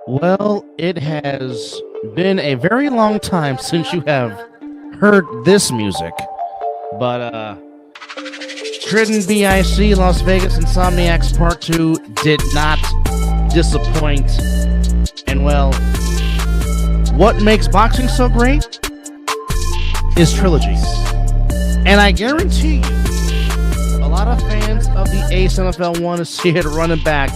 Well, it has been a very long time since you have heard this music, but Trenton BIC Las Vegas Insomniacs Part 2 did not disappoint. And well, what makes boxing so great is trilogies. And I guarantee you, a lot of fans of the A7FL want to see it running back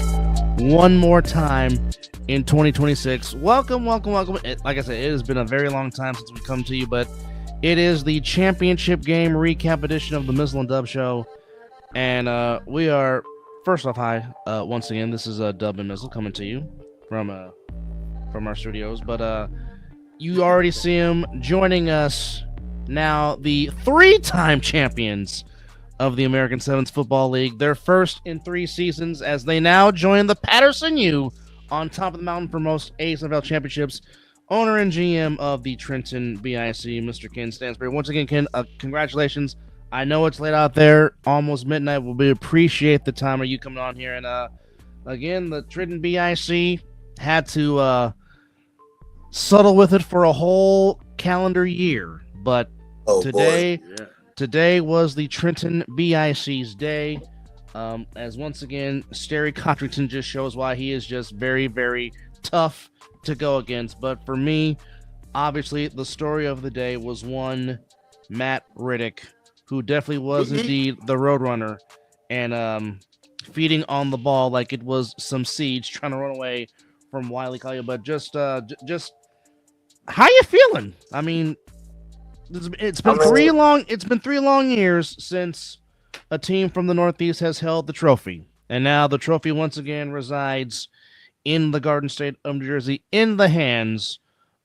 one more time in 2026. Welcome, welcome, welcome. Like I said, it has been a very long time since we come to you, but it is the championship game recap edition of the Mizzle and Dub Show. And we are, first off, hi. Once again, this is Dub and Mizzle coming to you from our studios. But you already see him joining us now, the three-time champions of the American Sevens Football League, their first in 3 seasons, as they now join the Patterson U on top of the mountain for most A7FL championships. Owner and GM of the Trenton BIC, Mr. Ken Stansbury. Once again, Ken, congratulations. I know it's late out there, almost midnight. We appreciate the time of you coming on here. And again, the Trenton BIC had to settle with it for a whole calendar year, but today was the Trenton BIC's day. As once again, Sterry Cotrington just shows why he is just very, very tough to go against. But for me, obviously, the story of the day was one Matt Riddick, who definitely was indeed the Roadrunner, and feeding on the ball like it was some siege, trying to run away from Wiley Collier. But just how you feeling? I mean, it's been 3 long years since a team from the Northeast has held the trophy, and now the trophy once again resides in the Garden State of New Jersey, in the hands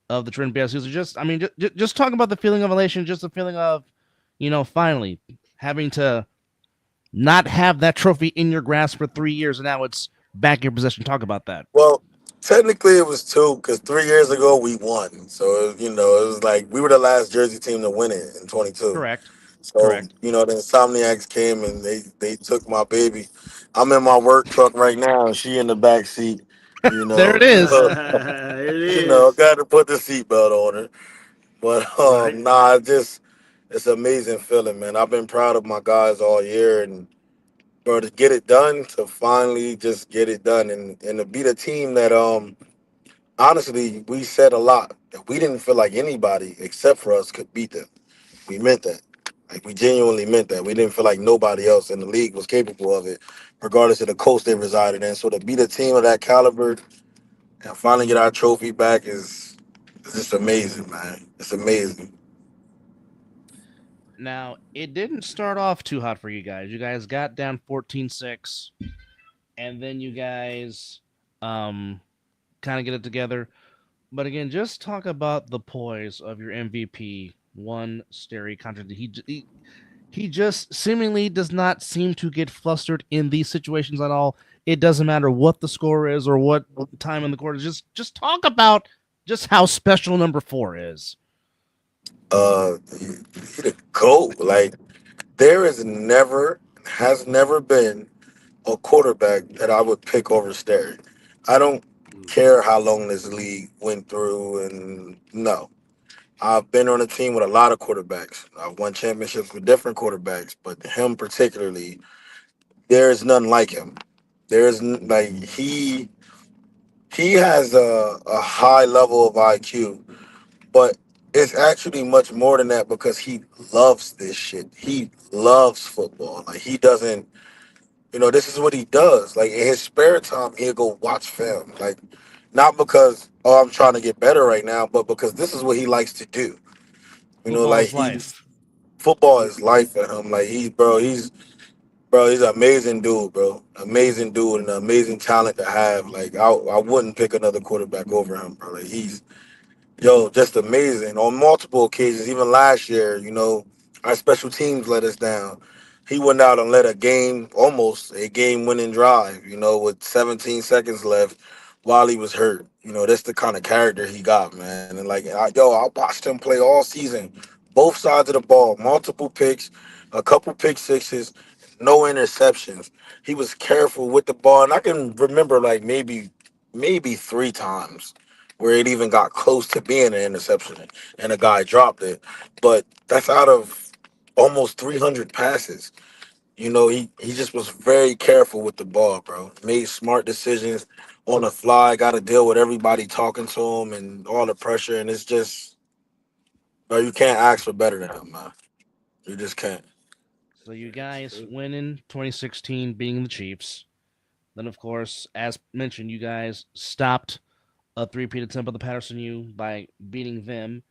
of the Trenton BIC. So just talk about the feeling of elation, just the feeling of, finally having to not have that trophy in your grasp for 3 years, and now it's back in your possession. Talk about that. Well, technically it was two because 3 years ago we won. So, it was like we were the last Jersey team to win it in 22. Correct. So, Correct. the Insomniacs came and they took my baby. I'm in my work truck right now and she in the back seat, There it is. It is. got to put the seatbelt on her. But Right. it's an amazing feeling, man. I've been proud of my guys all year, and bro, to get it done, to finally just get it done, and to beat a team that honestly, we said a lot that we didn't feel like anybody except for us could beat them. We meant that. Like, we genuinely meant that. We didn't feel like nobody else in the league was capable of it, regardless of the coast they resided in. So to beat a team of that caliber and finally get our trophy back is just amazing, man. It's amazing. Now, it didn't start off too hot for you guys. You guys got down 14-6, and then you guys kind of get it together. But again, just talk about the poise of your MVP, one Sterry contract. He just seemingly does not seem to get flustered in these situations at all. It doesn't matter what the score is or what time in the quarter. Just talk about just how special number 4 is. He the GOAT. Like, there has never been a quarterback that I would pick over Sterry. I don't care how long this league went through, and no. I've been on a team with a lot of quarterbacks. I've won championships with different quarterbacks, but him particularly, there is none like him. Like, he has a high level of IQ, but it's actually much more than that because he loves this shit. He loves football. Like, he doesn't, this is what he does. Like, in his spare time, he'll go watch film. Like, not because, oh, I'm trying to get better right now, but because this is what he likes to do. Football Like, is life. football is life for him. Like, he's an amazing dude, bro. Amazing dude and an amazing talent to have. Like, I wouldn't pick another quarterback over him, bro. Like, just amazing on multiple occasions. Even last year, our special teams let us down. He went out and led almost a game winning drive, with 17 seconds left while he was hurt. That's the kind of character he got, man. And like, I watched him play all season, both sides of the ball, multiple picks, a couple pick sixes, no interceptions. He was careful with the ball. And I can remember like maybe maybe 3 times where it even got close to being an interception and a guy dropped it. But that's out of almost 300 passes. He just was very careful with the ball, bro. Made smart decisions on the fly, got to deal with everybody talking to him and all the pressure. And it's just, bro, you can't ask for better than him, man. You just can't. So you guys win in 2016, being the Chiefs. Then, of course, as mentioned, you guys stopped a three-peat attempt of the Patterson U by beating them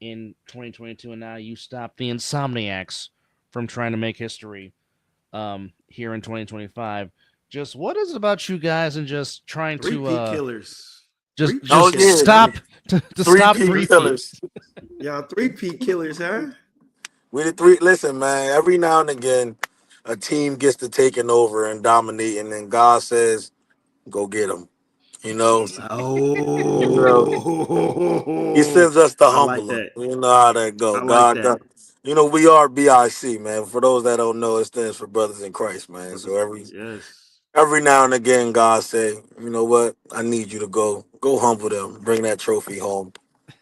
in 2022, and now you stopped the Insomniacs from trying to make history here in 2025. Just what is it about you guys and just trying Three to P killers. just Three P Oh, just killers, yeah. huh? stop to Three stop P three-peat? killers. Y'all three P killers, huh? We the three. Listen, man. Every now and again, a team gets to taking over and dominating, and God says, "Go get them." You know. You know. He Oh, sends us to I like humble them. that. You know how that I go. like God, that. God. We are BIC, man. For those that don't know, it stands for Brothers in Christ, man. So Yes. every now and again, God say, you know what? I need you to go humble them, bring that trophy home.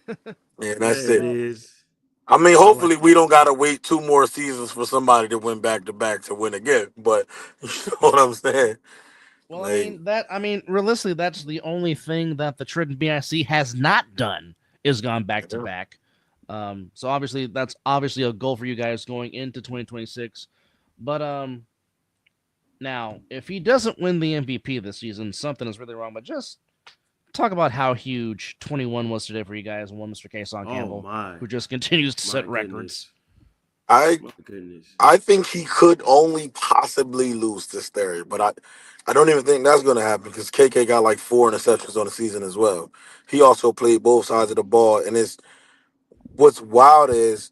Yeah, that's There it it. Well, is. I mean, I hopefully like we that. don't gotta wait 2 more seasons for somebody to win back to back to win again. But you know what I'm saying? Well, Like, I mean, realistically, that's the only thing that the Trenton BIC has not done is gone back to yeah. back. So obviously, that's obviously a goal for you guys going into 2026. But now, if he doesn't win the MVP this season, something is really wrong. But just talk about how huge 21 was today for you guys and one Mr. Kason Oh Campbell, my, who just continues to my set records. goodness, I my goodness. I think he could only possibly lose to Sterry, but I don't even think that's gonna happen because KK got like 4 interceptions on the season as well. He also played both sides of the ball, and it's what's wild is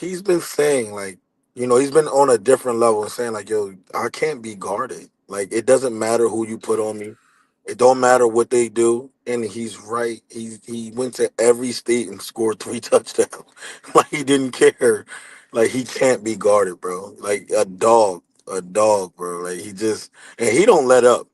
he's been saying like, he's been on a different level and saying like, yo, I can't be guarded. Like it doesn't matter who you put on me. It don't matter what they do. And he's right. He went to every state and scored 3 touchdowns. Like he didn't care. Like he can't be guarded, bro. Like a dog, bro. Like he just and he don't let up.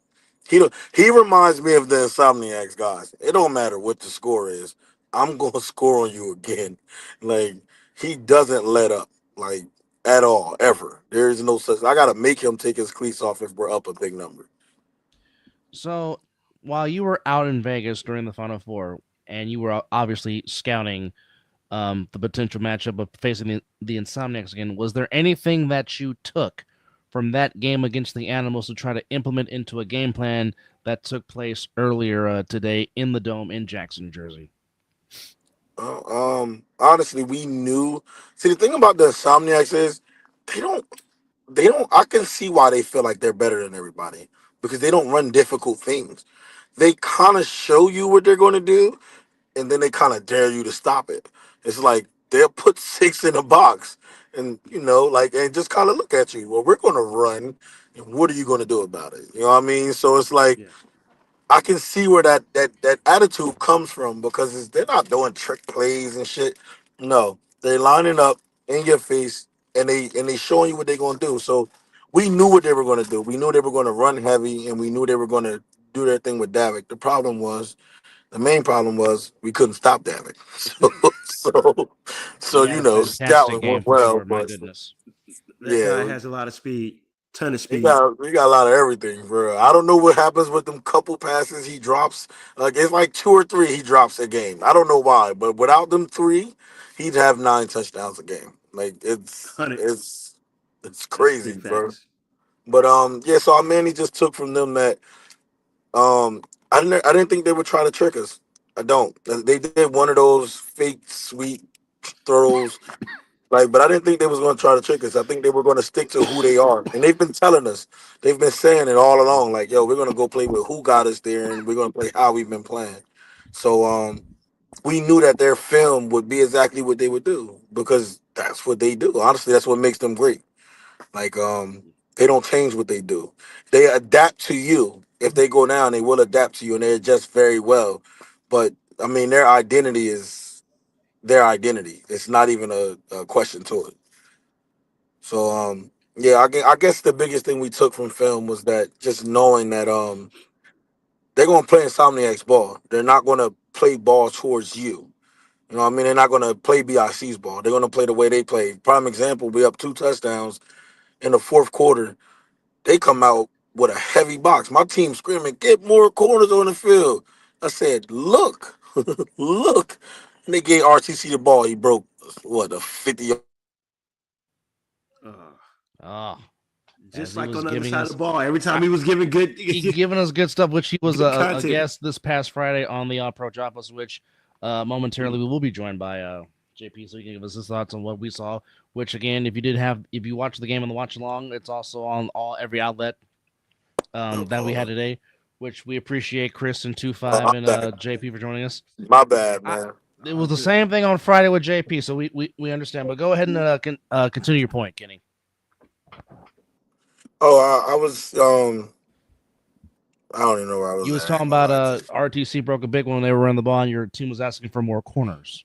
He reminds me of the Insomniacs guys. It don't matter what the score is. I'm gonna score on you again. Like he doesn't let up, like at all, ever. There is no such. I gotta make him take his cleats off if we're up a big number. So while you were out in Vegas during the Final Four, and you were obviously scouting the potential matchup of facing the Insomniacs again, was there anything that you took from that game against the Animals to try to implement into a game plan that took place earlier today in the Dome in Jackson, New Jersey? Honestly, we knew. See, the thing about the Insomniacs is they don't. They don't. I can see why they feel like they're better than everybody because they don't run difficult things. They kind of show you what they're going to do, and then they kind of dare you to stop it. It's like they'll put six in a box, and like, and just kind of look at you. Well, we're going to run, and what are you going to do about it? You know what I mean? So it's like Yeah. I can see where that attitude comes from because they're not doing trick plays and shit. No, they're lining up in your face and they showing you what they're going to do. So we knew what they were going to do. We knew they were going to run heavy, and we knew they were going to do their thing with Davik. The main problem was we couldn't stop Davik. So He had a fantastic scouting game went for well, sure. My but goodness. That guy yeah, has a lot of speed, ton of we speed. got we got a lot of everything, bro. I don't know what happens with them couple passes he drops. Like it's like 2 or 3 he drops a game. I don't know why, but without them 3, he'd have 9 touchdowns a game. Like it's 100. it's it's That's crazy, big bro. facts. But yeah. So I mainly just took from them that I didn't think they would try to trick us. I don't. They did one of those fake sweet throws. Like, but I didn't think they was going to try to trick us. I think they were going to stick to who they are, and they've been telling us. They've been saying it all along. Like, yo, we're going to go play with who got us there, and we're going to play how we've been playing. So, we knew that their film would be exactly what they would do because that's what they do. Honestly, that's what makes them great. Like, they don't change what they do. They adapt to you. If they go down, they will adapt to you, and they adjust very well. But I mean, their identity is their identity. It's not even a question to it. So yeah, I guess the biggest thing we took from film was that just knowing that they're gonna play Insomniacs ball. They're not gonna play ball towards you. You know what I mean? They're not gonna play BIC's ball. They're gonna play the way they play. Prime example, we up 2 touchdowns in the fourth quarter. They come out with a heavy box. My team screaming, "Get more corners on the field!" I said, "Look, look!" And they gave RTC the ball. He broke what a 50. Uh, Oh, as just he like was on the other giving side of the us, ball. Every time I, he was giving good, he giving us good stuff, which he was good a content. guest this past Friday on the Pro Dropouts, which momentarily we will be joined by JP, so he can give us his thoughts on what we saw. Which again, if you watch the game on the watch along, it's also on every outlet that we had today. Which we appreciate Chris and 25 and JP for joining us. My bad, I, man. it was the same thing on Friday with JP, so we understand. But go ahead and continue your point, Kenny. Oh, I was I don't even know where I was You was at. I talking ain't gonna about lie to you. RTC broke a big one when they were running the ball, and your team was asking for more corners.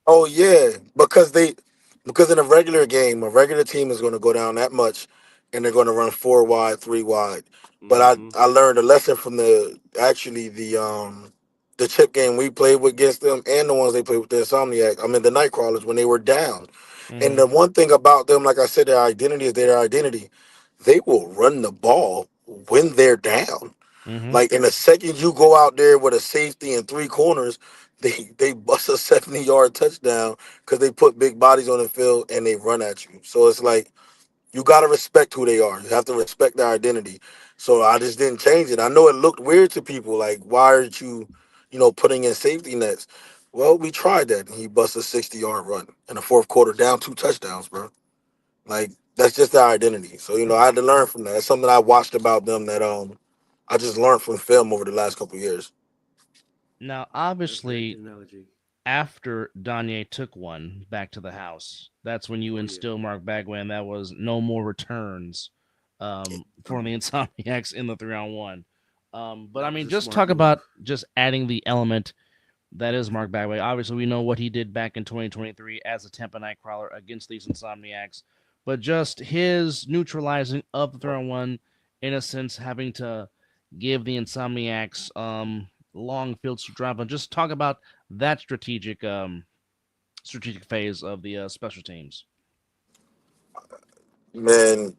Oh yeah, because in a regular game, a regular team is going to go down that much, and they're going to run 4 wide, 3 wide. But Mm-hmm. I learned a lesson from the chip game we played with against them and the ones they played with the Insomniac. I mean the Nightcrawlers when they were down. And Mm-hmm. the one thing about them, like I said, their identity is their identity. They will run the ball when they're down. Mm-hmm. Like in the second you go out there with a safety and 3 corners, they bust a 70-yard touchdown because they put big bodies on the field and they run at you. So it's like you gotta respect who they are. You have to respect their identity. So I just didn't change it. I know it looked weird to people, like why aren't you, putting in safety nets? Well, we tried that and he bust a 60-yard run in the fourth quarter, down 2 touchdowns, bro. Like that's just their identity. So I had to learn from that. That's something I watched about them that I just learned from film over the last couple of years. Now, That's a very good obviously, analogy. after Danye took one back to the house, that's when you Oh yeah. instill Mark Bagway, and that was no more returns for the Insomniacs in the 3-on-1. But I That was mean, a just smart talk move. about just adding the element that is Mark Bagway. Obviously, we know what he did back in 2023 as a Tampa Nightcrawler against these Insomniacs, but just his neutralizing of the 3-on-1, in a sense, having to give the Insomniacs long fields to drive on. Just talk about that strategic phase of the special teams. Man,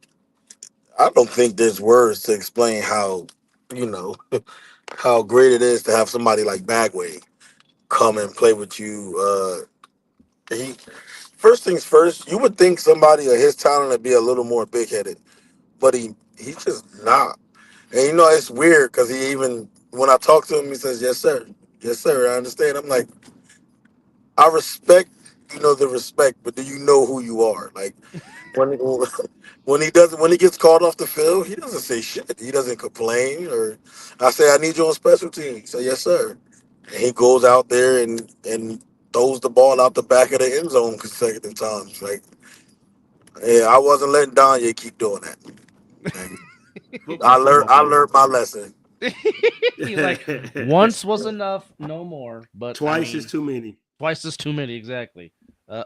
I don't think there's words to explain you know, how great it is to have somebody like Bagway come and play with you. He First things first, you would think somebody of his talent would be a little more big headed, but he's just not. And it's weird because he even when I talk to him, he says, "Yes, sir, yes, sir, I understand." I'm like, I respect, the respect, but do you know who you are? Like when when he gets called off the field, he doesn't say shit. He doesn't complain or I say I need you on special teams. He say yes sir. And he goes out there and throws the ball out the back of the end zone consecutive times. Like yeah, I wasn't letting Danye keep doing that. Like, Football I player. learned my lesson. He's like, once was enough, no more. But I Twice is mean, too many. twice is too many, exactly.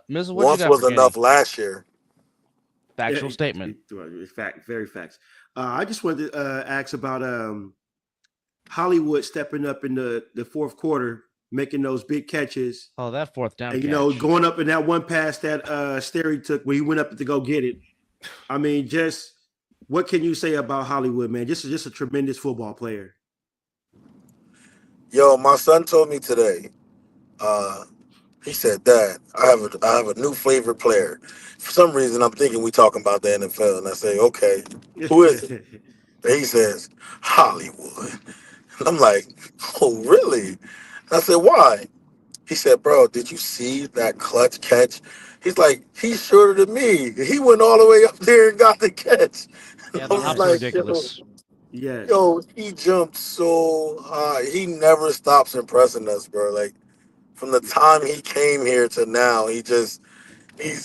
Mizzle, what you Once got for was enough Kenny? last year. Yeah, Factual statement. very facts. I just wanted to ask about Hollywood stepping up in the fourth quarter, making those big catches, Oh, that fourth down and catch. going up in that one pass that Sterry took where he went up to go get it. I mean, just what can you say about Hollywood, man? Just a tremendous football player. Yo, my son told me today. Uh, he said, "Dad, I have a new favorite player." For some reason, I'm thinking we talking about the NFL, and I say, "Okay, who is it?" And he says, "Hollywood." And I'm like, "Oh, really?" And I said, "Why?" He said, "Bro, did you see that clutch catch?" He's like, "He's shorter than me. He went all the way up there and got the catch." And Yeah, I the was hops are like, Yes. ridiculous. Yes. yo, he jumped so high. He never stops impressing us, bro. Like from the time he came here to now, he's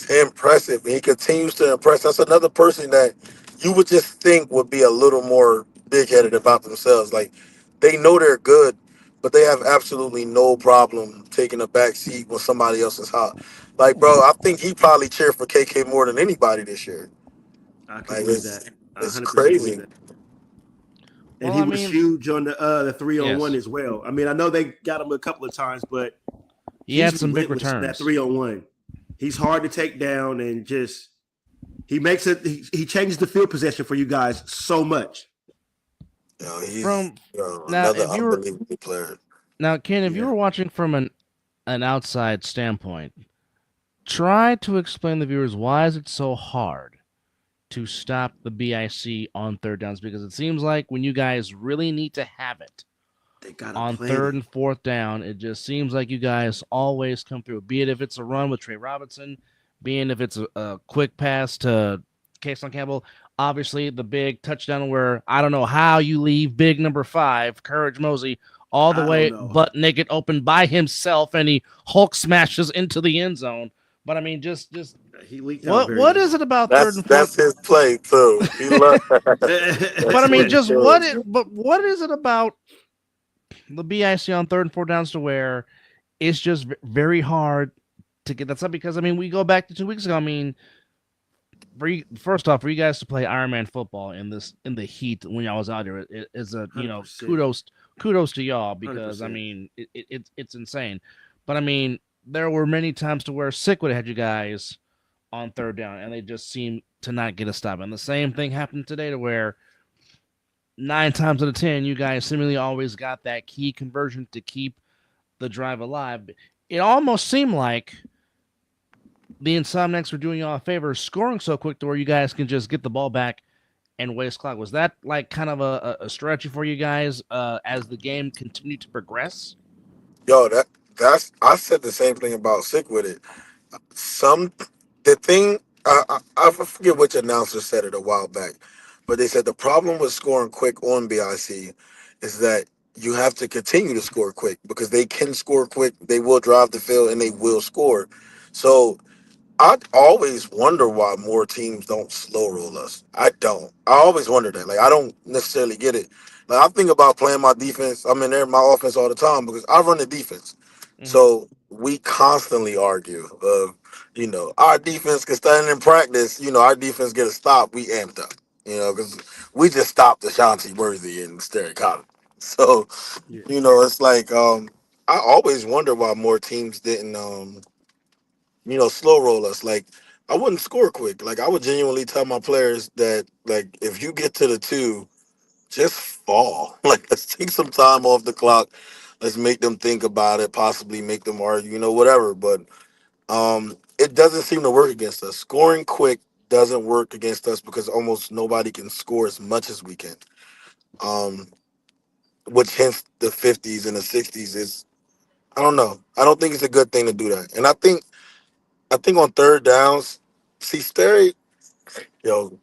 impressive. He continues to impress. That's another person that you would just think would be a little more big headed about themselves. Like they know they're good, but they have absolutely no problem taking a back seat when somebody else is hot. Like, bro, I think he probably cheered for KK more than anybody this year. I can Like believe that. I it's 100% believe crazy. that. and Well, he I was mean, huge on the 3-on-1 yes, as well. I mean, I know they got him a couple of times, but he had he's some big relentless in that returns. 3-on-1. He's hard to take down, and just he makes it. He changes the field possession for you guys so much. He's From now, another if you were unbelievable player. now, Ken, if you Yeah, were watching from an outside standpoint, try to explain to the viewers why is it so hard to stop the BIC on third downs, because it seems like when you guys really need to have it they got him on third and plenty. fourth down, it just seems like you guys always come through. Be it if it's a run with Trey Robinson, being if it's a quick pass to Kason Campbell. Obviously, the big touchdown where I don't know how you leave big number 5, Courage Mosey, all the I don't way know. butt naked open by himself, and he Hulk smashes into the end zone. But I mean, just He leaked out what very what is well. it about third That's and fourth? that's his play too. He loves. But That's I what mean, he just does. what is it about the BIC on third and fourth downs to where it's just very hard to get that stuff? Because I mean, we go back to 2 weeks ago. I mean, first off, for you guys to play Ironman football in the heat when y'all was out there is a 100%. kudos to y'all, because I 100%. mean it's insane. But I mean, there were many times to where Sick would have had you guys on third down, and they just seemed to not get a stop. And the same thing happened today, to where 9 times out of 10, you guys seemingly always got that key conversion to keep the drive alive. It almost seemed like the Insomniacs were doing y'all a favor, scoring so quick to where you guys can just get the ball back and waste clock. Was that like kind of a strategy for you guys as the game continued to progress? Yo, that's I said the same thing about Sick with it. Some the thing I forget which announcer said it a while back, but they said the problem with scoring quick on BIC is that you have to continue to score quick because they can score quick, they will drive the field, and they will score. So I always wonder why more teams don't slow roll us. I don't. I always wonder that. Like I don't necessarily get it. Like I think about playing my defense. I'm in there in my offense all the time because I run the defense. Mm-hmm. So we constantly argue of, our defense can stand in practice, our defense get a stop, we amped up. Because we just stopped Ashanti Worthy and Sterry Cotton. So, Yeah. it's like I always wonder why more teams didn't slow roll us. Like I wouldn't score quick. Like I would genuinely tell my players that like if you get to the 2, just fall. Like let's take some time off the clock. Let's make them think about it, possibly make them argue, whatever. But it doesn't seem to work against us. Scoring quick doesn't work against us because almost nobody can score as much as we can. Um, which hence the 50s and the 60s is I don't know. I don't think it's a good thing to do that. And I think on third downs, see Sterry, yo,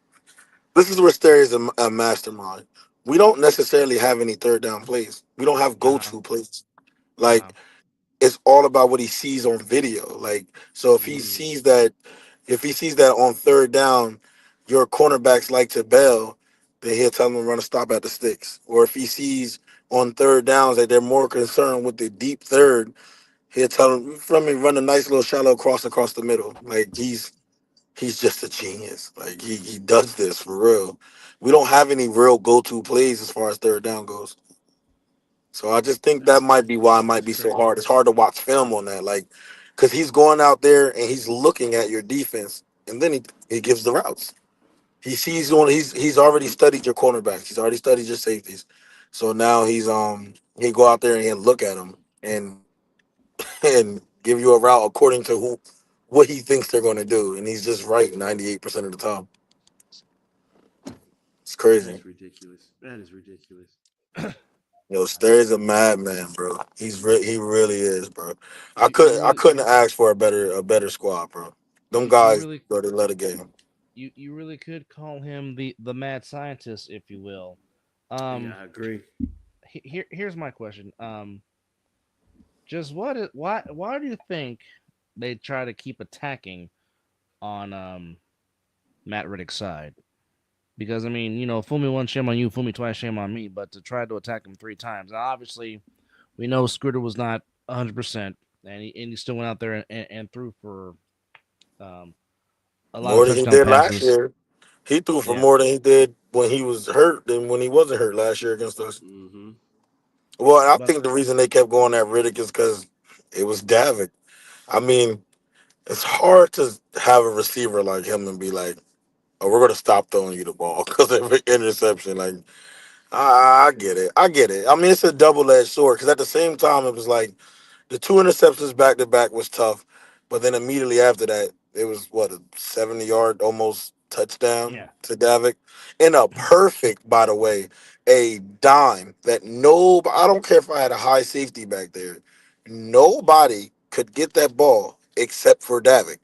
this is where Sterry is a mastermind. We don't necessarily have any third down plays. We don't have Uh huh. go-to plays. Uh huh. Like it's all about what he sees on video. Like so Mm. if he sees that on third down, your cornerbacks like to bail, then he'll tell them to run a stop at the sticks. Or if he sees on third downs that they're more concerned with the deep third, he'll tell them from me run a nice little shallow cross across the middle. Like he's just a genius. Like he does this for real. We don't have any real go to plays as far as third down goes. So I just think that That's might be why it might that's be so crazy. hard. It's hard to watch film on that, like, because he's going out there and he's looking at your defense, and then he gives the routes. He sees on he's already studied your cornerbacks. He's already studied your safeties. So now he go out there and he'll look at them and give you a route according to what he thinks they're going to do, and he's just right 98% of the time. It's That crazy. is ridiculous. That is ridiculous. Sterry's a madman, bro. He really is, bro. I You couldn't I really couldn't ask for a better squad, bro. Them you guys, really bro, they love the game. you really could call him the mad scientist, if you will. Yeah, Um, I agree. here's my question. Just why do you think they try to keep attacking on Matt Riddick's side? Because I mean, fool me once, shame on you. Fool me twice, shame on me. But to try to attack him 3 times, now, obviously, we know Scooter was not 100%, and he still went out there and threw for um, a lot of More than he touchdown did last passes. year. He threw for Yeah, more than he did. when he was hurt than when he wasn't hurt last year against us. Mm-hmm. Well, I But think the reason they kept going at Riddick is because it was Davik. I mean, it's hard to have a receiver like him and be like, "Oh, we're gonna stop throwing you the ball because of an interception." Like, I get it. I get it. I mean, it's a double-edged sword because at the same time, it was like the two interceptions back to back was tough, but then immediately after that, it was what, a 70-yard almost touchdown yeah, to Davik, and a perfect, by the way, a dime that no, I don't care if I had a high safety back there, nobody could get that ball except for Davik.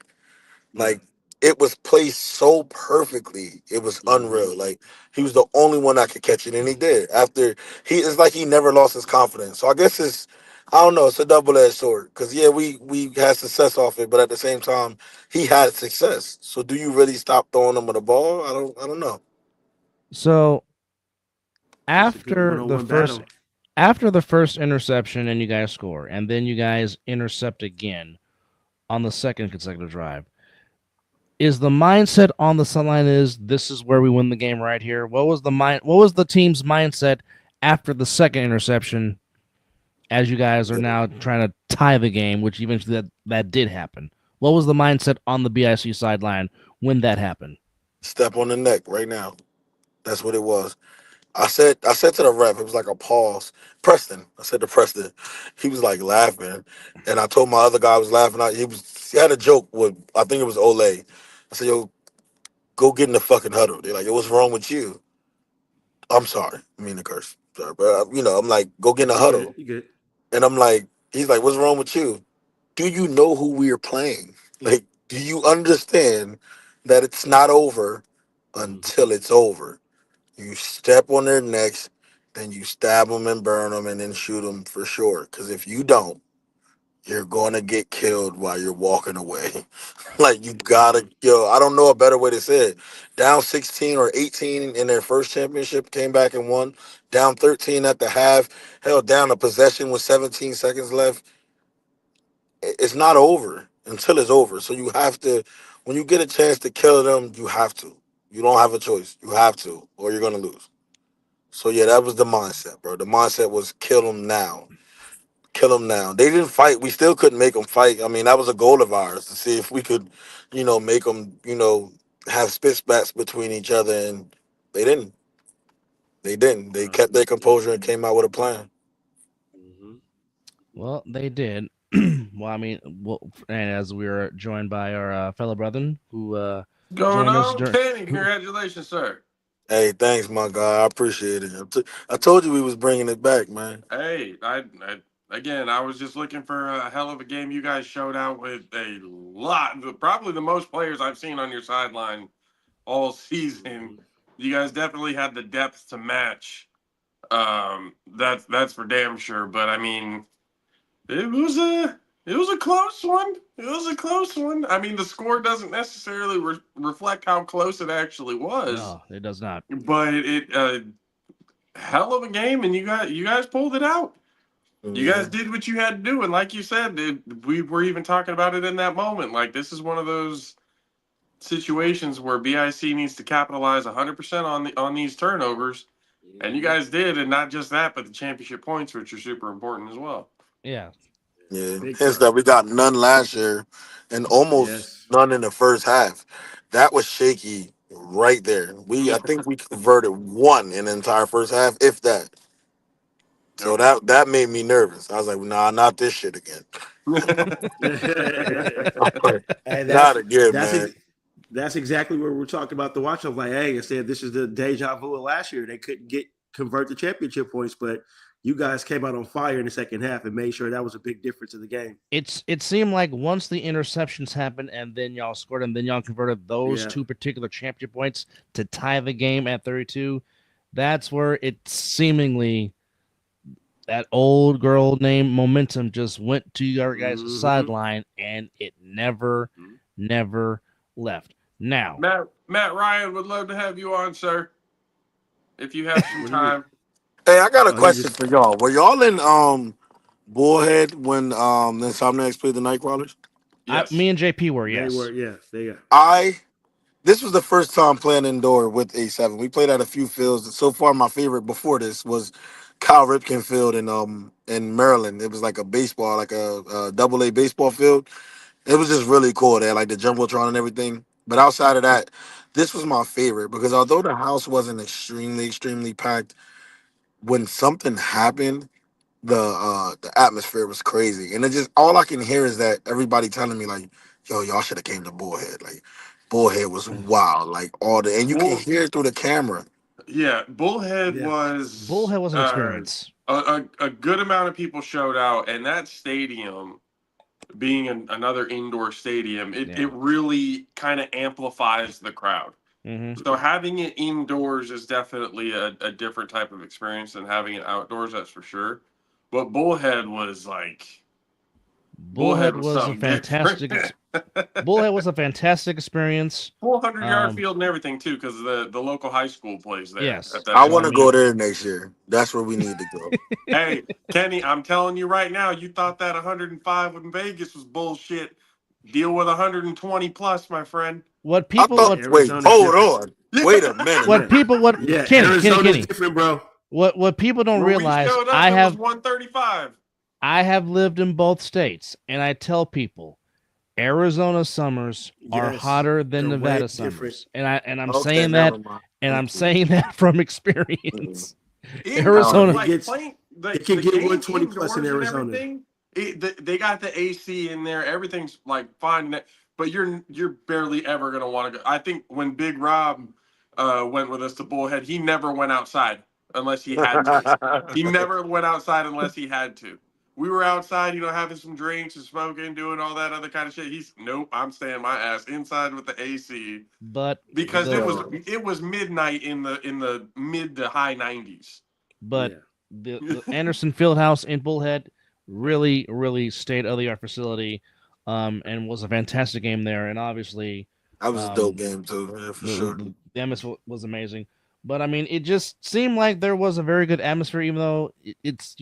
Yeah. Like, it was placed so perfectly. It was Mm-hmm. unreal. Like, he was the only one that could catch it, and he did. After he, it's like he never lost his confidence. So I guess it's, I don't know. It's a double edged sword because yeah, we had success off it, but at the same time, he had success. So do you really stop throwing him the ball? I don't know. so That's a good after the one-on-one first battle. after the first interception and you guys score, and then you guys intercept again on the second consecutive drive, is the mindset on the sideline is this is where we win the game right here? What was the team's mindset after the second interception as you guys are now trying to tie the game, which eventually that did happen? What was the mindset on the BIC sideline when that happened? Step on the neck right now. That's what it was. I said to the ref, it was like a pause. Preston, I said to Preston, he was like laughing, and I told my other guy I was laughing. He had a joke with, I think it was Ole. I said, "Yo, go get in the fucking huddle." They're like, "Yo, what's wrong with you?" I'm sorry, I mean to curse, sorry, but I'm like, "Go get in the You good? huddle," You good? and I'm like, he's like, "What's wrong with you? Do you know who we are playing? Like, do you understand that it's not over Mm-hmm. until it's over?" You step on their necks, then you stab them and burn them and then shoot them for sure. Because if you don't, you're going to get killed while you're walking away. Like, you Mm-hmm. gotta, yo, I don't know a better way to say it. Down 16 or 18 in their first championship, came back and won. Down 13 at the half, held down a possession with 17 seconds left. It's not over until it's over. So you have to, when you get a chance to kill them, you have to. You don't have a choice. You have to, or you're going to lose. So yeah, that was the mindset, bro. The mindset was kill them now. Kill them now. They didn't fight. We still couldn't make them fight. I mean, that was a goal of ours to see if we could, make them, have spit spats between each other, and they didn't. They didn't. They kept their composure and came out with a plan. Mm-hmm. Well, they did. Well, I mean, and as we were joined by our fellow brethren who Going joined us on, during, Kenny? who, Congratulations, sir. Hey, thanks, my guy. I appreciate it. I told you we was bringing it back, man. Hey, I again, I was just looking for a hell of a game. You guys showed out with a lot, probably the most players I've seen on your sideline all season. Mm-hmm. You guys definitely had the depth to match. That's for damn sure. But I mean, it was a close one. It was a close one. I mean, the score doesn't necessarily reflect how close it actually was, no, it does not. but it hell of a game, and you guys pulled it out. You Yeah, guys did what you had to do, and like you said, we were even talking about it in that moment. Like, this is one of those situations where BIC needs to capitalize 100% on these turnovers, and you Mm-hmm. guys did, and not just that, but the championship points, which are super important as well. Yeah. yeah. Big Hence time. that we got none last year, and almost Yes. none in the first half. That was shaky right there. I think we converted one in the entire first half, if that. So Yep. that made me nervous. I was like, nah, not this shit again. And Not again, that's man. ex- that's exactly where we're talking about the watch. I was like, hey, I said this is the deja vu of last year. They couldn't convert the championship points, but you guys came out on fire in the second half and made sure that was a big difference in the game. It seemed like once the interceptions happened and then y'all scored and then y'all converted those Yeah. two particular championship points to tie the game at 32, that's where it seemingly that old girl named momentum just went to your guys' Mm-hmm. sideline and it never left. Now, Matt Ryan would love to have you on, sir, if you have some What do you mean? time. Hey, I got a Oh, he question just for y'all. Were y'all in Bullhead when the Insomniacs played the Nightcrawlers? me Yes. and JP were, they yes. were, yeah, they got. I This was the first time playing indoor with A7. We played at a few fields. So far, my favorite before this was Kyle Ripken Field in Maryland. It was like a baseball, like a double A baseball field. It was just really cool. They had like the jumbotron and everything. But outside of that, this was my favorite because although the house wasn't extremely packed, when something happened, the atmosphere was crazy. And it just all I can hear is that everybody telling me like, yo, y'all should have came to Bullhead. Like Bullhead was wild. Like all the and you can Bull, hear it through the camera. yeah, Bullhead Yeah. was Bullhead was an experience. A good amount of people showed out, and that stadium being another indoor stadium, it really kind of amplifies the crowd. Mm-hmm. So having it indoors is definitely a different type of experience than having it outdoors, that's for sure. But Bullhead was like Bullhead was a something fantastic. different. Bullhead was a fantastic experience. 400-yard field and everything too, because the local high school plays there. Yes. At that I So, want I to mean- go there next year. That's where we need to go. Hey, Kenny, I'm telling you right now, you thought that 105 in Vegas was bullshit. Deal with 120 plus, my friend. What I people thought. what Wait, Arizona's hold different. on. Wait a minute. what people what Yeah, Kenny Arizona's different, bro. what people don't When realize we showed up, I it have was 135. I have lived in both states, and I tell people Arizona summers are Yes, hotter than they're way Nevada different. summers, and I'm Okay, saying never that, mind. and I'm saying that from experience. Indoor, Arizona- like, It gets- playing, it can get game 120 plus in indoors and Arizona. everything, they got the AC in there. Everything's like fine, but you're barely ever gonna want to go. I think when Big Rob went with us to Bullhead, he never went outside unless he had to. He never went outside unless he had to. We were outside, having some drinks and smoking, doing all that other kind of shit. He's nope, I'm staying my ass inside with the AC But because the- it was midnight in the mid to high 90s. but Yeah. the Anderson Fieldhouse in Bullhead really state of the art facility, and was a fantastic game there, and obviously That was a dope game too, yeah, for sure. the atmosphere was amazing. But I mean, it just seemed like there was a very good atmosphere, even though it's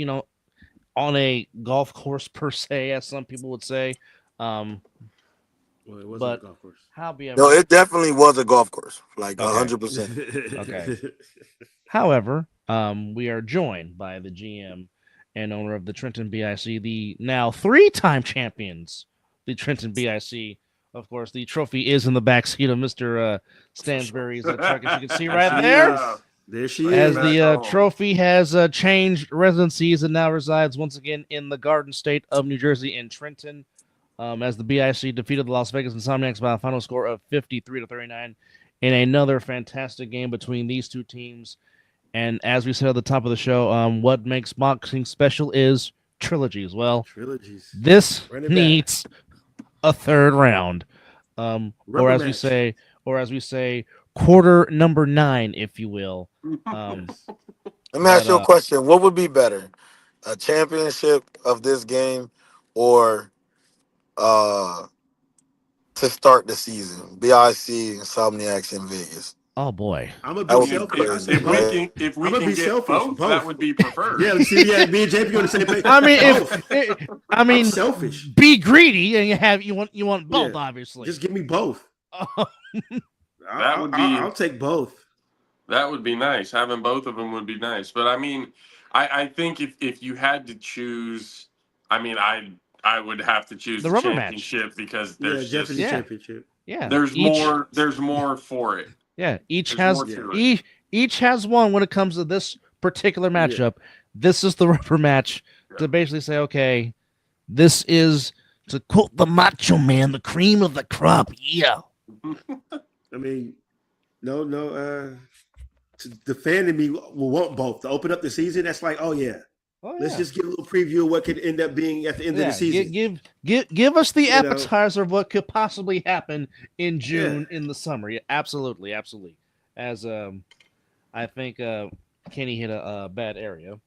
on a golf course per se, as some people would say. Well, it wasn't But a golf course. however, No, it definitely was a golf course, like Okay. 100%. Okay. However, we are joined by the GM and owner of the Trenton BIC, the now 3-time champions, the Trenton BIC. Of course, the trophy is in the back seat of Mr. Stansbury's truck, as you can see right there. There she As is. the trophy has changed residencies and now resides once again in the Garden State of New Jersey in Trenton, as the BIC defeated the Las Vegas Insomniacs by a final score of 53-39 in another fantastic game between these two teams. And as we said at the top of the show, what makes boxing special is trilogies. Well, Trilogies. this Run it back. needs a third round, or Rubber as we match. say, quarter number 9, if you will. Let me ask you a question. What would be better? A championship of this game or to start the season? BIC Insomniacs in Vegas. Oh boy. I'm gonna That be would be selfish. I crazy, said both. right? If we I'ma can be get selfish, both, both. that would be preferred. Yeah, see, me and JP on the same page. I mean, Both. I'm selfish. be greedy, and you want both, Yeah. obviously. Just give me both. That would be- I'll take both. That would be nice. Having both of them would be nice. But I mean, I think if you had to choose, I mean, I would have to choose The the rubber match. championship because Yeah, there's definitely Yeah. championship. Yeah, there's more for it. Yeah, each There's has more to it. each has one when it comes to this particular matchup. This is the rubber match to basically say, okay, this is, to quote the Macho Man, the cream of the crop. Yeah. I mean, no. The fan in me will want both to open up the season. That's like, oh yeah, let's just give a little preview of what could end up being at the end of the season. Give us the You know? appetizer of what could possibly happen in June in the summer. Yeah, absolutely. As I think Kenny hit a bad area,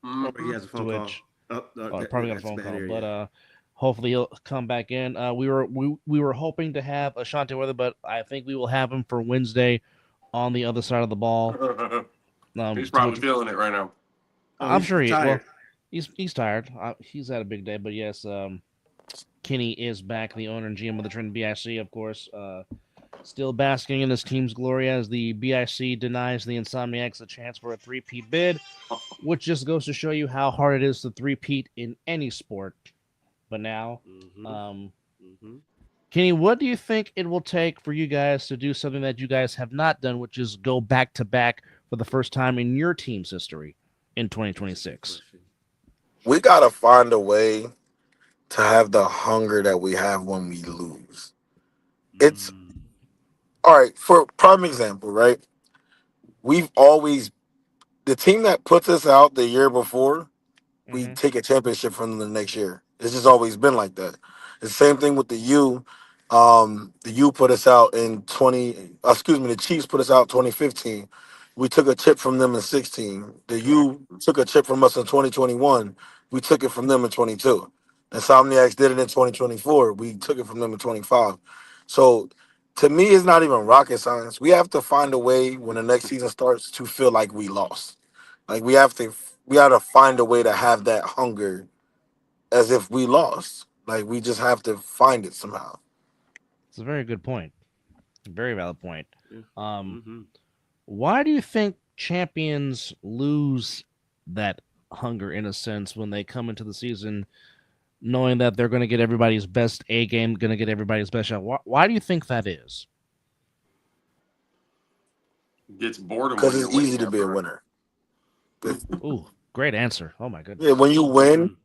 He has a phone call. which Probably probably got a phone call, but hopefully he'll come back in. We were hoping to have Ashanti Weather, but I think we will have him for Wednesday on the other side of the ball. He's probably feeling it right now. I'm sure tired. he's tired. He's had a big day, but yes, Kenny is back, the owner and GM of the Trenton BIC, of course. Still basking in his team's glory as the BIC denies the Insomniacs a chance for a three-peat bid, which just goes to show you how hard it is to three-peat in any sport. But now, Kenny, what do you think it will take for you guys to do something that you guys have not done, which is go back-to-back for the first time in your team's history in 2026? We gotta find a way to have the hunger that we have when we lose. It's all right. For prime example, right? We've always the team that puts us out the year before, we take a championship from them the next year. It's just always been like that. It's the same thing with the U. The U put us out in the Chiefs put us out 2015. We took a chip from them in 16. The U took a chip from us in 2021. We took it from them in 22. Insomniacs did it in 2024. We took it from them in 25. So to me, it's not even rocket science. We have to find a way when the next season starts to feel like we lost. Like we have to find a way to have that hunger as if we lost. Like we just have to find it somehow. It's a very good point. Very valid point. Why do you think champions lose that hunger in a sense when they come into the season knowing that they're going to get everybody's best A game, going to get everybody's best shot? Why do you think that is? Gets boredom Because when it's you're easy winning. to be a winner. Ooh, great answer. Oh my goodness. Yeah, when you win,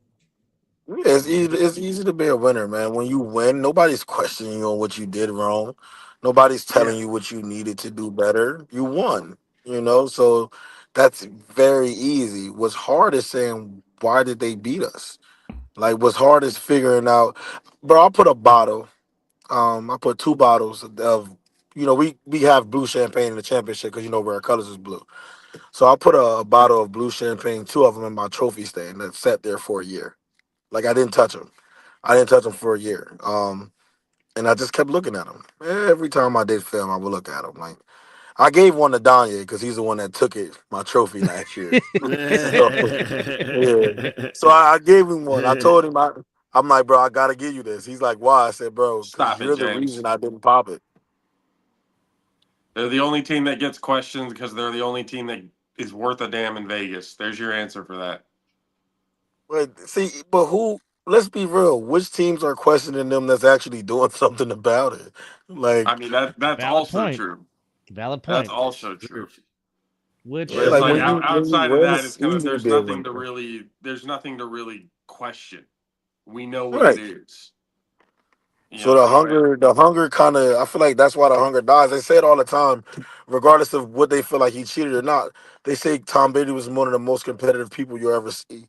yeah, it's easy to be a winner, man. When you win, nobody's questioning you on what you did wrong. Nobody's telling you what you needed to do better. You won, so that's very easy. What's hard is saying, why did they beat us? Like, what's hard is figuring out, bro, I put two bottles of, we have blue champagne in the championship because, where our colors is blue. So I put a bottle of blue champagne, two of them in my trophy stand that sat there for a year. Like, I didn't touch them. I didn't touch them for a year. And I just kept looking at them. Every time I did film, I would look at them. Like, I gave one to Danye because he's the one that took my trophy last year. So, yeah. So I gave him one. I told him, I'm like, bro, I got to give you this. He's like, why? I said, bro, because Stop it, you're the James. reason I didn't pop it. They're the only team that gets questions because they're the only team that is worth a damn in Vegas. There's your answer for that. But who? Let's be real. Which teams are questioning them that's actually doing something about it? Like, I mean, that's Valid also point. true. Valid That's point. also true. Which But yeah, it's like like when you outside of win, that, it's easy to there's be a nothing to winner. really question. We know what it Right. is. So the So hunger kind of, I feel like that's why the hunger dies. They say it all the time, regardless of what they feel like he cheated or not. They say Tom Brady was one of the most competitive people you ever see,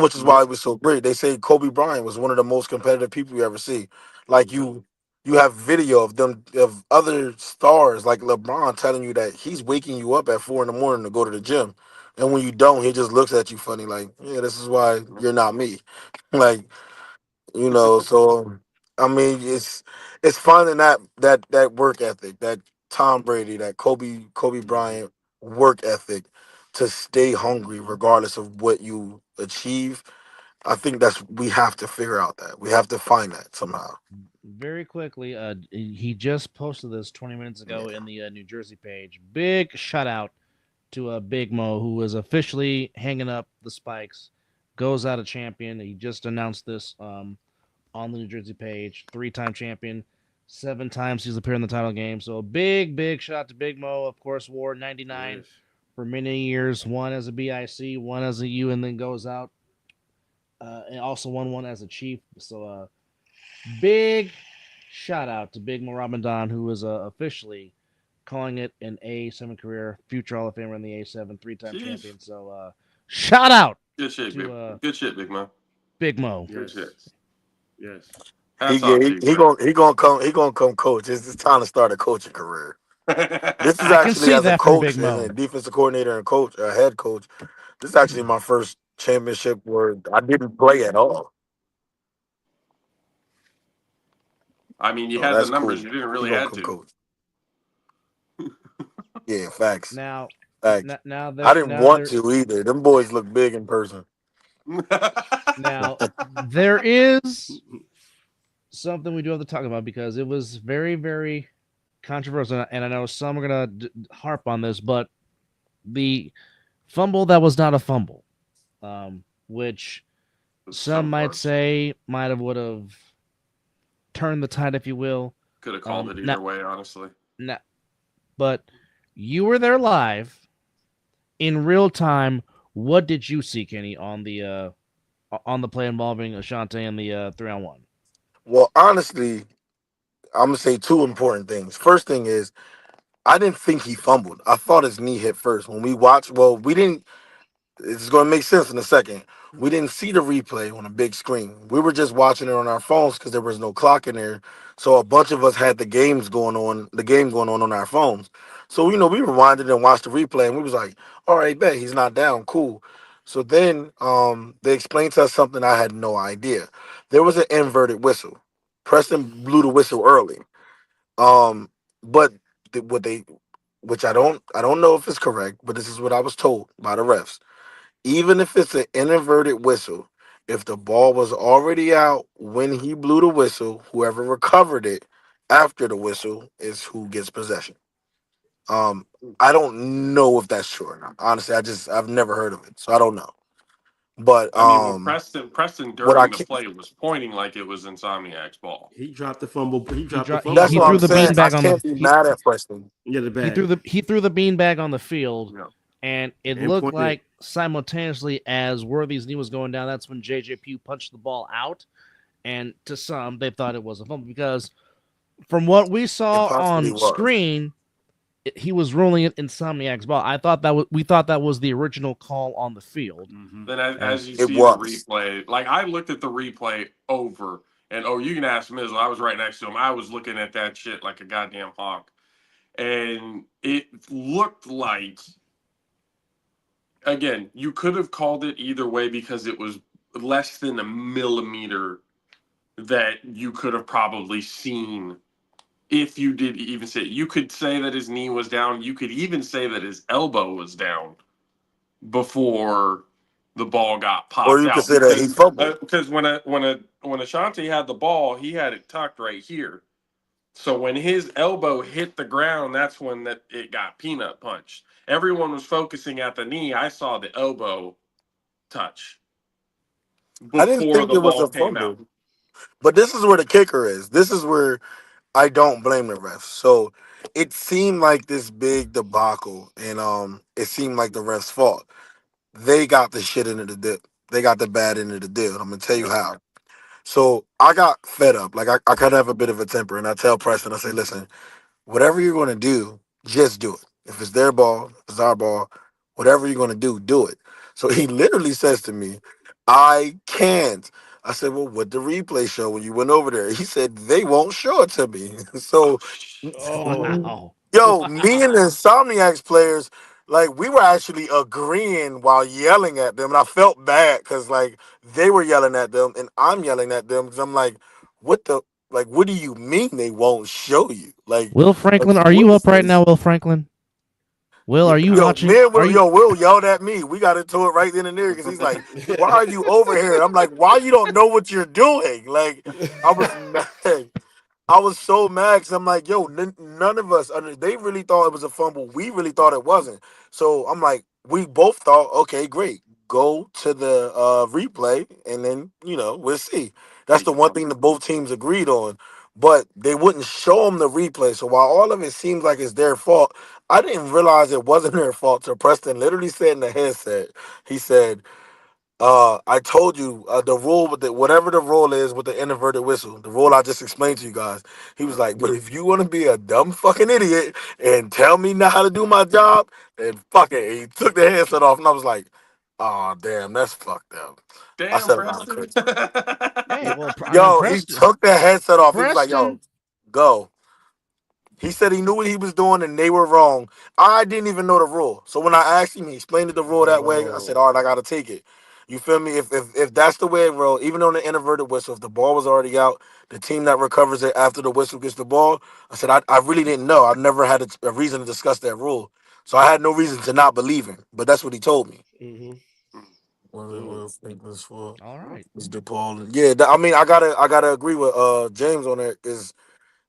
which is why it was so great. They say Kobe Bryant was one of the most competitive people you ever see. Like you have video of them of other stars like LeBron telling you that he's waking you up at 4 a.m. to go to the gym, and when you don't, he just looks at you funny, like, yeah, this is why you're not me. Like, so I mean, it's finding that work ethic, that Tom Brady, that Kobe Bryant work ethic to stay hungry regardless of what you achieve. I think we have to figure out that. We have to find that somehow. very quickly, he just posted this 20 minutes Yeah. ago in the New Jersey page. Big shout out to Big Mo, who is officially hanging up the spikes, goes out a champion. He just announced this on the New Jersey page. 3-time champion, 7 times he's appeared in the title game. So a big shout out to Big Mo. Of course, wore 99 for many years. One as a BIC, one as a U, and then goes out. And also won one as a Chief. So big shout out to Big Mo Ramadan, who is officially calling it an A7 career, future Hall of Famer in the A7, 3-time Jeez. champion. So shout out good shit, to good shit, Big Mo. Big Mo. Good shit. Yes. Hats off to you, He man. gonna come coach. It's time to start a coaching career. This is I can actually see as a that from coach, Big as Mo. a defensive coordinator and coach, a head coach. This is actually my first championship where I didn't play at all. I mean, you So had the that's numbers. cool. You didn't He really gonna had come to. coach. Yeah, facts. Now, Facts. now I there, didn't now want there, to either. Them boys look big in person. now there is something we do have to talk about because it was very, very controversial, and I know some are gonna harp on this, but the fumble that was not a fumble, which some So might close. say might have would have turned the tide, if you will. Could have called it Not, either way, honestly. not, but you were there live in real time. What did you see, Kenny, on the play involving Ashante and the 3-on-1? Well, honestly, I'm gonna say two important things. First thing is I didn't think he fumbled. I thought his knee hit first. When we watched, well, we didn't. It's going to make sense in a second. We didn't see the replay on a big screen. We were just watching it on our phones because there was no clock in there. So a bunch of us had the game going on our phones. So we rewinded and watched the replay, and we was like, "All right, bet he's not down, cool." So then they explained to us something I had no idea. There was an inverted whistle. Preston blew the whistle early. Um, but what they, which I don't know if it's correct, but this is what I was told by the refs. Even if it's an inverted whistle, if the ball was already out when he blew the whistle, whoever recovered it after the whistle is who gets possession. Um, I don't know if that's true or not. Honestly, I've never heard of it, so I don't know. But I mean, well, Preston what I during the can, play was pointing like it was Insomniac's ball. He dropped the fumble. He He dropped the dro- that's he fumble what threw I'm the ball. saying. I beanbag on the can't be mad at Preston. Yeah, the he bag. threw the beanbag on the field, You know, and it And looked pointed. like simultaneously as Worthy's knee was going down, that's when JJ Pugh punched the ball out. And to some, they thought it was a fumble because from what we It saw possibly on was. screen, he was rolling it Insomniac's ball. We thought that was the original call on the field. Mm-hmm. then as you It see the was. replay, like I looked at the replay over and you can ask Mizzle. I was right next to him. I was looking at that shit like a goddamn hawk, and it looked like again you could have called it either way because it was less than a millimeter that you could have probably seen if you did even say you could say that his knee was down. You could even say that his elbow was down before the ball got Or popped you could out say that he fumbled. because when Ashanti had the ball, he had it tucked right here. So when his elbow hit the ground, that's when that it got peanut punched. Everyone was focusing at the knee. I saw the elbow touch I didn't before think the it was ball a came out. fumble. But this is where the kicker is. This is where I don't blame the refs. So it seemed like this big debacle, and it seemed like the refs' fault. They got the shit into the dip. They got the bad end of the deal. I'm gonna tell you how. So I got fed up. Like I kind of have a bit of a temper, and I tell Preston, I say, listen, whatever you're gonna do, just do it. If it's their ball, if it's our ball, whatever you're gonna do it. So he literally says to me, I can't. I said, well, what the replay show when you went over there? He said they won't show it to me. So Wow. yo, me and the Wow. Insomniacs players, like we were actually agreeing while yelling at them, and I felt bad because like they were yelling at them and I'm yelling at them because I'm like, what the like? What do you mean they won't show you? Will Like Franklin, are what you is up right this? now, Will Franklin? Will, are you Yo, watching? me and Are Will, you? Will yelled at me. We got into it right then and there because he's like, "Why are you over here?" And I'm like, "Why you don't know what you're doing?" Like, I was mad. I was so mad because I'm like, "Yo, none of us." They really thought it was a fumble. We really thought it wasn't. So I'm like, we both thought, okay, great. Go to the replay, and then we'll see. That's the one thing that both teams agreed on. But they wouldn't show them the replay. So while all of it seems like it's their fault, I didn't realize it wasn't their fault. So Preston literally said in the headset, he said, I told you the rule with whatever the rule is with the inverted whistle, the rule I just explained to you guys. He was like, but if you want to be a dumb fucking idiot and tell me not how to do my job, then fuck it. He took the headset off, and I was like, oh damn, that's fucked up. I Damn, said a lot of Preston. crazy. Hey, well, I mean, Yo, he took the headset off. He was like, yo, Preston. go. He said he knew what he was doing and they were wrong. I didn't even know the rule. So when I asked him, he explained the rule that way. I said, all right, I gotta take it. You feel me? If that's the way it rolled, even on the inverted whistle, if the ball was already out, the team that recovers it after the whistle gets the ball, I said, I really didn't know. I've never had a reason to discuss that rule. So I had no reason to not believe him. But that's what he told me. Mm-hmm. What else think this for? All right. It's DePaul. Yeah, I mean, I gotta agree with James on that. Is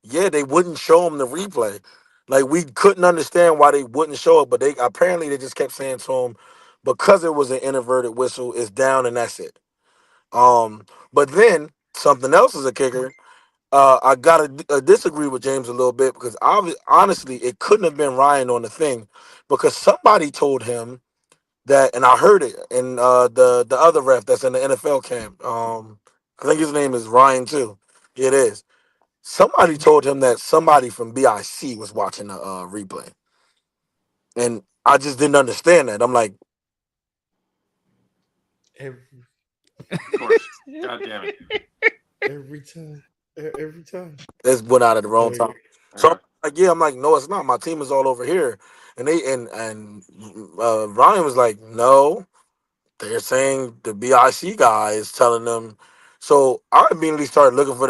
Yeah, they wouldn't show him the replay. Like we couldn't understand why they wouldn't show it, but they just kept saying to him because it was an inverted whistle, it's down and that's it. But then something else is a kicker. I gotta disagree with James a little bit because honestly, it couldn't have been Ryan on the thing because somebody told him that, and I heard it, and the other ref that's in the NFL camp, I think his name is Ryan too. It is. Somebody told him that somebody from BIC was watching the replay, and I just didn't understand that. I'm like, Every, Of course. God damn it. every time. Every time. this went out at the wrong time. So I'm Yeah. like, yeah, I'm like, no, it's not. My team is all over here, and Ryan was like, no. They're saying the BIC guy is telling them. So I immediately started looking for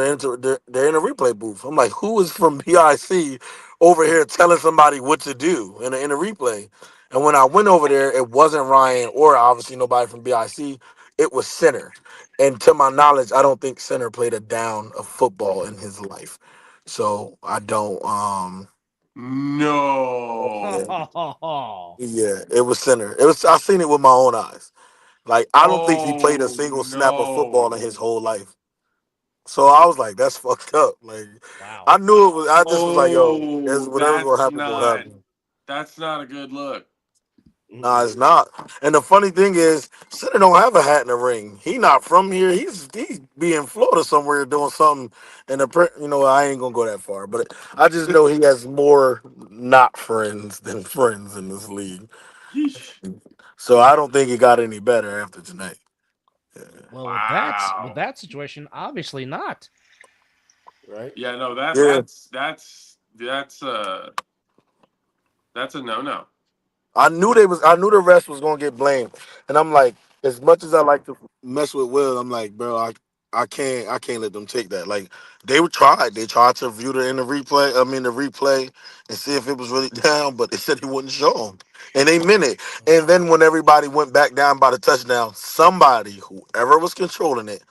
they're in a replay booth. I'm like, who is from BIC over here telling somebody what to do in a replay? And when I went over there, it wasn't Ryan or obviously nobody from BIC. It was Center. And to my knowledge, I don't think Center played a down of football in his life. So I don't No. yeah, yeah, it was Center. It was I seen it with my own eyes. Like I don't think he played a Oh single snap of football no. in his whole life. So I was like, that's fucked up. Like Wow. I knew it was. I just was like, yo, Oh, whatever's gonna happen, gonna happen. that's not a good look. Nah, Mm-mm. it's not. And the funny thing is, Center don't have a hat in the ring. He not from here. He's be in Florida somewhere doing something. And I ain't gonna go that far, but I just know he has more not friends than friends in this league. Yeesh. So I don't think it got any better after tonight. Yeah. Well, with Wow. that situation, obviously not. Right? Yeah, no, Yeah. that's a no-no. I knew the rest was gonna get blamed. And I'm like, as much as I like to mess with Will, I'm like, bro, I can't let them take that. Like they tried to view the replay and see if it was really down, but they said he wouldn't show them. And they meant it. And then when everybody went back down by the touchdown, somebody, whoever was controlling it,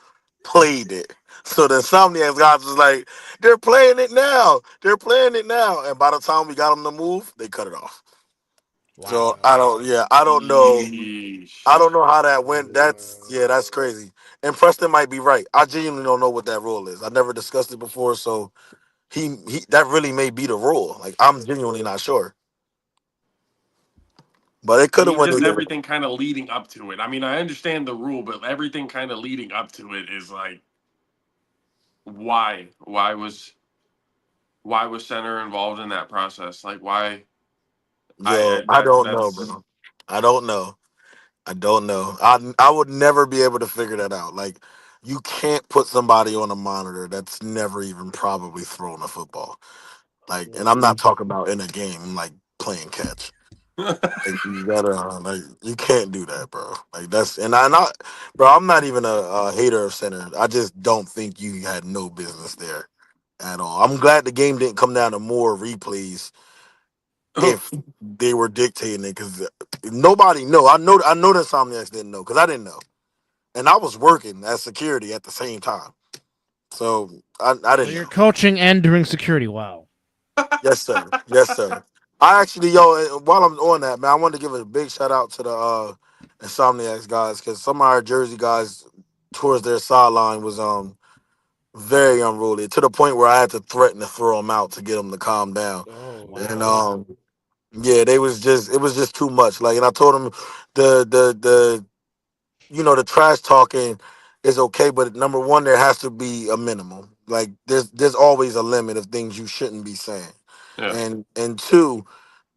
played it. So the Insomniacs guys was like, they're playing it now. They're playing it now. And by the time we got them to move, they cut it off. So Wow. I don't know. Yeesh. I don't know how that went. Wow. That's crazy. And Preston might be right. I genuinely don't know what that rule is. I never discussed it before, so he that really may be the rule. Like I'm genuinely not sure. But it I could have mean, went just either. everything kind of leading up to it. I mean, I understand the rule, but everything kind of leading up to it is like, why? Why was Center involved in that process? Like, why? Yo, I That don't know, that's bro. I don't know. I don't know. I would never be able to figure that out. Like you can't put somebody on a monitor that's never even probably thrown a football. Like, and I'm Mm-mm. not talking about in a game. I'm like playing catch. Like you gotta like you can't do that, bro. Like that's and I not, bro. I'm not even a hater of Center. I just don't think you had no business there at all. I'm glad the game didn't come down to more replays oh, if they were dictating it because nobody know. I know the Insomniacs didn't know because I didn't know, and I was working as security at the same time, so I So didn't you're know. coaching and doing security. Wow. Yes, sir. Yes, sir. I actually, yo, while I'm on that, man, I wanted to give a big shout out to the Insomniacs guys because some of our Jersey guys towards their sideline was very unruly to the point where I had to threaten to throw them out to get them to calm down. Oh And Wow. no. yeah, it was just too much. Like, and I told them the the trash talking is okay, but number one, there has to be a minimum. Like, there's always a limit of things you shouldn't be saying, yeah. and two,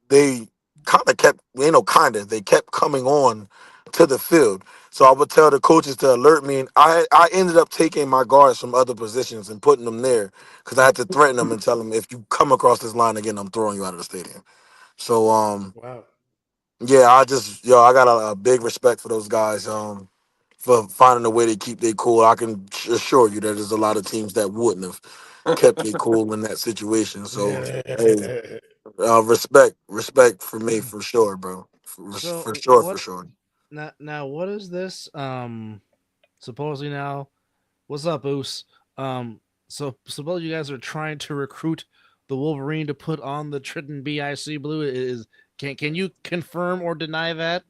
they kind of kept, they kept coming on to the field. So I would tell the coaches to alert me, and I ended up taking my guards from other positions and putting them there because I had to threaten them and tell them if you come across this line again, I'm throwing you out of the stadium. So Wow. yeah, I got a big respect for those guys. For finding a way to keep their cool. I can assure you that there's a lot of teams that wouldn't have kept their cool in that situation. So, hey, respect for me for sure, bro. For So sure, for what sure. now? What is this? Supposedly now. What's up, Oos? So suppose you guys are trying to recruit the Wolverine to put on the Trenton BIC blue. Is can you confirm or deny that?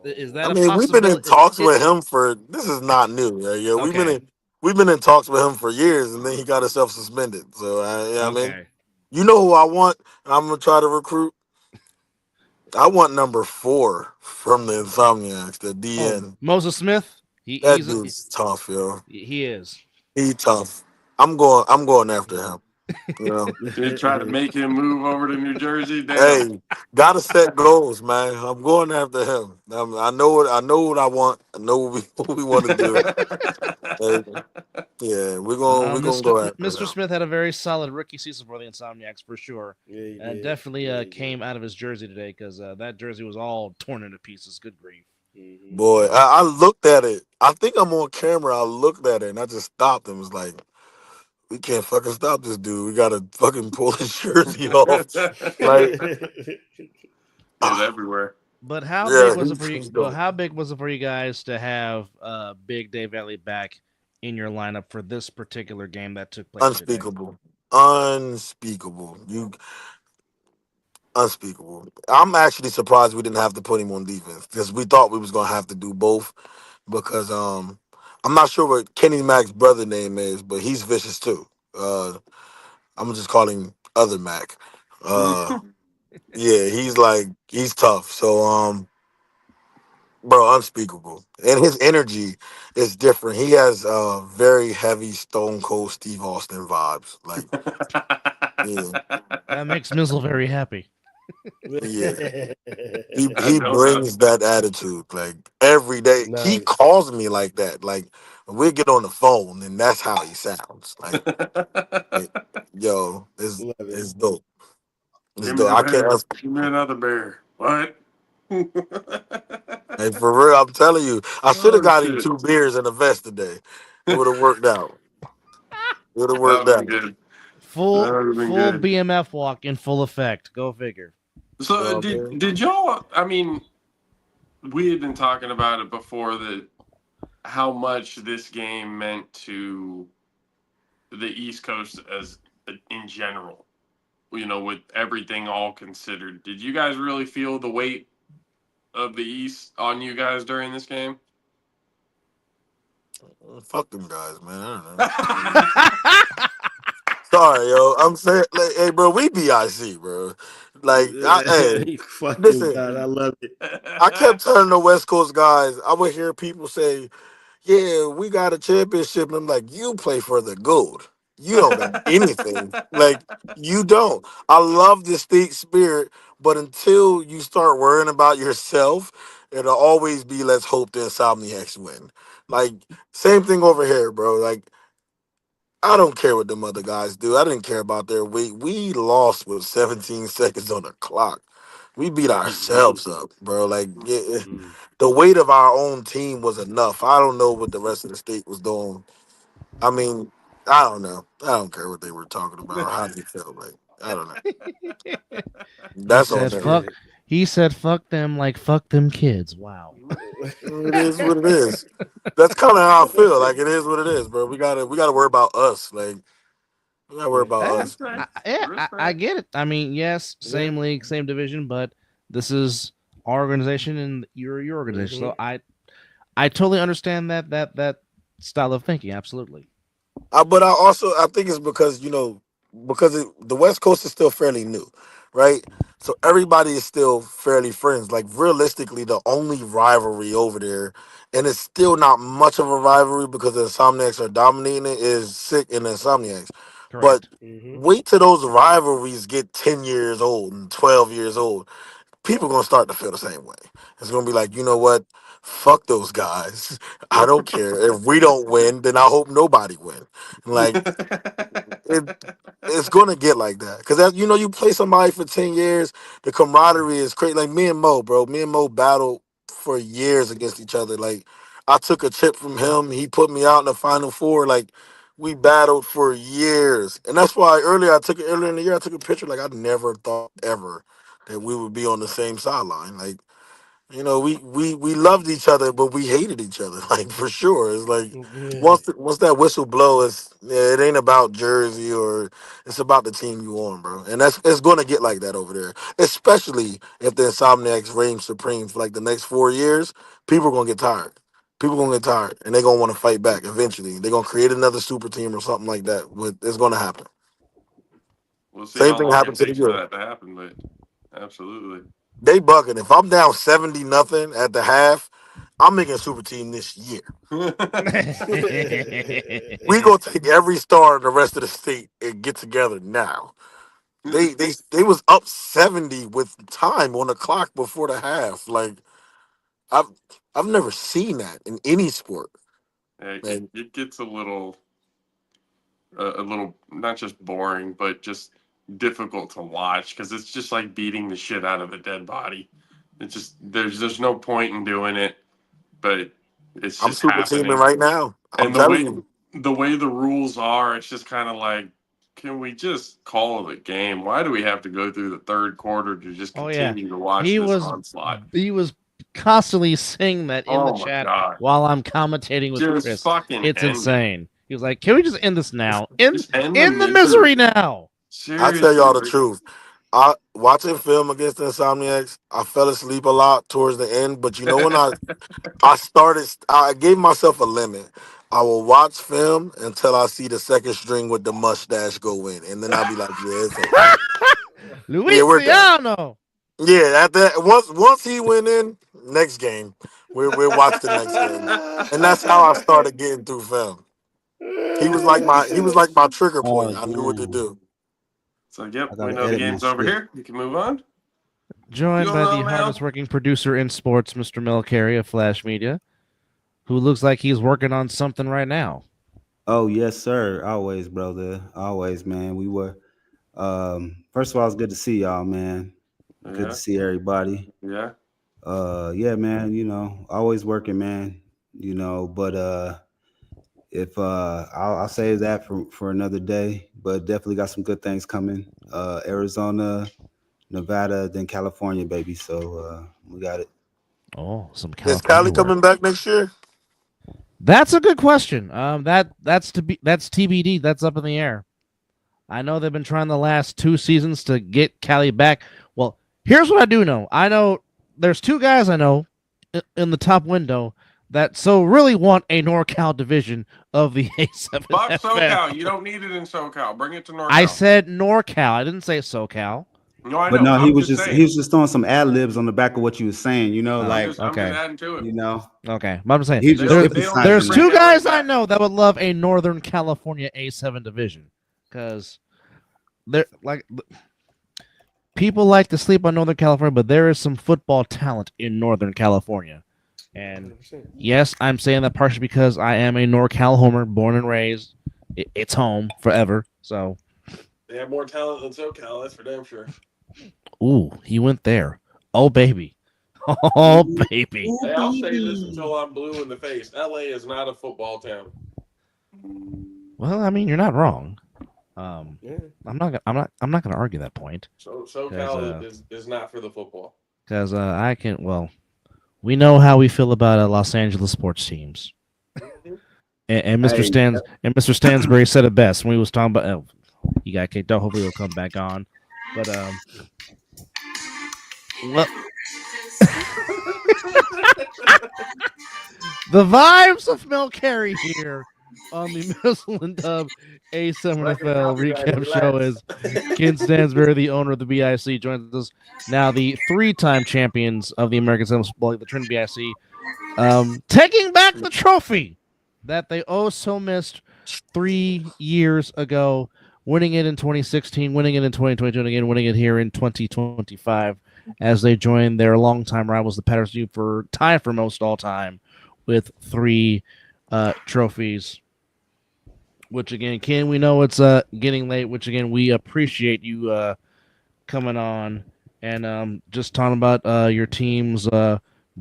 Is I that a mean, we've been in possibility? talks with him for this is not new. Yeah, Okay. we've been in talks with him for years, and then he got himself suspended. So yeah, I mean, Okay. you know who I want? I'm gonna try to recruit. I want number 4 from the Insomniacs, the Oh, DN. Moses Smith. He That he's a, dude's tough, yo. he is. He tough. I'm going after him. You know. They try to make him move over to New Jersey. Damn. Hey, gotta set goals, man. I'm going after him. I know what I want. I know what we what we want to do. Hey, yeah, we're gonna go after Mr. him. Smith had a very solid rookie season for the Insomniacs for sure. Yeah, he And did. definitely Yeah, he came did. out of his jersey today because that jersey was all torn into pieces. Good grief. Boy, I looked at it. I think I'm on camera. I looked at it and I just stopped and was like, we can't fucking stop this dude. We gotta fucking pull his jersey off. Like, He's ah, everywhere. But how big yeah, was it for you? he's But dope. how big was it for you guys to have Big Dave Valley back in your lineup for this particular game that took place today? Unspeakable. Unspeakable. Unspeakable. I'm actually surprised we didn't have to put him on defense because we thought we was gonna have to do both because I'm not sure what Kenny Mac's brother name is, but he's vicious too. I'm gonna just call him Other Mac. Uh yeah, he's tough. So bro, unspeakable. And his energy is different. He has very heavy Stone Cold Steve Austin vibes. Like, yeah, That makes Mizzle very happy. yeah. I He know that. brings that attitude like every day. He Nice. calls me like that. Like we get on the phone and that's how he sounds. Like, it- yo, Love it. it's dope. It's Give me dope. the I can't. bear. Give me another bear. What? Hey, for real, I'm telling you, I should have Oh got him shit. 2 beers and a vest today. It would have worked out. It would have That worked would be out. good. That Full would have been full good. BMF walk in full effect. Go figure. You So know what I did mean? did y'all? I mean, we had been talking about it before that how much this game meant to the East Coast as in general. You know, with everything all considered, did you guys really feel the weight of the East on you guys during this game? Fuck them guys, man. I don't know. Sorry, yo. I'm saying, like, hey, bro, we BIC, bro. Like, hey, Fuck them listen. guys. I love it. I kept telling the West Coast guys. I would hear people say, "Yeah, we got a championship," and I'm like, "You play for the gold. You don't got anything. Like, you don't." I love the state spirit, but until you start worrying about yourself, it'll always be let's hope the Insomniacs win. Like, same thing over here, bro. Like, I don't care what them other guys do. I didn't care about their weight. We lost with 17 seconds on the clock. We beat ourselves up, bro. Like, yeah, the weight of our own team was enough. I don't know what the rest of the state was doing. I mean, I don't know. I don't care what they were talking about or how they felt. Like, I don't know. He That's on said them. fuck he said fuck them like fuck them kids. Wow. It is what it is. That's kind of how I feel. Like, it is what it is, bro. We gotta worry about us. Like, we gotta worry about Yeah, us. I get it. I mean, yes, Yeah. same league, same division, but this is our organization and you're your organization. So I totally understand that style of thinking. Absolutely. But I think it's because the West Coast is still fairly new, right? So everybody is still fairly friends. Like realistically, the only rivalry over there, and it's still not much of a rivalry because the Insomniacs are dominating it, is Sick and the Insomniacs. But Correct. wait till those rivalries get 10 years old and 12 years old, people gonna start to feel the same way. It's gonna be like, you know what? Fuck those guys. I don't care. If we don't win, then I hope nobody win. Like it, it's gonna get like that. Cause you play somebody for 10 years, the camaraderie is crazy. Like me and Mo, bro. Me and Mo battled for years against each other. Like I took a chip from him, he put me out in the final four. Like we battled for years. And that's why earlier in the year I took a picture. Like I never thought ever that we would be on the same sideline. Like You know, we loved each other, but we hated each other, like for sure. It's like Yeah. once that whistle blow, it ain't about jersey or it's about the team you on, bro. And it's going to get like that over there, especially if the Insomniacs reign supreme for like the next 4 years. People are gonna get tired. People gonna get tired, and they're gonna want to fight back eventually. They're gonna create another super team or something like that. But it's gonna happen. We'll see Same how thing long it happened to the takes for Euro. that to happen, but absolutely. They bugging. If I'm down 70-0 at the half, I'm making a super team this year. We gonna take every star in the rest of the state and get together now. They was up 70 with time on the clock before the half. Like I've I've never seen that in any sport. And It gets a little not just boring, but just difficult to watch because it's just like beating the shit out of a dead body. It's just there's no point in doing it, but it's I'm just super teaming happening. right now. I'm And telling you. the way the rules are, it's just kind of like, can we just call it a game? Why do we have to go through the third quarter to just Oh yeah, continue to watch he this was onslaught? he was constantly saying that in the Oh my chat god. while I'm commentating with Just Chris. fucking It's end it. insane. He was like, "Can we just end this now? Just end In the misery now." I tell Seriously. y'all the truth. I watching film against the Insomniacs, I fell asleep a lot towards the end. But you know when I gave myself a limit. I will watch film until I see the second string with the mustache go in, and then I'll be like, yeah, it's over. Yeah, we're done. Luciano. Yeah, at that once he went in, next game, we'll watch the next game, and that's how I started getting through film. He was like my trigger Oh point. I knew what to damn! do. So yep, I we gotta know the edit my game's over shit. here. You can move on. Joined You by know, the man. hardest working producer in sports, Mr. Mel Carey of Flash Media, who looks like he's working on something right now. Oh yes, sir. Always, brother. Always, man. We were. First of all, it's good to see y'all, man. Good to Yeah, see everybody. yeah. Yeah, man. You know, always working, man. You know, but if I'll save that for another day. But definitely got some good things coming. Arizona, Nevada, then California, baby. So we got it. Oh, some Is California Cali work. coming back next year? That's a good question. That's TBD. That's up in the air. I know they've been trying the last 2 seasons to get Cali back. Well, here's what I do know. I know there's 2 guys I know in the top window that so really want a NorCal division of the Fuck A7FL. SoCal. You don't need it in SoCal. Bring it to NorCal. I said NorCal. I didn't say SoCal. No, I know. But no, I'm just saying. he was just throwing some ad libs on the back of what you were saying. You know, Oh, like I'm okay. just adding to it. you know, Okay, but I'm saying he's They just don't- they don't emphasizing there's that. 2 bring guys LA I back. know that would love a Northern California A7 division because they're like people like to sleep on Northern California, but there is some football talent in Northern California. And 100%. yes, I'm saying that partially because I am a NorCal homer, born and raised. It's home forever. So, They have more talent than SoCal. That's for damn sure. ooh, he went there. Oh baby, oh baby. Hey, I'll say this until I'm blue in the face. LA is not a football town. Well, I mean, you're not wrong. Yeah. I'm not going to argue that point So SoCal is not for the football. because I can. Well, we know how we feel about Los Angeles sports teams. And Mr. Hey. Mr. Stansbury said it best when he was talking about. Oh, he got kicked out. Hopefully, he'll come back on. But well, the vibes of Mel Carey here on the Mizzle and Dub A7FL recap show is Ken Stansbury, the owner of the BIC, joins us now. The 3-time champions of the American Football League, the Trenton BIC, taking back the trophy that they so missed 3 years ago, winning it in 2016, winning it in 2022, and again winning it here in 2025 as they join their longtime rivals, the Patterson U, for tie for most all time with 3 trophies. Which again, Ken, we know it's getting late. Which again, we appreciate you coming on and just talking about your team's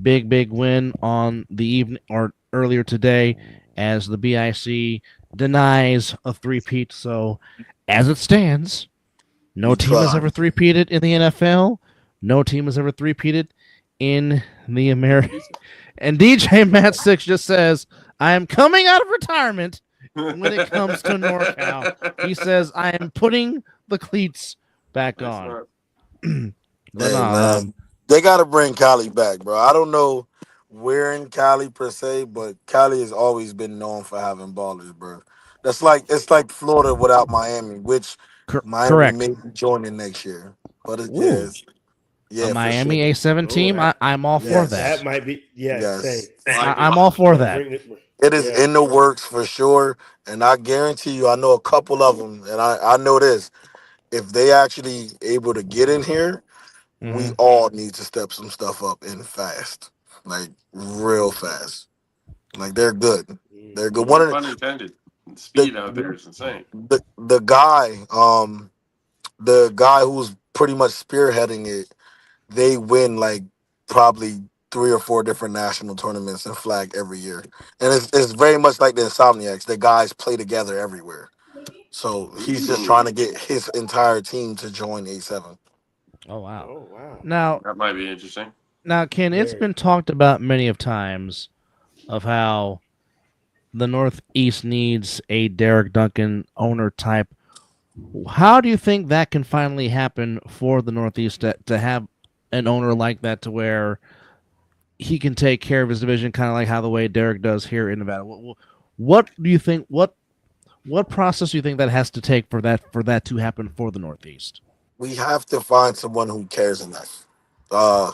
big win on the evening or earlier today, as the BIC denies a three-peat. So, as it stands, no team has ever three-peated in the NFL. No team has ever three-peated in the American. And DJ Matt Six just says, "I am coming out of retirement when it comes to NorCal." He says, "I am putting the cleats back That's on." right. But Hey man, they gotta bring Cali back, bro. I don't know where in Cali per se, but Cali has always been known for having ballers, bro. That's like it's like Florida without Miami, which Miami may correct. be joining next year. But it Ooh, is, a yeah, for sure. Miami A7 Oh, team. I'm all for Yes, that that. might be. Yeah, say yes. Like it. I'm all for gonna that. bring it. It is Yeah. in the works for sure. And I guarantee you, I know a couple of them, and I know this. If they actually able to get in here, we Hmm. all need to step some stuff up and fast, like real fast. Like they're good. They're good. One No of pun intended. The the speed out there is insane. the guy who's pretty much spearheading it, they win like probably 3 or 4 different national tournaments and flag every year. And it's very much like the Insomniacs. The guys play together everywhere. So he's just trying to get his entire team to join A7. Oh wow. Oh wow. Now, That might be interesting. Ken, it's Very. been talked about many of times of how the Northeast needs a Derek Duncan owner type. How do you think that can finally happen for the Northeast to have an owner like that to where he can take care of his division, kind of like how the way Derek does here in Nevada? What do you think? What process do you think that has to take for that to happen for the Northeast? We have to find someone who cares enough. Uh,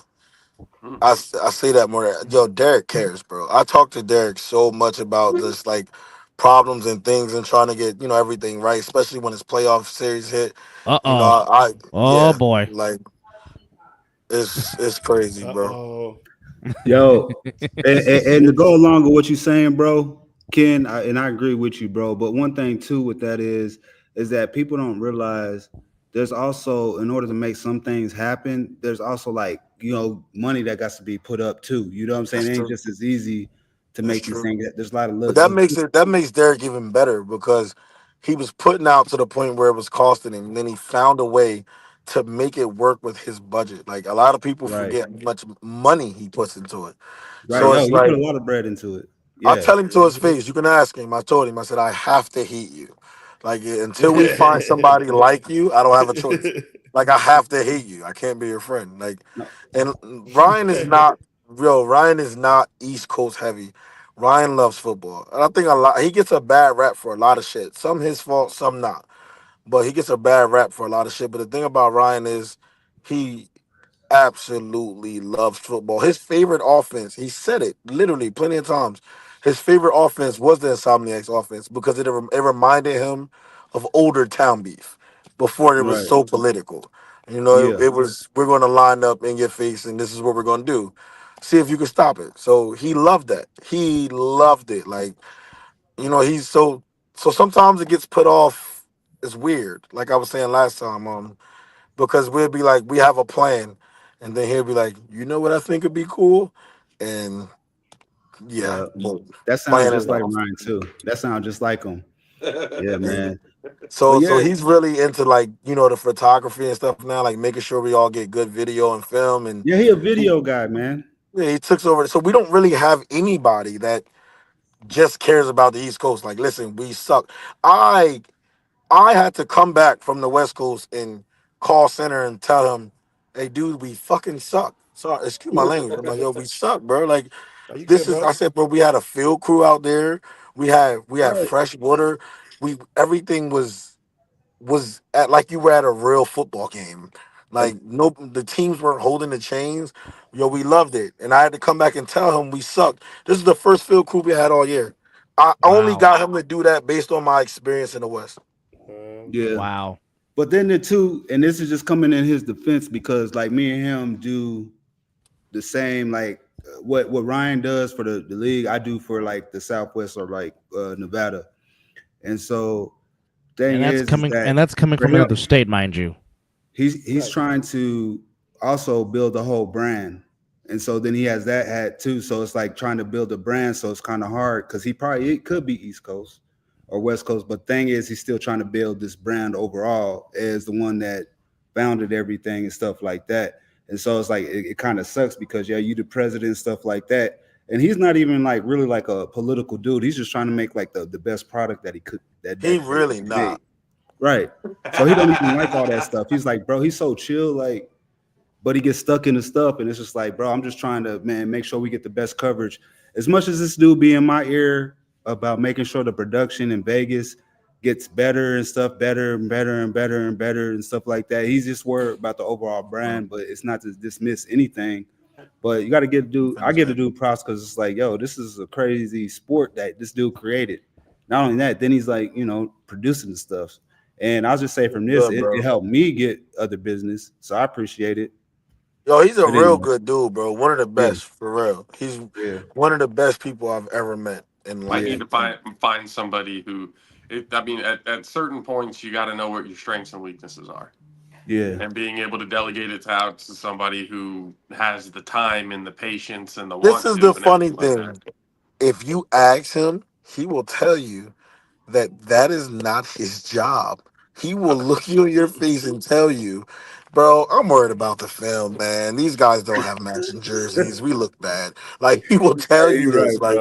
Hmm. I say that more. Yo, Derek cares, bro. I talk to Derek so much about just like problems and things and trying to get everything right, especially when his playoff series hit. Uh You know, oh. I Oh yeah, boy. like it's crazy, Uh bro. oh. Yo, and to go along with what you're saying, bro, Ken, and I agree with you, bro. But one thing too with that is that people don't realize there's also, in order to make some things happen, there's also like money that got to be put up too. You know what I'm saying? That's It ain't true. just as easy to That's make these true. things. There's a lot of But little. that makes Derek even better because he was putting out to the point where it was costing him, and then he found a way to make it work with his budget. Like a lot of people Right, forget how much money he puts into it. right. So No, it's you put like a lot of bread into it. I Yeah, tell him to his Mhm. face. You can ask him. I told him. I said I have to hate you. Like until we find somebody like you, I don't have a choice. Like I have to hate you. I can't be your friend. Like, no, and Ryan is not real. Ryan is not East Coast heavy. Ryan loves football, and I think a lot. He gets a bad rap for a lot of shit. Some his fault, some not. But he gets a bad rap for a lot of shit. But the thing about Ryan is, he absolutely loves football. His favorite offense, he said it literally plenty of times. His favorite offense was the Insomniacs offense because it reminded him of older town beef before it was right. so political. You know, Yeah, it was we're going to line up in your face and this is what we're going to do. See if you can stop it. So he loved that. He loved it. Like he's so sometimes it gets put off. It's weird. Like I was saying last time. Because we'll be like, we have a plan, and then he'll be like, you know what I think would be cool, and yeah, yeah. boom, That sounds plan is just like off. Ryan too. That sounds just like him. Yeah, And man. But so yeah, he's really into like the photography and stuff now, like making sure we all get good video and film, and yeah, he a he, video guy, man. yeah, he took over. So we don't really have anybody that just cares about the East Coast. Like, listen, we suck. I I had to come back from the West Coast and call center and tell him, "Hey, dude, we fucking suck." Sorry, excuse my language. I'm like, "Yo, we suck, bro." Like, Are you this good, is. I bro? said, "Bro, we had a field crew out there. We had Right. fresh water. We everything was at like you were at a real football game. Uh, Like, no, the teams weren't holding the chains. Yo, we loved it, and I had to come back and tell him we sucked. This is the first field crew we had all year. I only Wow. got him to do that based on my experience in the West. yeah. Wow. But then the two, and this is just coming in his defense because like me and him do the same, like what Ryan does for the league, I do for like the Southwest or like Nevada. And so thing is that And that's coming for from him, another state, mind you. he's Right. trying to also build a whole brand. And so then he has that hat too. So it's like trying to build a brand. So it's kind of hard because it could be East Coast or West Coast. But thing is, he's still trying to build this brand overall as the one that founded everything and stuff like that. And so it's like it kind of sucks because you the president and stuff like that. And he's not even like really like a political dude. He's just trying to make like the best product that he could that He he really could not. make. Right. So he don't even like all that stuff. He's like, bro, he's so chill, like, but he gets stuck in the stuff, and it's just like, bro, I'm just trying to make sure we get the best coverage. As much as this dude be in my ear about making sure the production in Vegas gets better and stuff, better and better and better and better and stuff like that. He's just worried about the overall brand, but it's not to dismiss anything. But you got to I get to do props because it's like, yo, this is a crazy sport that this dude created. Not only that, then he's like, producing the stuff. And I'll just say from this, it helped me get other business. So I appreciate it. Yo, he's a But real anyway. good dude, bro. One of the best, for real. He's one of the best people I've ever met in life. Might need to find somebody who, at certain points, you got to know what your strengths and weaknesses are. Yeah. And being able to delegate it out to somebody who has the time and the patience and the This is the funny thing. If you ask him, he will tell you that is not his job. He will look you in your face and tell you, bro, I'm worried about the film, man. These guys don't have matching jerseys. We look bad. Like, he will tell you this. Like,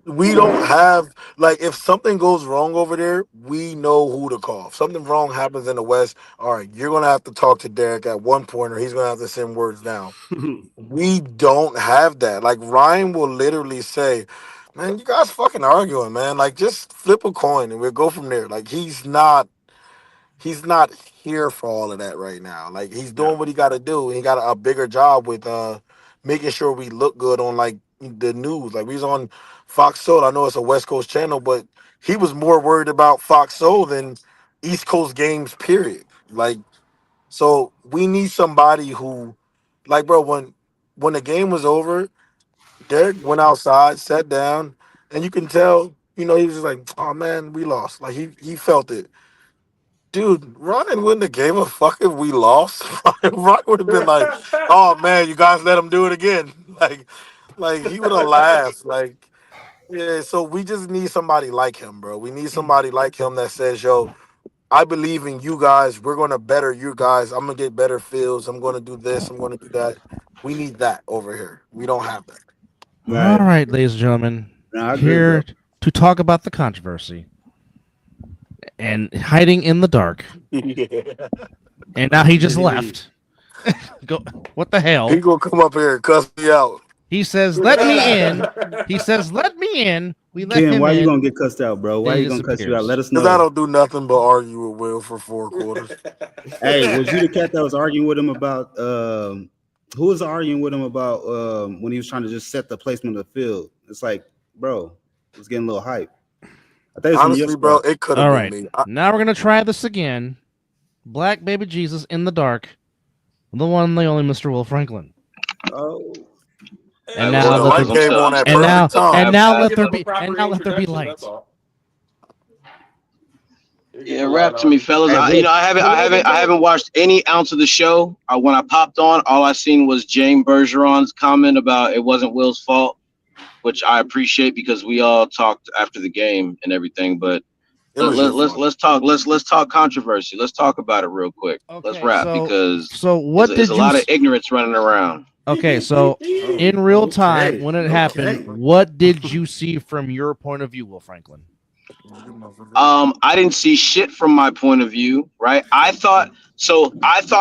we don't have, like, if something goes wrong over there, we know who to call. If something wrong happens in the West, all right, you're going to have to talk to Derek at one point, or he's going to have to send words down. We don't have that. Like, Ryan will literally say, man, you guys fucking arguing, man. Like, just flip a coin and we'll go from there. Like, he's not here for all of that right now. Like, he's doing what he got to do. He got a bigger job with making sure we look good on, like, the news. Like, we was on Fox Soul. I know it's a West Coast channel, but he was more worried about Fox Soul than East Coast games, period. Like, so we need somebody who, like, bro, when the game was over, Derek went outside, sat down, and you can tell, he was just like, oh man, we lost. Like, he felt it. Dude, Ryan wouldn't have gave a fuck if we lost. Ryan would have been like, oh man, you guys let him do it again. Like he would have laughed. Like, yeah, so we just need somebody like him, bro. We need somebody like him that says, yo, I believe in you guys. We're gonna better you guys. I'm gonna get better feels. I'm gonna do this. I'm gonna do that. We need that over here. We don't have that. All right, ladies and gentlemen, here to talk about the controversy and hiding in the dark. And now he just left. What the hell? He gonna come up here and cuss me out. He says, "Let me in." He says, "Let me in." We let him why in. you gonna get cussed out, bro? Why you gonna cuss you out? Let us know. Because I don't do nothing but argue with Will for 4 quarters. Hey, was you the cat that was arguing with him about? Who was arguing with him about when he was trying to just set the placement of the field? It's like, bro, it's getting a little hype. Honestly, bro, it could have been me. Now we're gonna try this again. Black baby Jesus in the dark, the one and the only Mr. Will Franklin. Oh. And now let there be light. Yeah, rap to me, fellas. I haven't watched any ounce of the show. When I popped on, all I seen was James Bergeron's comment about it wasn't Will's fault, which I appreciate because we all talked after the game and everything. But let's talk controversy. Let's talk about it real quick. Okay, let's rap because there's a lot of ignorance running around. Okay, so in real time when it happened, what did you see from your point of view, Will Franklin? I didn't see shit from my point of view, right? I thought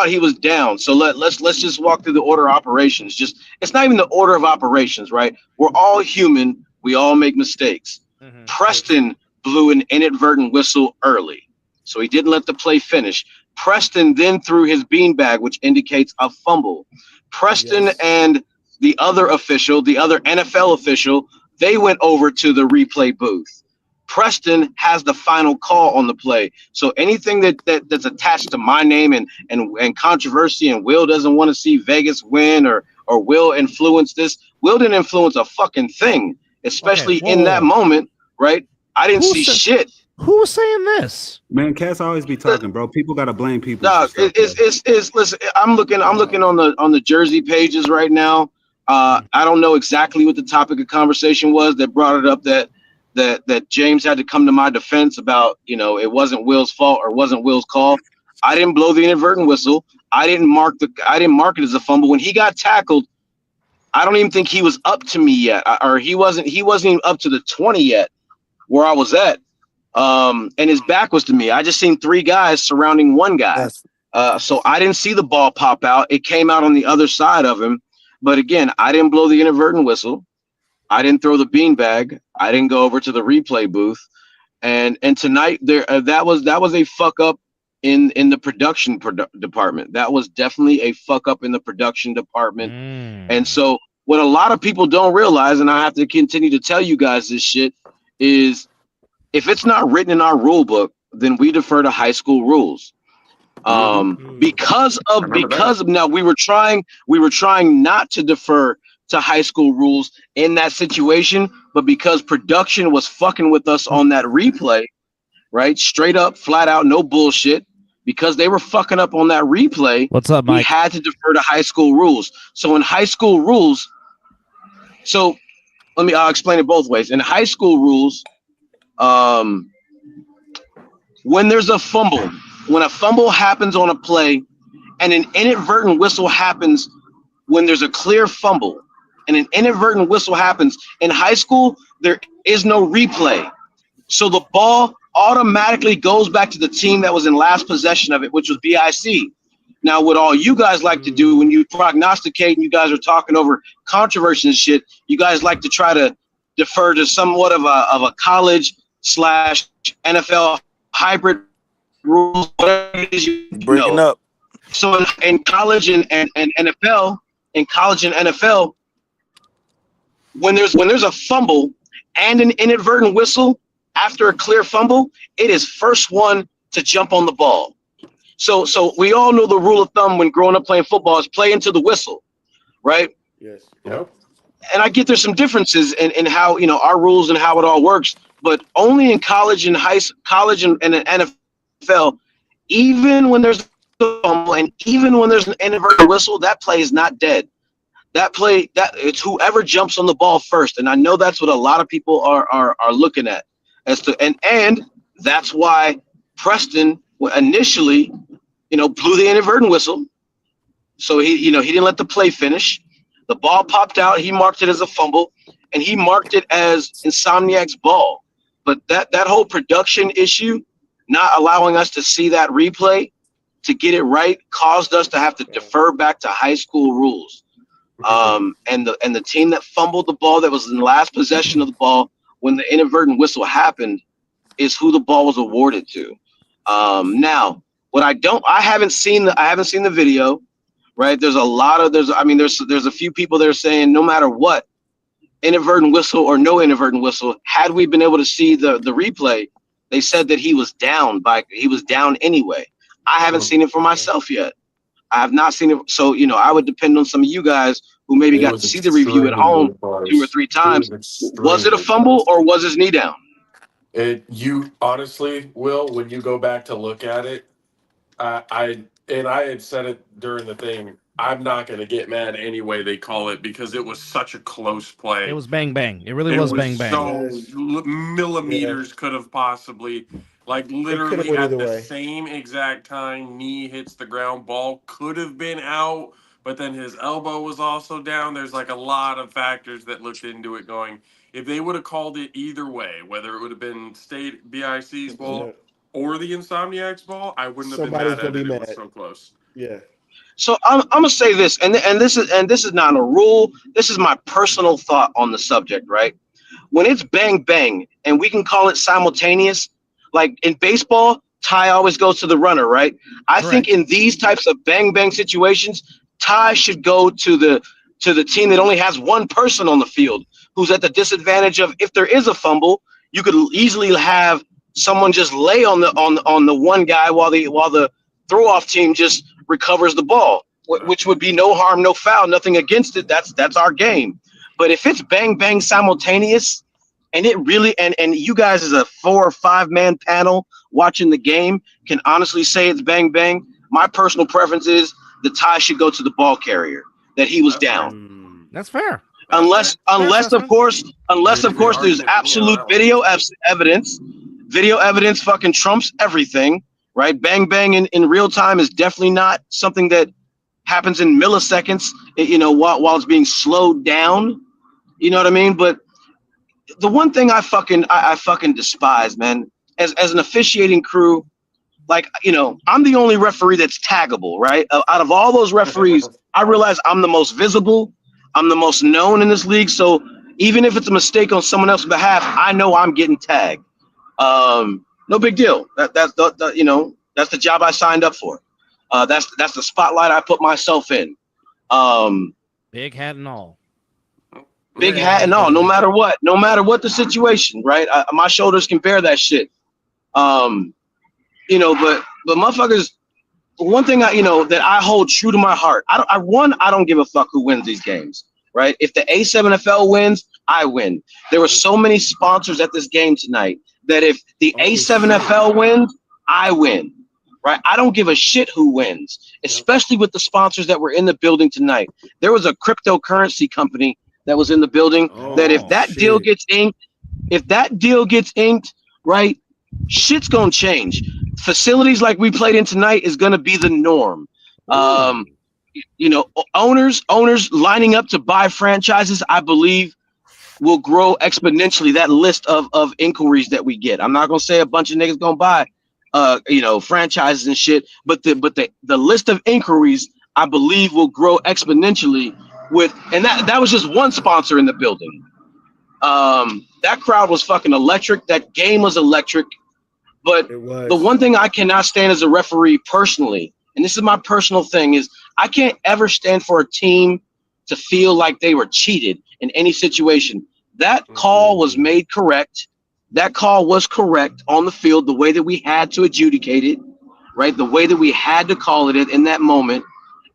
he was down. So let's just walk through the order of operations. It's not even the order of operations, right? We're all human. We all make mistakes. Mm-hmm. Preston blew an inadvertent whistle early, so he didn't let the play finish. Preston then threw his beanbag, which indicates a fumble. Preston and the other NFL official, they went over to the replay booth. Preston has the final call on the play. So anything that's attached to my name and controversy, and Will doesn't want to see Vegas win or Will influence this. Will didn't influence a fucking thing, especially in that moment, right? I didn't see shit. Who was saying this? Man, cats always be talking, bro. People gotta blame people. No, listen, I'm looking on the jersey pages right now. I don't know exactly what the topic of conversation was that brought it up that James had to come to my defense about, it wasn't Will's fault or wasn't Will's call. I didn't blow the inadvertent whistle. I didn't mark it as a fumble. When he got tackled, I don't even think he was up to me yet, or he wasn't even up to the 20 yet where I was at. And his back was to me. I just seen 3 guys surrounding one guy. So I didn't see the ball pop out. It came out on the other side of him. But again, I didn't blow the inadvertent whistle. I didn't throw the beanbag. I didn't go over to the replay booth. And tonight that was a fuck up in the production department. That was definitely a fuck up in the production department. And so what a lot of people don't realize, and I have to continue to tell you guys this shit, is if it's not written in our rule book, then we defer to high school rules. Because of now we were trying not to defer to high school rules in that situation, but because production was fucking with us on that replay, right? Straight up, flat out, no bullshit. Because they were fucking up on that replay, What's up, Mike? We had to defer to high school rules. So in high school rules, I'll explain it both ways. In high school rules, when there's a fumble, when a fumble happens on a play, and an inadvertent whistle happens when there's a clear fumble, and an inadvertent whistle happens in high school, there is no replay. So the ball automatically goes back to the team that was in last possession of it, which was BIC. Now, what all you guys like to do when you prognosticate and you guys are talking over controversy and shit, you guys like to try to defer to somewhat of a college / NFL hybrid rules, whatever it is you Breaking know. up. So in college and NFL, when there's a fumble and an inadvertent whistle after a clear fumble, it is first one to jump on the ball. So we all know the rule of thumb when growing up playing football is play into the whistle, right? Yes. Yep. And I get there's some differences in how, our rules and how it all works, but only in college and the NFL, even when there's a fumble and even when there's an inadvertent whistle, that play is not dead. That play, it's whoever jumps on the ball first. And I know that's what a lot of people are looking at and that's why Preston initially, blew the inadvertent whistle. So he didn't let the play finish. The ball popped out. He marked it as a fumble, and he marked it as Insomniacs' ball. But that whole production issue, not allowing us to see that replay to get it right, caused us to have to defer back to high school rules. And the team that fumbled the ball, that was in the last possession of the ball when the inadvertent whistle happened, is who the ball was awarded to. Now, I haven't seen the video, right? There's a few people that are saying no matter what, inadvertent whistle or no inadvertent whistle, had we been able to see the replay, they said that he was down anyway. I haven't seen it for myself yet. I have not seen it. So, I would depend on some of you guys who maybe got to see the review at home 2 or 3 times. Was it a fumble or was his knee down? You honestly, Will, when you go back to look at it, I had said it during the thing, I'm not going to get mad any way they call it because it was such a close play. It was bang bang. It really was bang bang. So millimeters could have possibly, literally at the same exact time, knee hits the ground, ball could have been out, but then his elbow was also down. There's a lot of factors that looked into it going, if they would have called it either way, whether it would have been State BIC's ball or the Insomniacs ball, I wouldn't have been mad at it. It was so close. Yeah. So I'm gonna say this, and this is not a rule. This is my personal thought on the subject, right? When it's bang bang, and we can call it simultaneous, like in baseball, tie always goes to the runner, right? I think in these types of bang bang situations, tie should go to the team that only has one person on the field who's at the disadvantage of, if there is a fumble, you could easily have someone just lay on the one guy while the throw off team just recovers the ball, which would be no harm, no foul, nothing against it. That's our game. But if it's bang bang simultaneous, and it really and you guys as a 4 or 5 man panel watching the game can honestly say it's bang bang, my personal preference is the tie should go to the ball carrier, that he was down. That's fair. Unless of course there's absolute video evidence fucking trumps everything, right? Bang bang in real time is definitely not something that happens in milliseconds, while it's being slowed down. You know what I mean? But the one thing I fucking despise, man, as an officiating crew, like, I'm the only referee that's taggable, right? Out of all those referees, I realize I'm the most visible, I'm the most known in this league. So even if it's a mistake on someone else's behalf, I know I'm getting tagged. No big deal. That's the job I signed up for. That's the spotlight I put myself in. Big hat and all. Big hat and all, no matter what the situation, right? My shoulders can bear that shit. But motherfuckers, one thing that I hold true to my heart, I don't give a fuck who wins these games, right? If the A7FL wins, I win. There were so many sponsors at this game tonight that if the A7FL wins, I win, right? I don't give a shit who wins, especially with the sponsors that were in the building tonight. There was a cryptocurrency company that was in the building that if that deal gets inked, right, shit's gonna change. Facilities like we played in tonight is gonna be the norm. Owners lining up to buy franchises, I believe, will grow exponentially. That list of inquiries that we get. I'm not gonna say a bunch of niggas gonna buy franchises and shit, but the list of inquiries, I believe, will grow exponentially and that was just one sponsor in the building. That crowd was fucking electric. That game was electric. But the one thing I cannot stand as a referee personally, and this is my personal thing, is I can't ever stand for a team to feel like they were cheated in any situation. That call was made correct. That call was correct on the field, the way that we had to adjudicate it, right? The way that we had to call it in that moment.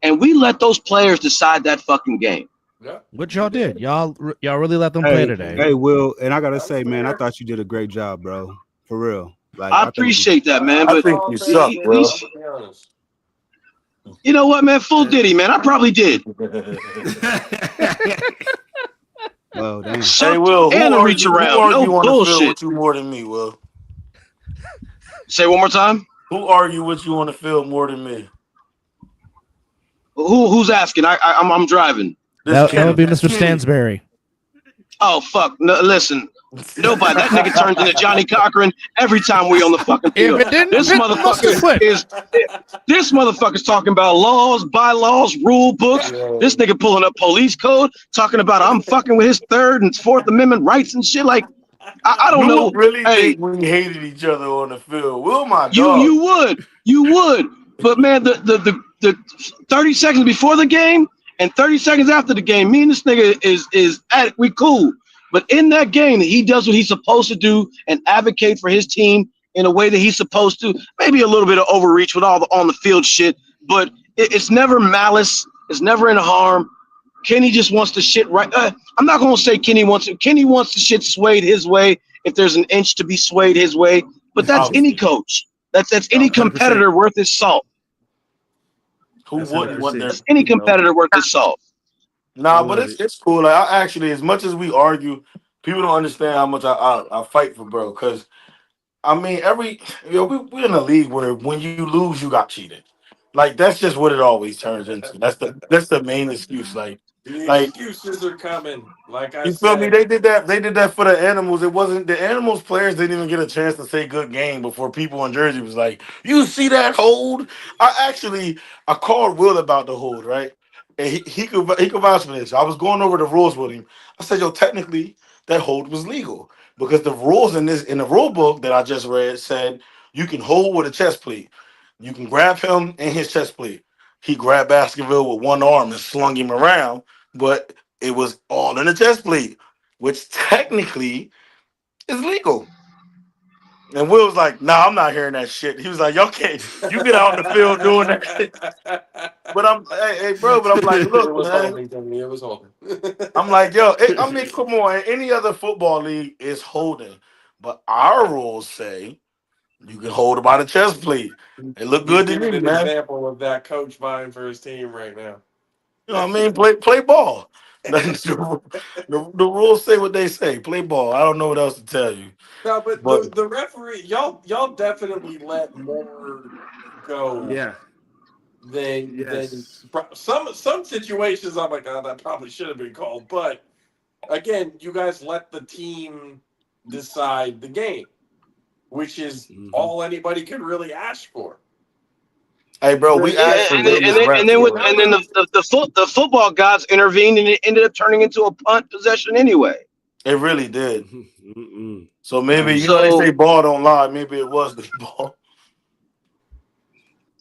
And we let those players decide that fucking game. Yeah. What y'all did? Y'all really let them play today. Hey, Will, and I gotta say, man, I thought you did a great job, bro. For real. Like, I appreciate that, man. But I think you suck, bro. You know what, man? Full Diddy, man. I probably did. Well, damn. Hey, Will, and a reach around. No on the field bullshit. with you more than me, Will? Say one more time. Who argue with you on the field more than me? Who's asking? I'm driving. That would be Mr. Stansberry. Oh fuck! No, listen, nobody. That nigga turns into Johnny Cochran every time we on the fucking field. This motherfucker's talking about laws, bylaws, rule books. This nigga pulling up police code, talking about I'm fucking with his Third and Fourth Amendment rights and shit. Like, I don't know. Really think we hated each other on the field? Will, my dog. You would. But man, the 30 seconds before the game and 30 seconds after the game, me and this nigga is at it. We cool. But in that game, he does what he's supposed to do and advocate for his team in a way that he's supposed to. Maybe a little bit of overreach with all the on the field shit, but it's never malice. It's never in harm. Kenny just wants the shit right. I'm not gonna say Kenny wants the shit swayed his way if there's an inch to be swayed his way. But that's any coach. That's any competitor worth his salt. Who wouldn't want their any competitor worth his salt? Nah, but it's cool. Like, I actually, as much as we argue, people don't understand how much I fight for, bro. Because I mean, we're in a league where when you lose, you got cheated. Like, that's just what it always turns into. That's the main excuse. Like Excuses are coming. Like I you said. feel me? They did that for the animals. It wasn't the animals players didn't even get a chance to say good game before people in Jersey was like, you see that hold? I called Will about the hold, right? And he could vouch for this. I was going over the rules with him. I said, yo, technically that hold was legal because the rules in the rule book that I just read said you can hold with a chest plate. You can grab him in his chest plate. He grabbed Baskerville with one arm and slung him around, but it was all in the chest plate, which technically is legal. And Will was like, nah, I'm not hearing that shit. He was like, y'all can't, you get out in the field doing that. But I'm like, look, man. It was holding. I'm like, yo, I mean, come on. Any other football league is holding. But our rules say you can hold by the chest plate. It look good to me, man. Example of that coach vying for his team right now. You know what I mean? Play ball. The rules say what they say. Play ball. I don't know what else to tell you. No, but But the referee, y'all definitely let more go Yeah. than Yes. some situations. I'm like, oh, that probably should have been called. But again, you guys let the team decide the game, which is all anybody could really ask for. hey, bro, we asked for And then, Vegas refs, bro. the football gods intervened, and it ended up turning into a punt possession anyway. It really did. Mm-mm. So maybe they So say ball don't lie. Maybe it was the ball.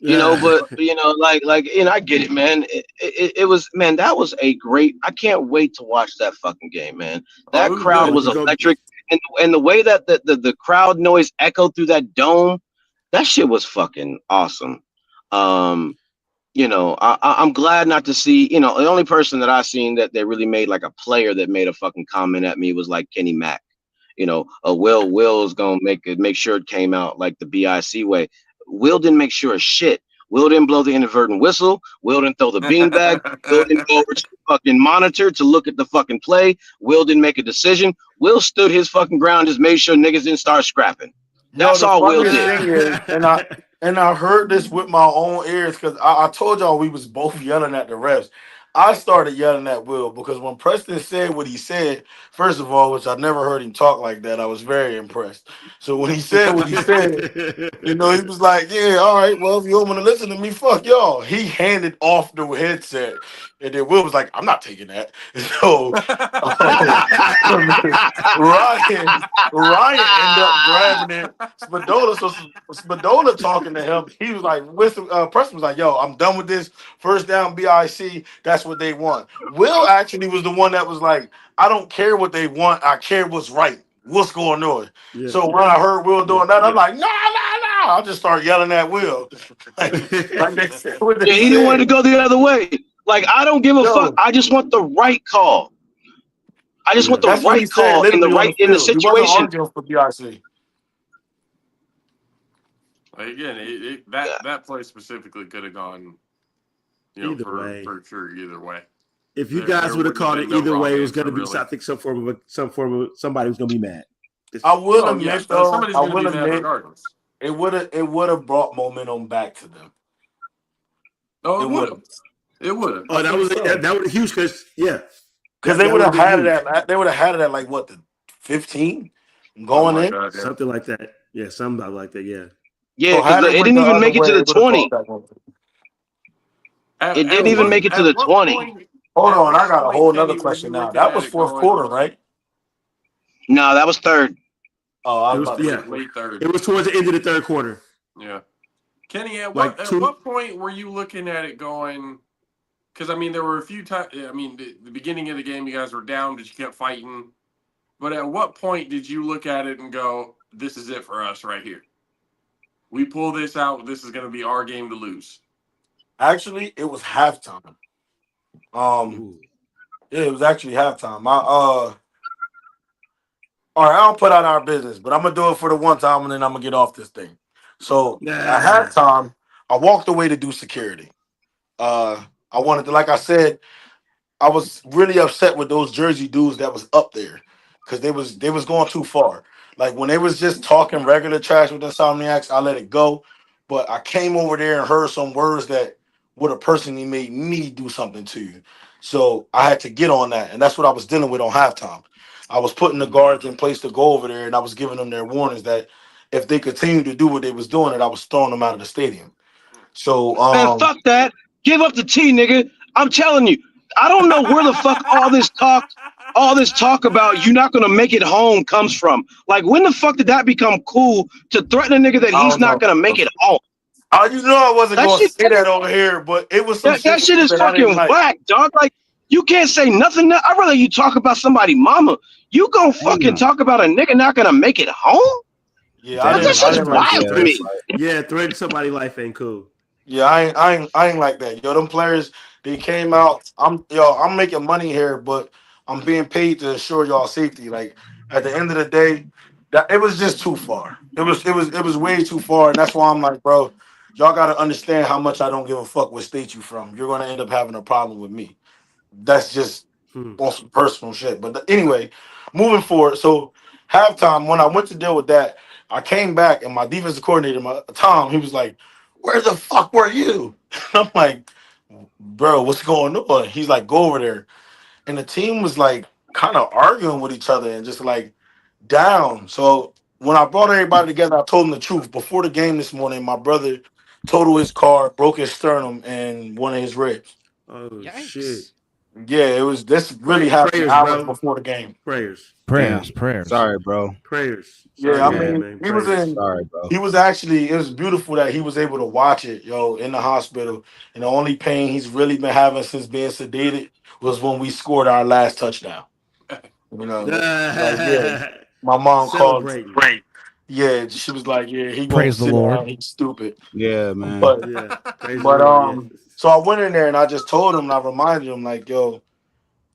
but I get it, man. It was, man. That was a great. I can't wait to watch that fucking game, man. Oh, That it was crowd good. was electric, and the way that the crowd noise echoed through that dome, that shit was fucking awesome. Um, I'm glad not to see. The only person that I seen that they really made like a player that made a fucking comment at me was like Kenny Mack. Will's gonna make sure it came out like the BIC way. Will didn't make sure of shit. Will didn't blow the inadvertent whistle. Will didn't throw the beanbag. Will didn't go over to the fucking monitor to look at the fucking play. Will didn't make a decision. Will stood his fucking ground, just made sure niggas didn't start scrapping. Yo, That's the all Will funniest did. thing is, and I heard this with my own ears because I told y'all we was both yelling at the refs. I started yelling at Will because when Preston said what he said, first of all, which I never heard him talk like that, I was very impressed. So when he said what he said, he was like, yeah, all right, well, if you don't want to listen to me, fuck y'all. He handed off the headset. And then Will was like, I'm not taking that. So Ryan ended up grabbing it. Spadola talking to him. He was like, Preston was like, yo, I'm done with this. First down, BIC. That's what they want. Will actually was the one that was like, I don't care what they want. I care what's right. What's going on? Yeah. So when I heard Will doing that, I'm like, no. I just started yelling at Will. like they said what they Yeah, he didn't want it said. to go the other way. Like, I don't give a fuck. I just want the right call. I just want the That's what he right said call literally on the in the field. He wasn't situation. arguing for BIC. Again, that play specifically could have gone, Either way. for sure, either way. If you guys would have called it no either wrong way, it was going to answer, be, really. I think, some form of somebody was going to be mad. I will Oh, yeah. admit though, Somebody's going to be mad regardless. it would have brought momentum back to them. Oh, it would have. It would have. Oh, that was huge because because they would have had it at like what, the 15 going in. God, something like that. Yeah, something like that. Yeah. Yeah, So because had it went didn't the even other make it way, to the it would've 20. brought back momentum. It didn't even make it to the 20. Hold on, I got a whole nother Kenny, question were you now. looking That at was it fourth going- quarter, right? No, that was third. Oh, I It was was, about to yeah. say. late third. It was towards the end of the third quarter. Yeah. Kenny, at Like what point were you looking at it going? Because, I mean, there were a few times. I mean, the beginning of the game, you guys were down, but you kept fighting. But at what point did you look at it and go, this is it for us right here? We pull this out, this is going to be our game to lose. Actually, it was halftime. Yeah, it was actually halftime. All right, I don't put out our business, but I'm gonna do it for the one time, and then I'm gonna get off this thing. So at halftime, I walked away to do security. I wanted to, like I said, I was really upset with those Jersey dudes that was up there because they was going too far. Like when they was just talking regular trash with Insomniacs, I let it go. But I came over there and heard some words that would have personally made me do something to you. So I had to get on that, and that's what I was dealing with on halftime. I was putting the guards in place to go over there, and I was giving them their warnings that if they continued to do what they was doing, that I was throwing them out of the stadium. So Man, fuck that. Give up the T, nigga. I'm telling you, I don't know where the fuck all this talk about you're not gonna make it home comes from. Like, when the fuck did that become cool to threaten a nigga that he's not gonna make it home? I wasn't That going to shit- say that over here, but it was some That shit is that I didn't fucking like. whack, dog. Like, you can't say nothing. I'd rather you talk about somebody mama. You gonna fucking talk about a nigga not gonna make it home? Yeah, That shit's wild to me. Yeah, threatening somebody's life ain't cool. Yeah, I ain't like that. Yo, them players, they came out. I'm making money here, but I'm being paid to assure y'all safety. Like at the end of the day, that it was just too far. It was way too far, and that's why I'm like, bro, y'all got to understand how much I don't give a fuck what state you from. You're gonna end up having a problem with me. That's just on some personal shit. But anyway, moving forward. So halftime, when I went to deal with that, I came back and my defensive coordinator, Tom, he was like, "Where the fuck were you?" I'm like, "Bro, what's going on?" He's like, "Go over there." And the team was like kind of arguing with each other and just like down. So when I brought everybody together, I told them the truth. Before the game this morning, my brother totaled his car, broke his sternum and one of his ribs. Oh Yikes. shit! Yeah, it was. This really happened Prayers, hours bro. before the game. Prayers. Prayers, Damn. prayers. Sorry, bro. Prayers. Sorry Yeah, I to hear that, mean, man. he was Prayers. in. Sorry, bro. He was actually. It was beautiful that he was able to watch it, in the hospital. And the only pain he's really been having since being sedated was when we scored our last touchdown. Like, yeah, my mom called. Celebrating. Yeah, she was like, "Yeah, he won't Praise the sit Lord. down. He's stupid." Yeah, man. But Yeah. Praise but the Lord. Yeah. so I went in there and I just told him and I reminded him like, "Yo,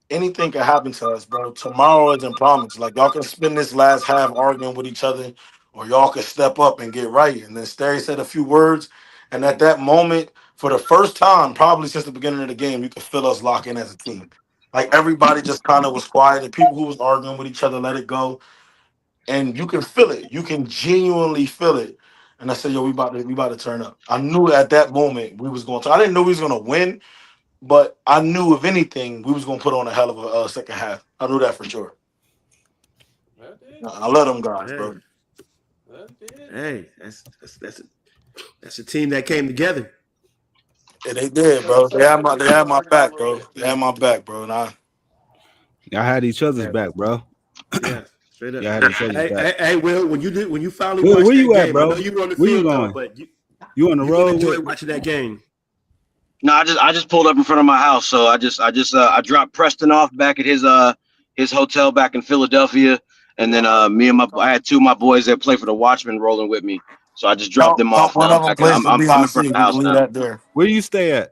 anything can happen to us, bro. Tomorrow isn't promised. Like y'all can spend this last half arguing with each other, or y'all can step up and get right." And then Sterry said a few words, and at that moment, for the first time, probably since the beginning of the game, you could feel us lock in as a team. Like everybody just kind of was quiet, and people who was arguing with each other let it go, and you can feel it. You can genuinely feel it. And I said, "Yo, we about to turn up." I knew at that moment we was going to. I didn't know we was going to win. But I knew, if anything, we was gonna put on a hell of a second half. I knew that for sure. I love them guys, bro. Hey, that's a team that came together. Yeah, they did, bro. They had my back, bro. They had my back, bro. And Y'all had each other's back, bro. Yeah, straight up. Y'all had each other's back. Hey, Will, when you finally Will, watched where that you at, game, bro? I know you were on the Where you field though, going? but You on the you road? enjoyed watching that game. No, I just pulled up in front of my house, so I dropped Preston off back at his hotel back in Philadelphia, and then I had two of my boys that play for the Watchmen rolling with me, so I just dropped them off. one of them plays for I'm in front BIC. of the house Leave now. that there. Where do you stay at?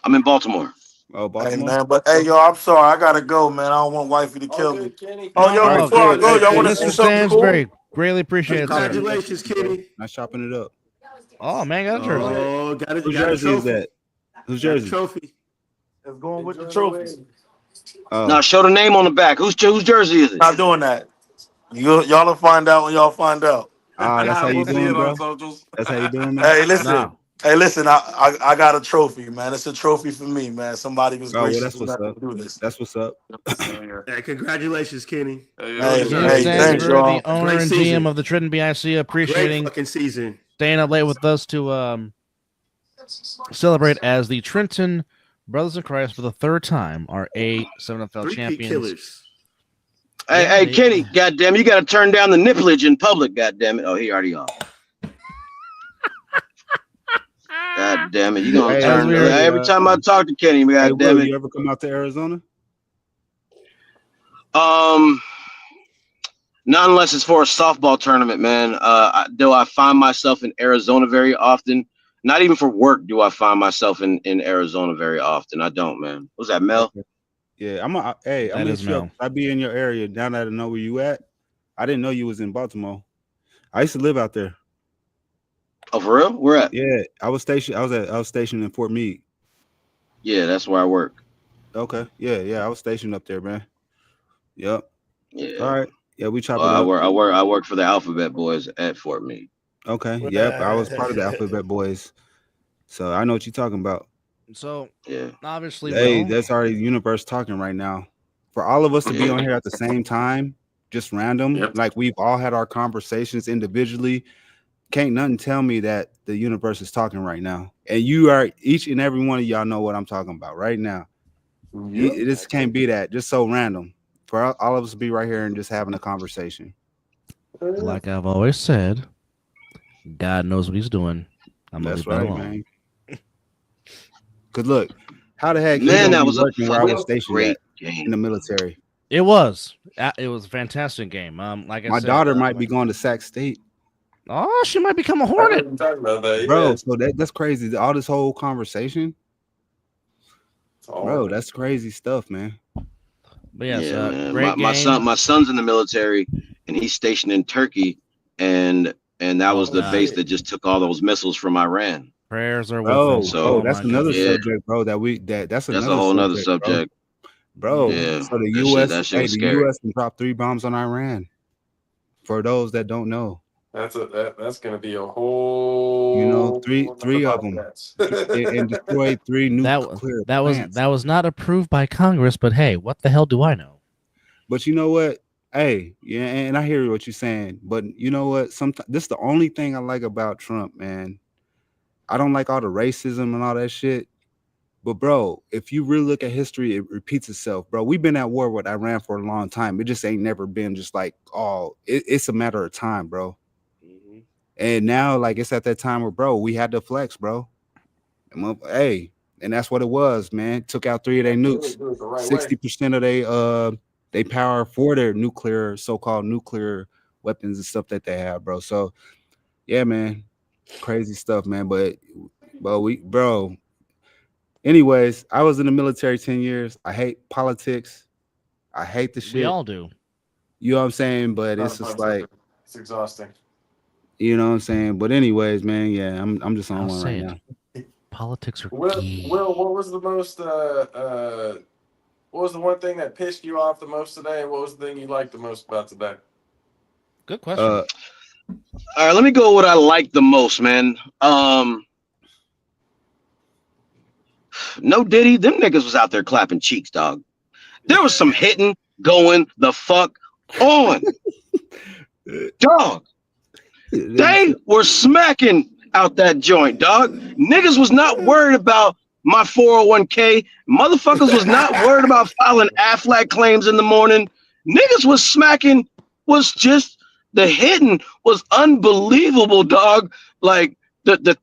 I'm in Baltimore. Oh, Hey Baltimore. man, but hey yo, I'm sorry, I gotta go, man. I don't want wifey to kill me. Oh yo, All right, before I good. go, Hey, y'all want to hey, see Mr. something cool? Stansbury, greatly appreciated, sir. Congratulations, Kenny. Nice chopping it up. Oh man, got a jersey. Oh, got Whose a jersey is trophy. that? Whose Got a jersey? trophy. It's going with the trophies. Oh, Now show the name on the back. Whose jersey is it? Not doing that. Y'all will find out when y'all find out. that's how you We'll see doing, it bro? on socials. That's how you doing, man? Hey, listen. No. Hey, listen. I got a trophy, man. It's a trophy for me, man. Somebody was Oh, well, gracious that's what's enough up. to do this. That's what's up. Hey, congratulations, Kenny. Hey, James hey, thanks, Stansbury, y'all. the owner Great and season. GM of the Trenton BIC, Great appreciating fucking season. staying up late with us to celebrate as the Trenton Brothers in Christ for the third time are A7FL 3P champions. killers. Hey, Kenny, goddamn, you got to turn down the nipplage in public, goddamn it. Oh, he already off. God damn it, you gonna Hey, turn weird. every time I talk to Kenny, Hey, god damn Will, it. you ever come out to Arizona? Not unless it's for a softball tournament, man. Do I find myself in Arizona very often? Not even for work do I find myself in Arizona very often. I don't, man. What's that, Mel? Yeah, I'm gonna That is hit you up. Mel. I be in your area now that I know where you at. I didn't know you was in Baltimore. I used to live out there. Oh, for real? Where at? Yeah, I was stationed. I was stationed in Fort Meade. Yeah, that's where I work. Okay. Yeah. I was stationed up there, man. Yep. Yeah. All right. Yeah, we chop it I up. work for the Alphabet Boys at Fort Meade. Okay. Yep. I was part of the Alphabet Boys, so I know what you're talking about. So Yeah. obviously, Hey, Will, that's already the universe talking right now. For all of us to be on here at the same time, just random, like we've all had our conversations individually. Can't nothing tell me that the universe is talking right now. And you are, each and every one of y'all know what I'm talking about right now. This can't be that, just so random. For all of us to be right here and just having a conversation. like I've always said, God knows what he's doing. I'm gonna leave That's that right, alone. man. Cause look, how the heck Man, that you was a working where I was fucking stationed great at game. in the military? It was a fantastic game. Like I My said, daughter might be going to Sac State. Oh, she might become a Hornet. Bro, so that's crazy. All this whole conversation, bro, that's crazy stuff, man. But yes, man. great My game. son's in the military, and he's stationed in Turkey, and that was the base that just took all those missiles from Iran. Prayers are with Oh, them. So that's my another goodness. subject, bro. That's a whole nother subject. bro. Yeah, So the that U.S. shit was the scary. U.S. can drop 3 bombs on Iran. For those that don't know, That's gonna be a you know, whole another three of them, podcast. and destroyed 3 nuclear plants. That was not approved by Congress, but hey, what the hell do I know? But you know what? Hey, yeah, and I hear what you're saying. But you know what? Sometimes this is the only thing I like about Trump, man. I don't like all the racism and all that shit. But bro, if you really look at history, it repeats itself, bro. We've been at war with Iran for a long time. It just ain't never been just like, oh, it's a matter of time, bro. Mhm. And now, like, it's at that time where, bro, we had to flex, bro. And, hey, and that's what it was, man. Took out 3 of their nukes. Do it the right way. 60% of they power for their nuclear, so-called nuclear weapons and stuff that they have, bro. So yeah, man, crazy stuff, man. But bro. Anyways, I was in the military 10 years. I hate politics. I hate the We shit. all do. You know what I'm saying? But Not it's a fun just like, subject. It's exhausting. you know what I'm saying? But anyways, man, yeah, I'm just on I'll one say right it. now. Politics are Will, gay. what was the most what was the one thing that pissed you off the most today, and what was the thing you liked the most about today? Good question. All right, let me go with what I like the most, man. No Diddy, them niggas was out there clapping cheeks, dog. There was some hitting going the fuck on, dog. They were smacking out that joint, dog. Niggas was not worried about my 401k. Motherfuckers was not worried about filing AFLAC claims in the morning. Niggas was smacking, was just the hitting was unbelievable, dog. Like the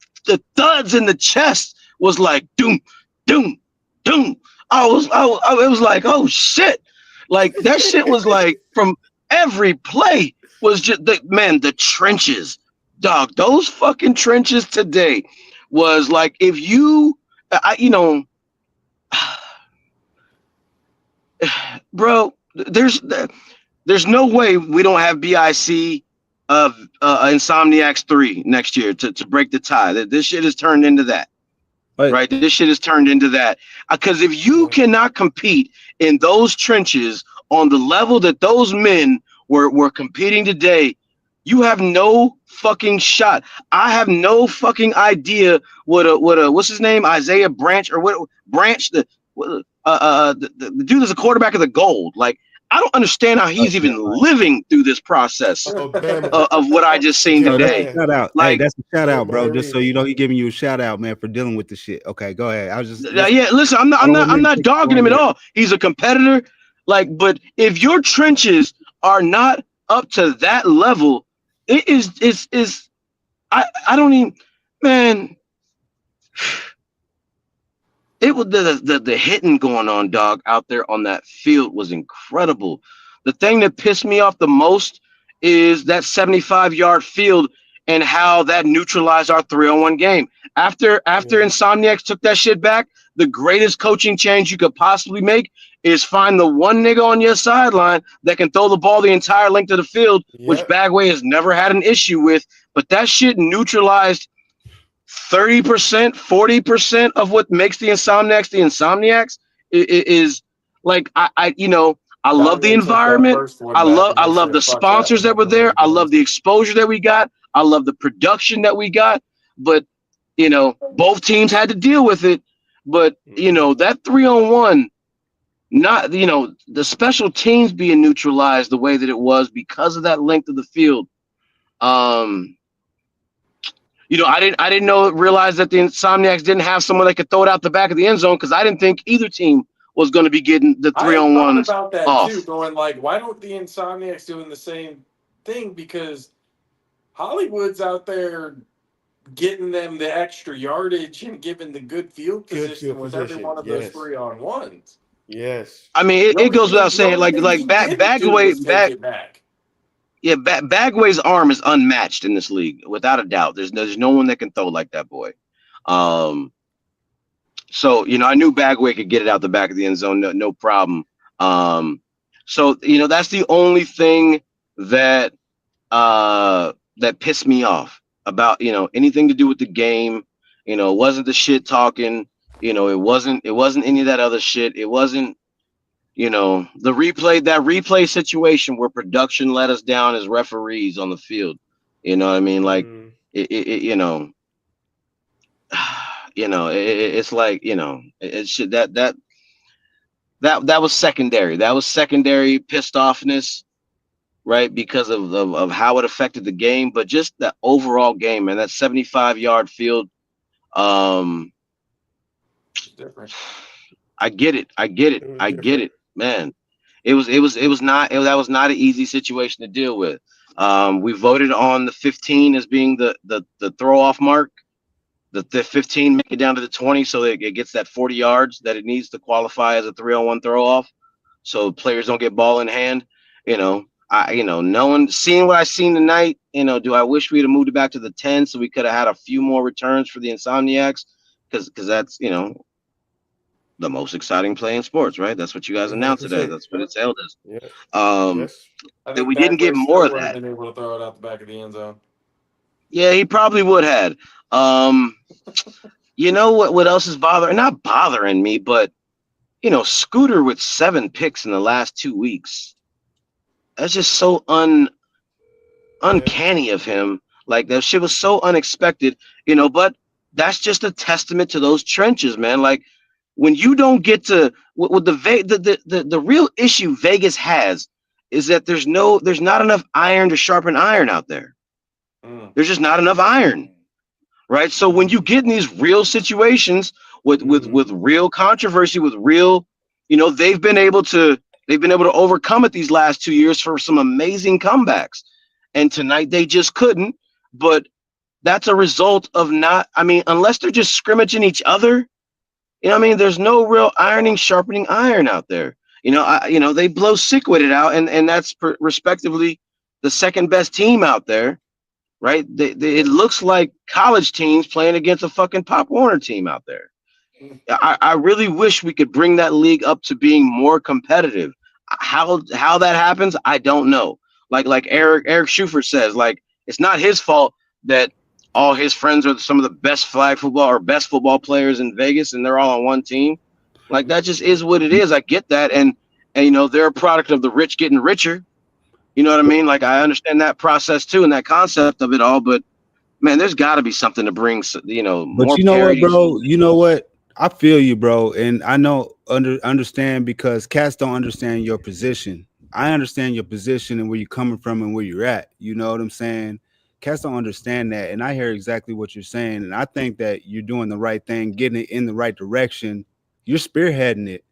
thuds in the chest was like doom, doom, doom. It was like, oh shit. Like that shit was like from every play was just the trenches, dog. Those fucking trenches today was like if you, bro. There's no way we don't have BIC of Insomniacs 3 next year to break the tie. This shit has turned into that. Right, this shit has turned into that because if you cannot compete in those trenches on the level that those men were competing today, you have no fucking shot. I have no fucking idea what what's his name, Isaiah Branch or what Branch the dude that's a quarterback of the Gold. Like I don't understand how he's even living through this process of what I just seen So that's today. a shout out. Like, hey, that's a shout out, bro. Just so you know, he giving you a shout out, man, for dealing with the shit. Okay, go ahead. I was just yeah, listen, I'm not dogging him at all. He's a competitor. Like, but if your trenches are not up to that level, it is I don't even, man. It was the hitting going on, dog, out there on that field was incredible. The thing that pissed me off the most is that 75-yard field and how that neutralized our 3-on-1 game. After Insomniacs took that shit back, the greatest coaching change you could possibly make is find the one nigga on your sideline that can throw the ball the entire length of the field, which Bagway has never had an issue with. But that shit neutralized 30%, 40% of what makes the Insomniacs is like I love the environment. I love the sponsors that were there. I love the exposure that we got. I love the production that we got. But both teams had to deal with it. But that 3-on-1, not the special teams being neutralized the way that it was because of that length of the field. I didn't realize that the Insomniacs didn't have someone that could throw it out the back of the end zone because I didn't think either team was going to be getting the 3-on-1s about that off. too, going like, why don't the Insomniacs doing the same thing? Because Hollywood's out there getting them the extra yardage and giving the good field position with every one of those 3-on-1s. Yes. I mean, it goes without saying, like Bagway back. Yeah, Bagway's arm is unmatched in this league, without a doubt. There's no one that can throw like that boy. So I knew Bagway could get it out the back of the end zone, no problem. So that's the only thing that that pissed me off about anything to do with the game. It wasn't the shit talking. It wasn't any of that other shit. It wasn't You know, the replay situation where production let us down as referees on the field. You know what I mean? Like you know, it's like, it should that was secondary. That was secondary pissed offness, right? Because of how it affected the game, but just the overall game, man. That 75-yard field. It's different. I get it. It was I get different. it, man. That was not an easy situation to deal with. We voted on the 15 as being the throw off mark. The 15 make it down to the 20, so it gets that 40 yards that it needs to qualify as a 3-on-1 throw off. So players don't get ball in hand. Knowing seeing what I seen tonight, do I wish we'd have moved it back to the 10 so we could have had a few more returns for the Insomniacs? Because that's the most exciting play in sports, right? That's what you guys announced today. 100%. That's what it's held as. Yeah. Um, Yes. I and think we didn't get Bagway more still of would have that. been able to throw it out the back of the end zone. Yeah, he probably would have. You know what else is not bothering me, but Scooter with 7 picks in the last 2 weeks. That's just so uncanny of him. Like, that shit was so unexpected, but that's just a testament to those trenches, man. Like, when you don't get to with the real issue Vegas has is that there's not enough iron to sharpen iron out there. There's just not enough iron, right? So when you get in these real situations with real controversy, with real, they've been able to overcome it these last 2 years for some amazing comebacks, and tonight they just couldn't. But that's a result of unless they're just scrimmaging each other. There's no real sharpening iron out there. They blow sick with it out, and that's respectively the second best team out there, right? It looks like college teams playing against a fucking Pop Warner team out there. I really wish we could bring that league up to being more competitive. How that happens, I don't know. Like Eric Schufer says, like, it's not his fault that all his friends are some of the best flag football or best football players in Vegas, and they're all on one team. Like, that just is what it is. I get that, and they're a product of the rich getting richer. You know what I mean? Like, I understand that process too, and that concept of it all. But man, there's got to be something to bring, But more you know what, parity. bro? You know what? I feel you, bro, and I know understand because cats don't understand your position. I understand your position and where you're coming from and where you're at. You know what I'm saying? Cats don't understand that, and I hear exactly what you're saying, and I think that you're doing the right thing, getting it in the right direction. You're spearheading it,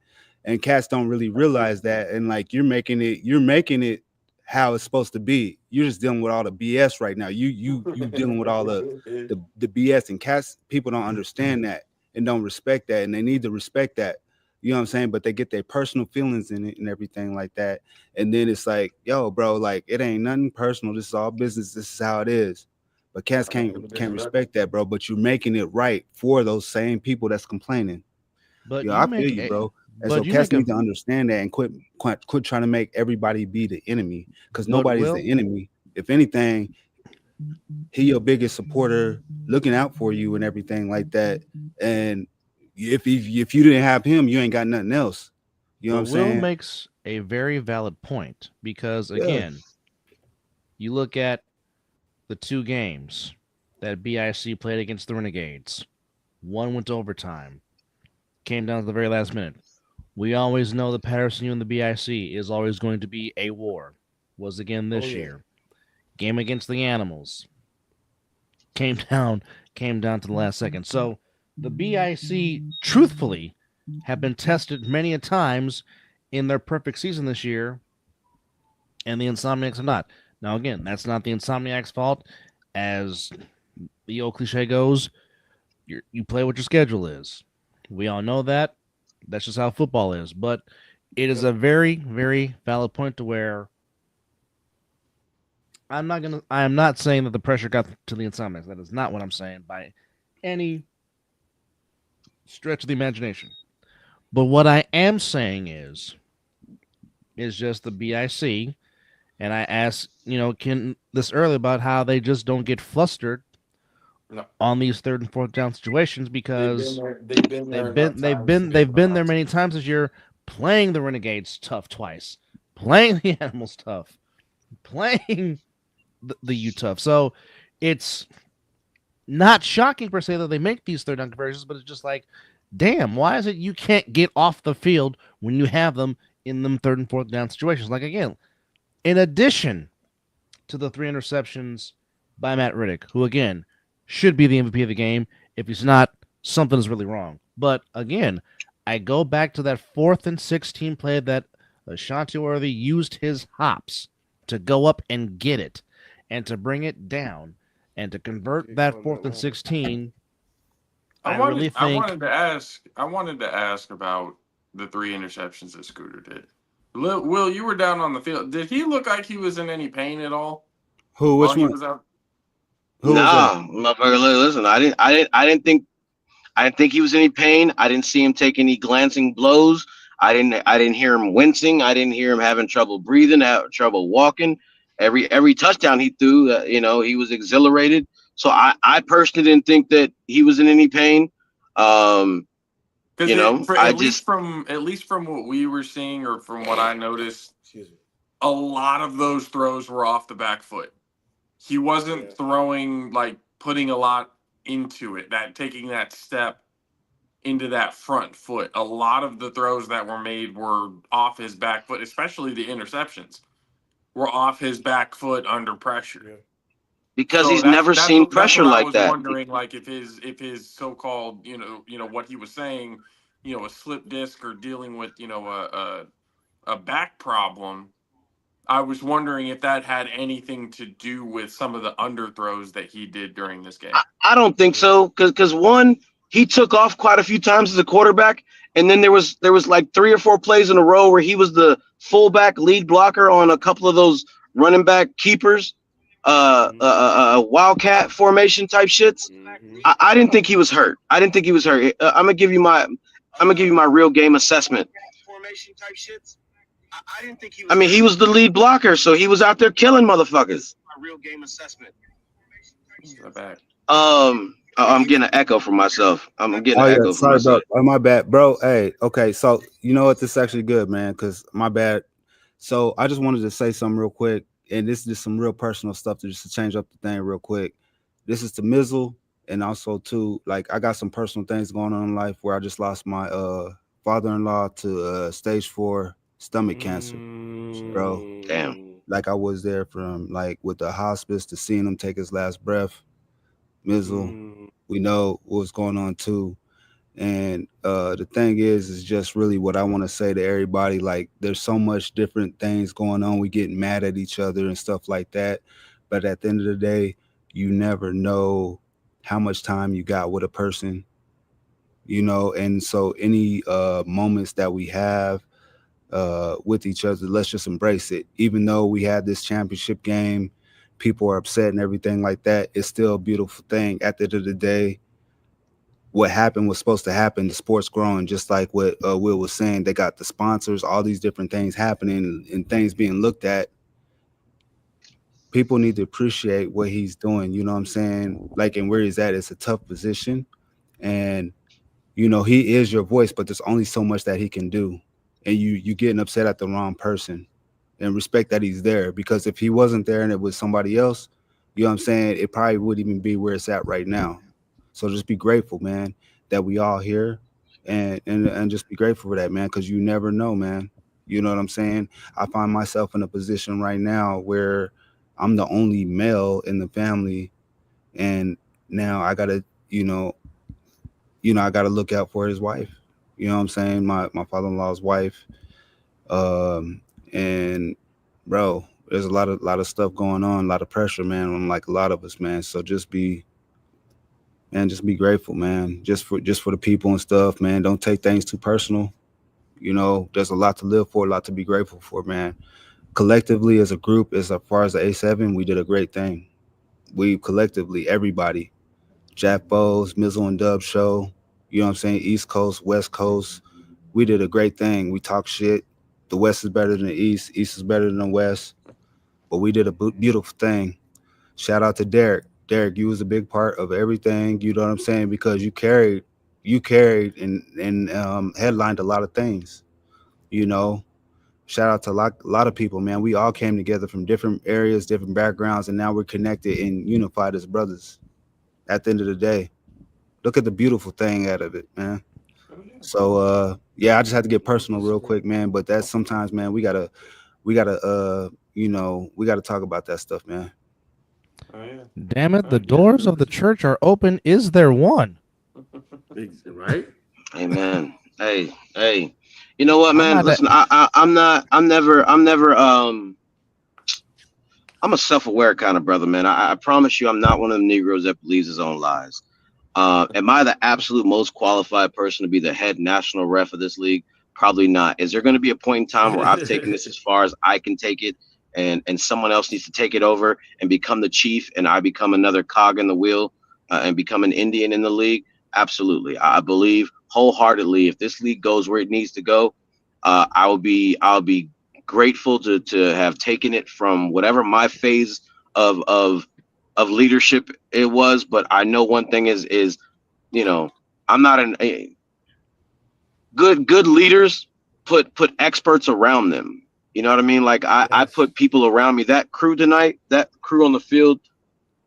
and cats don't really realize that, and like you're making it how it's supposed to be. You're just dealing with all the BS right now. You dealing with all the BS, and cats people don't understand that and don't respect that, and they need to respect that. You know what I'm saying? But they get their personal feelings in it and everything like that. And then it's like, yo, bro, like, it ain't nothing personal. This is all business. This is how it is. But cats can't respect that, bro. But you're making it right for those same people that's complaining. But Yo, you I make feel you, bro. And but so you cats make a need to understand that and quit trying to make everybody be the enemy, because But nobody's Will, the enemy. If anything, he your biggest supporter, looking out for you and everything like that. And if you didn't have him, you ain't got nothing else. You know what but I'm Will saying? makes a very valid point because Yeah. again, you look at the 2 games that BIC played against the Renegades. One went to overtime. Came down to the very last minute. We always know that Patterson U and the BIC is always going to be a war. Was again this year. Game against the Animals. Came down to the last second. So the BIC, truthfully, have been tested many a times in their perfect season this year, and the Insomniacs have not. Now, again, that's not the Insomniacs' fault. As the old cliche goes, you play what your schedule is. We all know that. That's just how football is. But it is a very, very valid point to where I am not saying that the pressure got to the Insomniacs. That is not what I'm saying by any stretch of the imagination. But what I am saying is just the BIC, and I asked, Ken this earlier about how they just don't get flustered on these 3rd and 4th down situations because they've been there they've been there many times this year playing the Renegades tough twice, playing the Animals tough, playing the U tough. So it's not shocking per se that they make these third down conversions, but it's just like, damn, why is it you can't get off the field when you have them in them third and fourth down situations? Like, again, in addition to the 3 interceptions by Matt Riddick, who, again, should be the MVP of the game. If he's not, something is really wrong. But, again, I go back to that 4th and 16 play that Ashanti Worthy used his hops to go up and get it and to bring it down and to convert that 4th and 16. I wanted to ask about the 3 interceptions that Scooter did. Will, you were down on the field. Did he look like he was in any pain at all? Who? Which one? Nah, motherfucker. Listen, I didn't think he was in any pain. I didn't see him take any glancing blows. I didn't hear him wincing. I didn't hear him having trouble breathing, trouble walking. Every touchdown he threw, he was exhilarated. So I personally didn't think that he was in any pain. At least from what we were seeing, or from what I noticed, a lot of those throws were off the back foot. He wasn't throwing, like, putting a lot into it, taking that step into that front foot. A lot of the throws that were made were off his back foot, especially the interceptions were off his back foot under pressure. Yeah. Because he's never seen pressure like that. I was wondering, like, if his so-called, what he was saying, a slip disc or dealing with, a back problem. I was wondering if that had anything to do with some of the underthrows that he did during this game. I don't think so, because one, he took off quite a few times as a quarterback, and then there was like 3 or 4 plays in a row where he was the fullback lead blocker on a couple of those running back keepers, wildcat formation type shits. I didn't think he was hurt. I'm gonna give you my real game assessment. Formation type shits. I didn't think he was. I mean, he was the lead blocker, so he was out there killing motherfuckers. My real game assessment. I'm getting an echo from myself. Sorry, bro. Oh, my bad, bro. Hey, okay. So you know what? This is actually good, man. Because my bad. So I just wanted to say something real quick, and this is just some real personal stuff to change up the thing real quick. This is to Mizzle, and also too, like, I got some personal things going on in life where I just lost my father-in-law to stage 4 stomach cancer, bro. Damn. Like, I was there from, like, with the hospice to seeing him take his last breath. Mizzle, we know what's going on too. And the thing is just really what I want to say to everybody. Like, there's so much different things going on. We getting mad at each other and stuff like that. But at the end of the day, you never know how much time you got with a person, and so any moments that we have with each other, let's just embrace it. Even though we had this championship game, people are upset and everything like that, it's still a beautiful thing. At the end of the day, what happened was supposed to happen. The sport's growing, just like what Will was saying. They got the sponsors, all these different things happening and things being looked at. People need to appreciate what he's doing, you know what I'm saying? Like, and where he's at, it's a tough position. And, he is your voice, but there's only so much that he can do. And you getting upset at the wrong person. And respect that he's there, because if he wasn't there and it was somebody else, you know what I'm saying, it probably wouldn't even be where it's at right now. So just be grateful, man, that we all here, and just be grateful for that, man, because you never know, man. You know what I'm saying? I find myself in a position right now where I'm the only male in the family, and now I gotta, I gotta look out for his wife. You know what I'm saying? My father-in-law's wife. And bro, there's a lot of stuff going on, a lot of pressure, man, on like a lot of us, man. So just be grateful, man. Just for the people and stuff, man. Don't take things too personal. There's a lot to live for, a lot to be grateful for, man. Collectively as a group, as far as the A7, we did a great thing. We collectively, everybody, Jack Bowes, Mizzle and Dub show, you know what I'm saying? East Coast, West Coast, we did a great thing. We talked shit. The West is better than the East. East is better than the West. But we did a beautiful thing. Shout out to Derek. Derek, you was a big part of everything. You know what I'm saying? Because you carried and headlined a lot of things. you know, shout out to a lot of people, man. We all came together from different areas, different backgrounds, and now we're connected and unified as brothers. At the end of the day, look at the beautiful thing out of it, man. So yeah, I just had to get personal real quick, man. But that's sometimes, man, we gotta we gotta talk about that stuff, man. Oh yeah. Damn it, the doors of the church are open. Is there one? Right? Amen. Hey. You know what, I'm man? not Listen, I'm a self-aware kind of brother, man. I promise you, I'm not one of the Negroes that believes his own lies. Am I the absolute most qualified person to be the head national ref of this league? Probably not. Is there going to be a point in time where I've taken this as far as I can take it, and someone else needs to take it over and become the chief, and I become another cog in the wheel, and become an Indian in the league? Absolutely. I believe wholeheartedly if this league goes where it needs to go, I'll be grateful to have taken it from whatever my phase of leadership it was. But I know one thing is I'm not good leaders put experts around them. You know what I mean? Like I put people around me. That crew tonight, that crew on the field,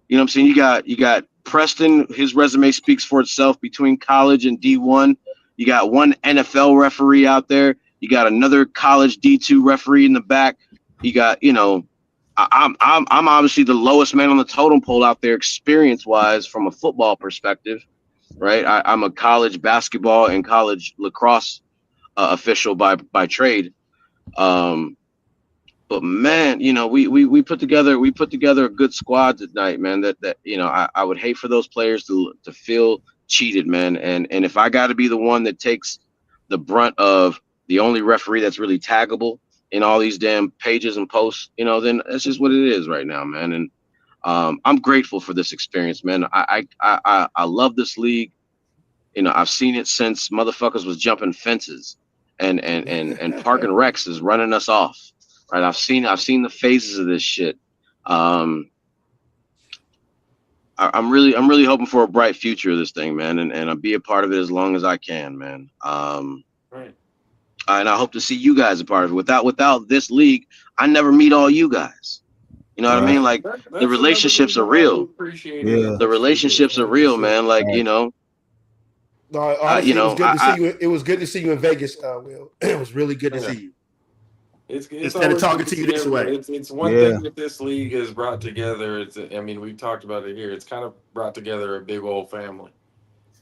you know what I'm saying? You got Preston, his resume speaks for itself between college and D1. You got one NFL referee out there. You got another college D2 referee in the back. You got, I'm obviously the lowest man on the totem pole out there experience-wise from a football perspective, right? I'm a college basketball and college lacrosse official by trade. But man, we put together a good squad tonight, man. That I would hate for those players to feel cheated, man. And if I got to be the one that takes the brunt of the only referee that's really taggable in all these damn pages and posts, then that's just what it is right now, man. And I'm grateful for this experience, man. I love this league. I've seen it since motherfuckers was jumping fences, and Park and Rex is running us off. Right, I've seen the phases of this shit. I'm really hoping for a bright future of this thing, man, and I'll be a part of it as long as I can, man. Right. And I hope to see you guys a part of it. Without this league, I never meet all you guys. You know what I mean? Like the relationships are real. Yeah. The relationships are real, man. Like No, honestly, it was good to see you. It was good to see you in Vegas, Will. It was really good to see you. It's Instead of talking to you this way. It's one thing that this league has brought together. We've talked about it here. It's kind of brought together a big old family.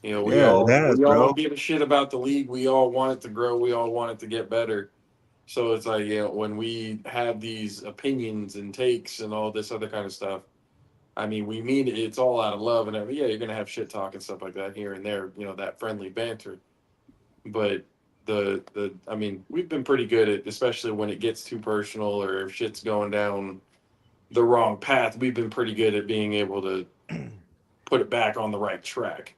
We all don't give a shit about the league. We all want it to grow. We all want it to get better. So it's like, when we have these opinions and takes and all this other kind of stuff, we mean it. It's all out of love and everything. Yeah, you're gonna have shit talk and stuff like that here and there. That friendly banter, but we've been pretty good at, especially when it gets too personal or if shit's going down the wrong path, we've been pretty good at being able to put it back on the right track.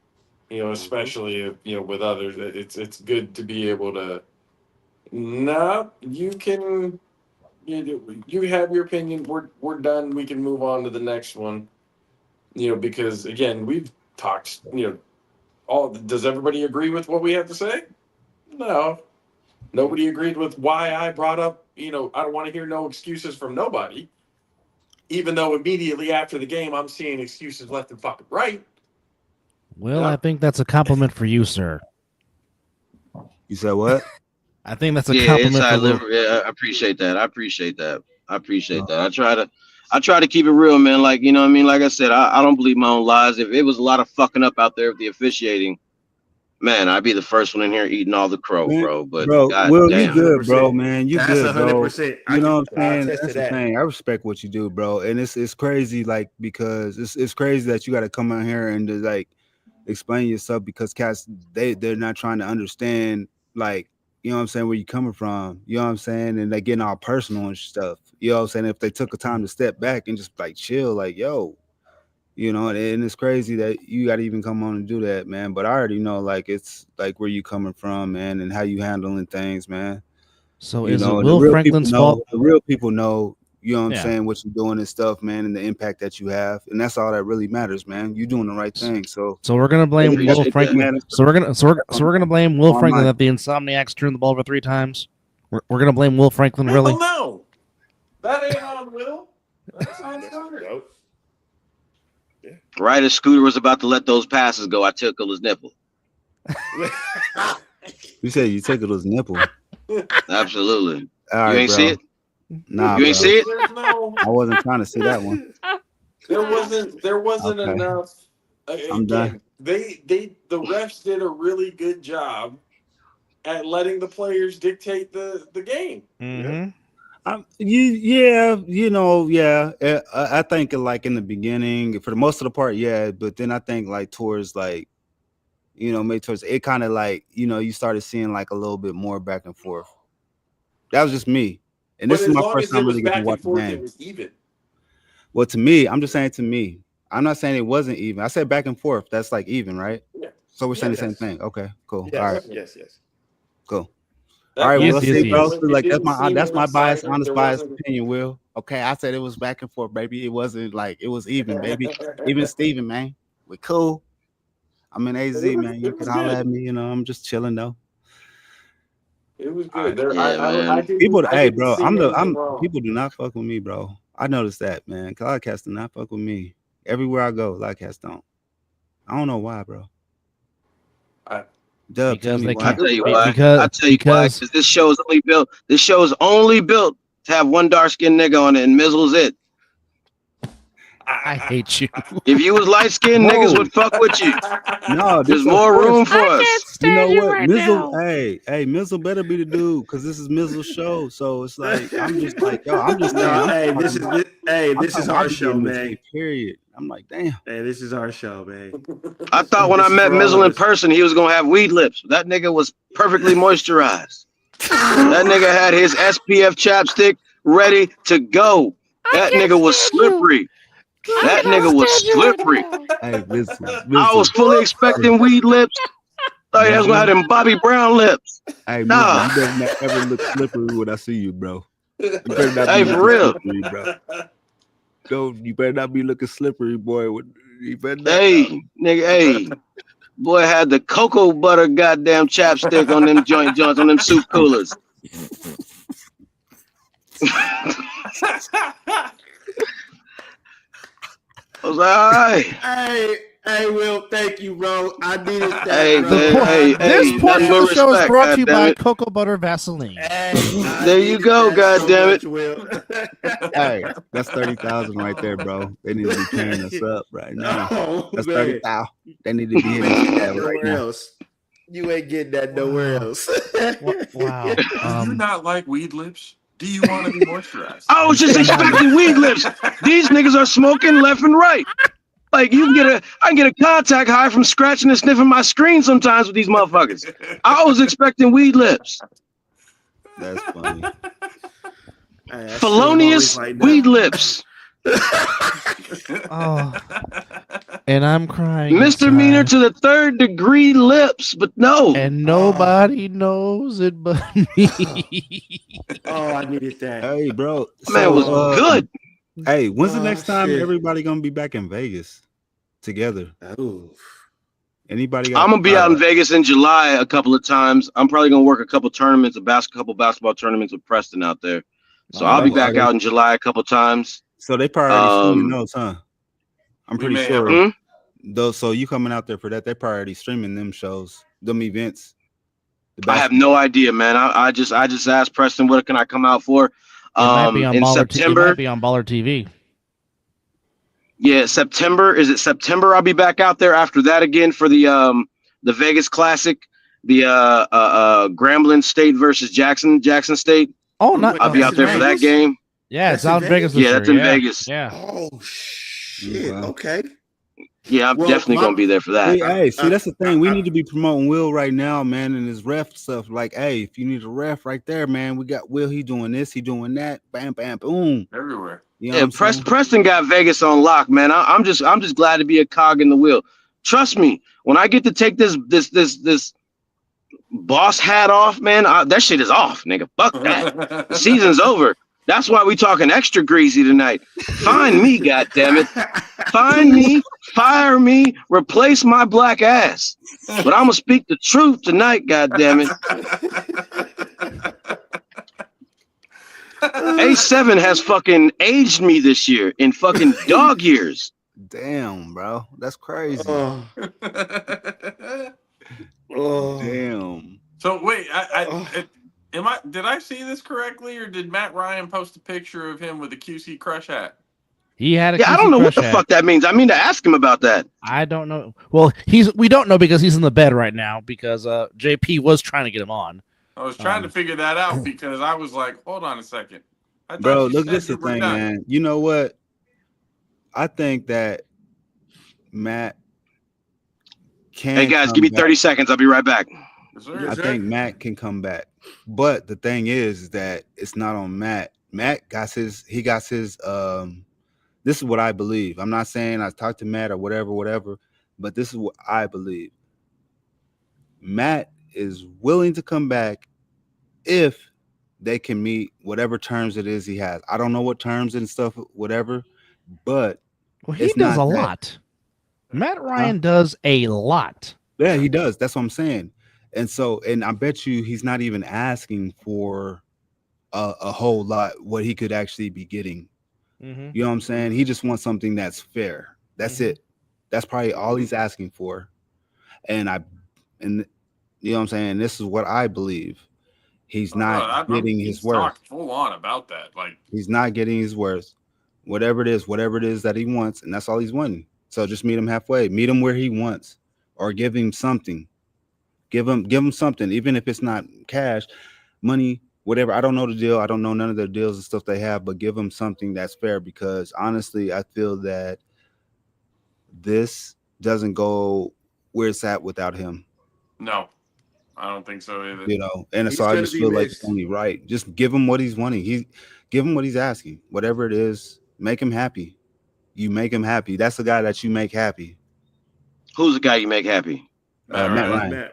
Especially if, with others, it's good to be able to. No, you can. You have your opinion. We're done. We can move on to the next one. Because again, we've talked. Does everybody agree with what we have to say? No, nobody agreed with why I brought up, I don't want to hear no excuses from nobody, even though immediately after the game, I'm seeing excuses left and fucking right. Well, I think that's a compliment for you, sir. You said what? I think that's a compliment for Will. Yeah, I appreciate that. I try to keep it real, man. Like, you know what I mean? Like I said, I don't believe my own lies. If it was a lot of fucking up out there with the officiating, man, I'd be the first one in here eating all the crow, bro. But God Will, damn. you good, bro, man. You That's good, bro. 100%. You know what I'm saying? attest That's to the that. thing. I respect what you do, bro. And it's crazy, like, because it's crazy that you got to come out here and just, like, explain yourself, because cats, they're not trying to understand, like, you know what I'm saying, where you coming from. You know what I'm saying? And they getting all personal and stuff. You know what I'm saying? If they took a time to step back and just, like, chill, like, yo. And it's crazy that you got to even come on and do that, man. But I already know, like, it's like where you coming from, man, and how you handling things, man. So is it Will Franklin's fault? The real people know, you know what I'm saying, what you're doing and stuff, man, and the impact that you have, and that's all that really matters, man. You're doing the right thing. So we're gonna blame Will Franklin. So we're gonna blame Will Franklin that the Insomniacs turned the ball over 3 times. We're gonna blame Will Franklin, really? Hell no, that ain't on Will. That's on Carter. Nope. Right as Scooter was about to let those passes go, I tickled his nipple. You said you tickled his nipple. Absolutely. All You right, ain't bro. see it? Nah, You ain't bro. see it? There's no. I wasn't trying to see that one. There wasn't Okay. enough. I'm done. The refs did a really good job at letting the players dictate the game. Mm-hmm. I think like in the beginning, for the most of the part, yeah. But then I think like towards like, maybe towards it kind of like, you started seeing like a little bit more back and forth. That was just me. And this But is as my long first as time it was really getting back to watch and the forth, game. it was even. Well, to me, I'm just saying to me. I'm not saying it wasn't even. I said back and forth. That's like even, right? Yeah. So we're saying the Yes. same thing. Okay, cool. Yes, All right, yes. cool. That All right, Yes, Will. yes, See, bro. yes. So, like that's my one-sided. biased, honest, There biased wasn't. opinion, Will. Okay, I said it was back and forth, baby. It wasn't like it was even, baby. Even Steven, man. We cool. I'm in AZ, man. You It can was holler good. at me. I'm just chilling though. It was All right. good. Yeah, man. People, see anything wrong. people do not fuck with me, bro. I noticed that, man. Cloudcast do not fuck with me. Everywhere I go, Cloudcast don't. I don't know why, bro. Dub, tell Because me they why. I tell you why. Because Because this show is only built. This show is only built to have one dark skinned nigga on it, and Mizzle's it. I hate you. If you was light skinned, Whoa. niggas would fuck with you. No, There's this more of course. room for us. You know what, Mizzle? Hey, Mizzle better be the dude because this is Mizzle's show. So it's like I'm just like, yo, I'm just saying. No, I'm this is our show, man. Period. I'm like, damn. Hey, this is our show, man. I thought when I This is met for all Mizzle of in us. person, he was gonna have weed lips. That nigga was perfectly moisturized. That nigga had his SPF chapstick ready to go. That nigga was slippery. That nigga was slippery. Hey, Mizzle. I was fully expecting weed lips. Thought he was gonna have them Bobby Brown lips. Hey, Mizzle, Nah. you better not ever look slippery when I see you, bro. You better not Hey, be for looking real. slippery, bro. You better not be looking slippery, boy. You better not. Hey, nigga, hey. Boy had the cocoa butter goddamn chapstick on them joints, on them soup coolers. I was like, all right. Hey, Will, thank you, bro. I needed that. Hey, bro. man, This hey, portion nothing of the show is respect, brought to you by goddammit. Cocoa Butter Vaseline. There you go, goddammit. Hey, that's 30,000 right there, bro. They need to be paying us up right now. Oh, That's man. 30,000. They need to be You hitting ain't us getting that right nowhere now. else. You ain't getting that nowhere else. Wow. Do you not like weed lips? Do you want to be moisturized? I was just expecting weed lips. These niggas are smoking left and right. Like I can get a contact high from scratching and sniffing my screen sometimes with these motherfuckers. I was expecting weed lips. That's funny. Felonious weed lips. Oh, and I'm crying. Misdemeanor inside. to the 3rd degree lips, but no. And nobody knows it but me. Oh, I needed that. Hey, bro. Man, it was good. Hey, when's the next time shit. everybody gonna be back in Vegas together? Ooh. Anybody got? I'm gonna be out in Vegas in July a couple of times. I'm probably gonna work a couple tournaments, couple basketball tournaments with Preston out there. So I'll be back out in July a couple times. So they probably already streaming those, huh? I'm pretty sure. Those. So you coming out there for that? They probably already streaming them shows, them events. I have no idea, man. I just asked Preston, what can I come out for? It might be on in Baller September. It might be on Baller TV. Yeah, September. Is it September? I'll be back out there after that again for the Vegas Classic, the Grambling State versus Jackson State. Oh, not. I'll be out there for that game. Yeah, it's out in Vegas. Yeah, that's in Vegas. Yeah. Oh shit. Okay. Yeah, I'm definitely gonna be there for that. Hey, see, that's the thing. We need to be promoting Will right now, man, and his ref stuff. Like, hey, if you need a ref right there, man, we got Will. He doing this, he doing that. Bam, bam, boom. Everywhere. You know Preston got Vegas on lock, man. I'm just glad to be a cog in the wheel. Trust me, when I get to take this boss hat off, man, that shit is off, nigga. Fuck that. The season's over. That's why we talking extra greasy tonight. Find me, goddammit. Find me, fire me, replace my black ass. But I'm gonna speak the truth tonight, goddammit. A7 has fucking aged me this year in fucking dog years. Damn, bro, that's crazy. Oh. Damn. So wait, did I see this correctly, or did Matt Ryan post a picture of him with a QC Crush hat? He had a Yeah, I don't know what the hat. fuck that means. I mean to ask him about that. I don't know. Well, we don't know because he's in the bed right now because JP was trying to get him on. I was trying to figure that out because I was like, hold on a second. Bro, look, this is the thing, man. You know what? I think that Matt can. Hey guys, give me 30 seconds. I'll be right back. I think Matt can come back, but the thing is that it's not on Matt. Matt got his. This is what I believe. I'm not saying I talked to Matt or whatever, but this is what I believe. Matt is willing to come back if they can meet whatever terms it is he has. I don't know what terms and stuff, whatever, but he does a lot. Matt Ryan does a lot. Yeah, he does. That's what I'm saying. And I bet you he's not even asking for a whole lot what he could actually be getting. Mm-hmm. You know what I'm saying? He just wants something that's fair. That's it. That's probably all he's asking for. And you know what I'm saying? This is what I believe. He's not getting his worth. Full on about that. Like, he's not getting his worth. Whatever it is that he wants, and that's all he's wanting. So just meet him halfway. Meet him where he wants, or give him something. Give him something, even if it's not cash, money, whatever. I don't know the deal. I don't know none of the deals and stuff they have, but give him something that's fair, because honestly, I feel that this doesn't go where it's at without him. No, I don't think so either. You know, and so I just feel like it's only right. Just give him what he's wanting. Give him what he's asking. Whatever it is, make him happy. You make him happy. That's the guy that you make happy. Who's the guy you make happy? Matt Ryan.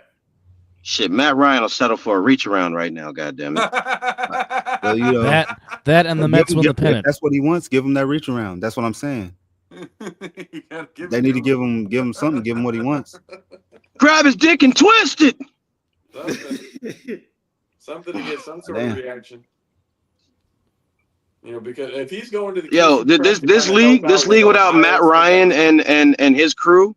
Shit, Matt Ryan will settle for a reach around right now. Goddamn it! Well, you know, that and the Mets win the pennant. That's what he wants. Give him that reach around. That's what I'm saying. They need to give him something. Give him what he wants. Grab his dick and twist it. Something to get some sort of reaction. You know, because if he's going to the this league without Matt Ryan and his crew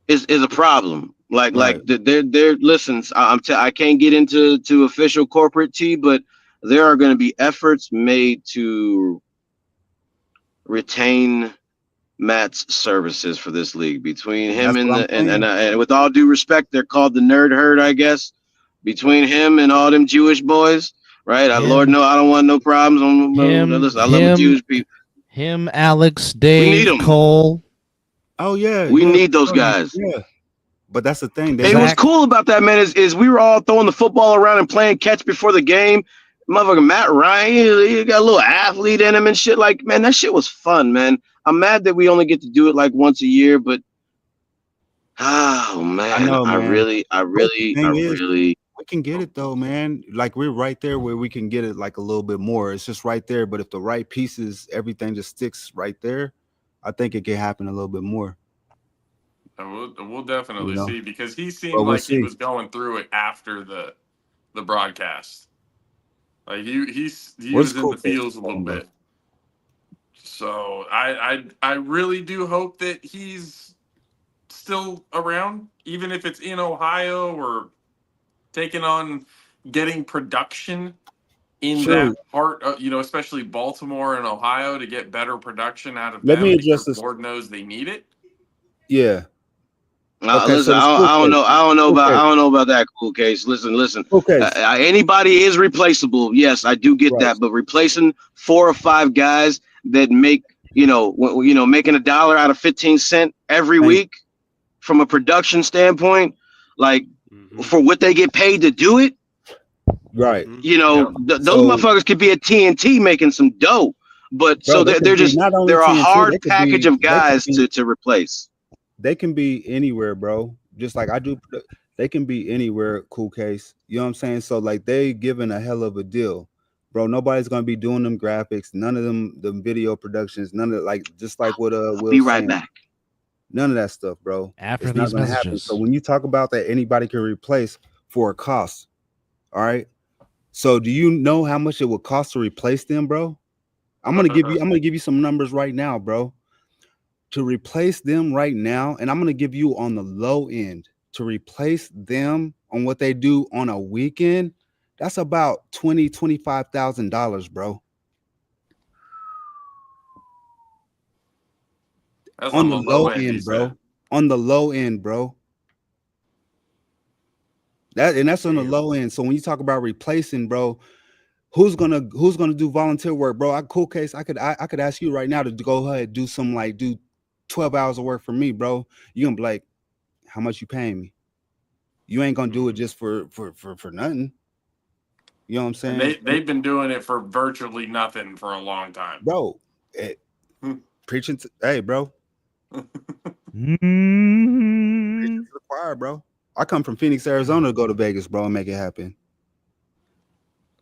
is a problem. Like they're listen. I can't get into official corporate tea, but there are going to be efforts made to retain Matt's services for this league between him and with all due respect, they're called the Nerd Herd, I guess. Between him and all them Jewish boys, right? Lord, no, I don't want no problems. I love Jewish people. Him, Alex, Dave, Cole. Oh yeah, we need those guys. Yeah. But that's the thing. Hey, what's cool about that, man, is we were all throwing the football around and playing catch before the game. Motherfucking Matt Ryan, he got a little athlete in him and shit. Like, man, that shit was fun, man. I'm mad that we only get to do it like once a year, but oh man, I really we can get it though, man. Like, we're right there where we can get it like a little bit more. It's just right there. But if the right pieces, everything just sticks right there, I think it can happen a little bit more. We'll definitely see, because he seemed like he was going through it after the broadcast. Like he was in the fields a little bit. So I really do hope that he's still around, even if it's in Ohio or taking on getting production in that part of, especially Baltimore and Ohio, to get better production out of them. Let me address this. Lord knows they need it. Yeah. Okay, listen, I don't know about that, cool case. Listen. Okay. Anybody is replaceable. Yes, I do get that, but replacing 4 or 5 guys that make making $1 out of 15 cents every week from a production standpoint, like for what they get paid to do it, right? Those motherfuckers could be at TNT making some dough, but they're a hard package of guys to replace. They can be anywhere, bro. Just like I do. They can be anywhere, cool case. You know what I'm saying? So like, they given a hell of a deal, bro. Nobody's gonna be doing them graphics, none of them, the video productions, none of just like what Will be right back. None of that stuff, bro. After these messages. So when you talk about that, anybody can replace for a cost. All right. So do you know how much it would cost to replace them, bro? I'm gonna give you some numbers right now, bro. To replace them right now, and I'm gonna give you on the low end to replace them on what they do on a weekend. That's about $25,000, bro. That's On on the the low low end, he end, bro. said. On the low end, bro. That's on the low end. So when you talk about replacing, bro, who's gonna do volunteer work, bro? Cool case. I could ask you right now to go ahead do 12 hours of work for me, bro. You gonna be like, how much you paying me? You ain't gonna do it just for nothing. You know what I'm saying? And they've been doing it for virtually nothing for a long time, bro. Preaching to, hey, bro. Mm. Preaching to the choir, bro. I come from Phoenix, Arizona to go to Vegas, bro, and make it happen.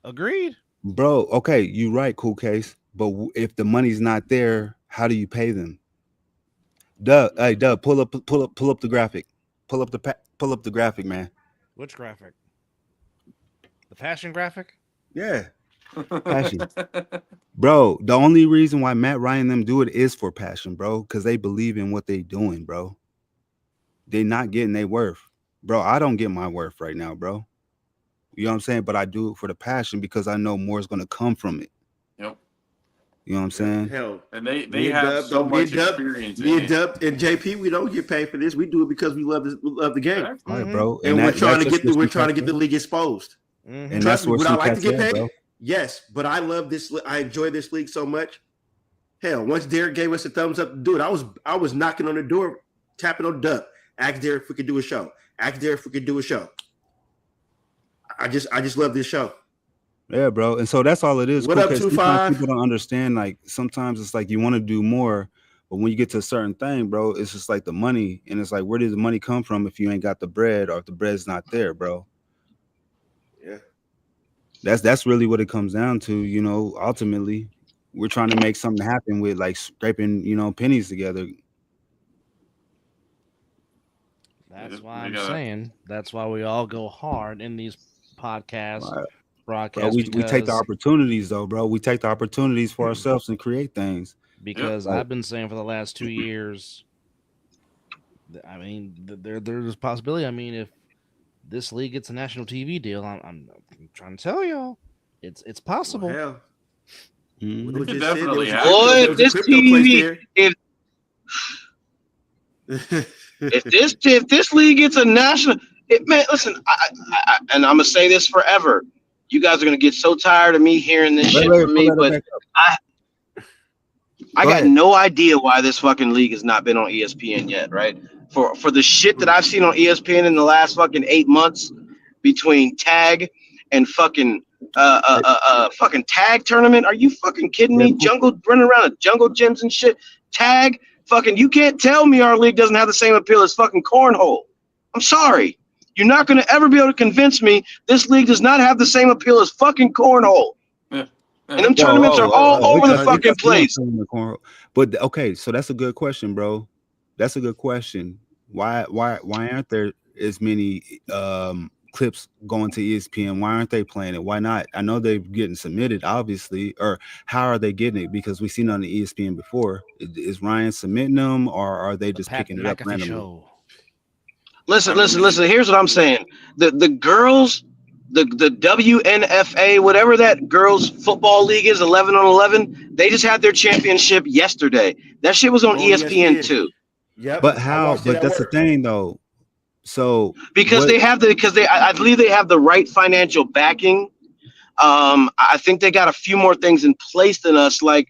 Agreed, bro. Okay, you right, cool case. But if the money's not there, how do you pay them? Doug, hey, Doug, pull up the graphic. Pull up the graphic, man. Which graphic? The passion graphic? Yeah. Passion. Bro, the only reason why Matt Ryan them do it is for passion, bro, because they believe in what they doing, bro. They're not getting their worth. Bro, I don't get my worth right now, bro. You know what I'm saying? But I do it for the passion because I know more is going to come from it. Yep. You know what I'm saying? Hell, and they have so much experience. Me and Dub and JP, we don't get paid for this. We do it because we love the game. All right, bro. And we're trying to get the league exposed. Mm-hmm. And that's where would I like to get paid? Bro. Yes, but I love this. I enjoy this league so much. Hell, once Derek gave us a thumbs up to do it, I was knocking on the door, tapping on Dub. Ask Derek if we could do a show. Ask Derek if we could do a show. I just love this show. Yeah, bro. And so that's all it is. What up, 2-5? People don't understand. Like sometimes it's like you want to do more, but when you get to a certain thing, bro, it's just like the money. And it's like, where does the money come from if you ain't got the bread or if the bread's not there, bro? Yeah. That's really what it comes down to. You know, ultimately, we're trying to make something happen with like scraping, pennies together. That's why I'm saying that's why we all go hard in these podcasts. Right. Broadcast. Bro, we take the opportunities though, bro. We take the opportunities for ourselves and create things. Because I've been saying for the last 2 years, I mean, there's a possibility. I mean, if this league gets a national TV deal, I'm trying to tell y'all, it's possible. Well, hell, it could definitely happen. Boy, this TV, if this league gets a national, man, listen, I and I'm gonna say this forever. You guys are gonna get so tired of me hearing this shit from me, but I got no idea why this fucking league has not been on ESPN yet, right? For the shit that I've seen on ESPN in the last fucking 8 months between tag and fucking tag tournament. Are you fucking kidding me? Jungle running around at jungle gyms and shit. Tag, fucking, you can't tell me our league doesn't have the same appeal as fucking cornhole. I'm sorry. You're not going to ever be able to convince me this league does not have the same appeal as fucking cornhole. Yeah. And them tournaments are all over the fucking place. But okay, so that's a good question, bro. That's a good question. Why aren't there as many clips going to ESPN? Why aren't they playing it? Why not? I know they're getting submitted, obviously, or how are they getting it? Because we've seen it on the ESPN before. Is Ryan submitting them, or are they just picking it up randomly? Listen. Here's what I'm saying. The girls, the WNFA, whatever that girls football league is, 11 on 11. They just had their championship yesterday. That shit was on ESPN too. Yeah. But how? But that's the thing, though. So because I believe they have the right financial backing. I think they got a few more things in place than us. But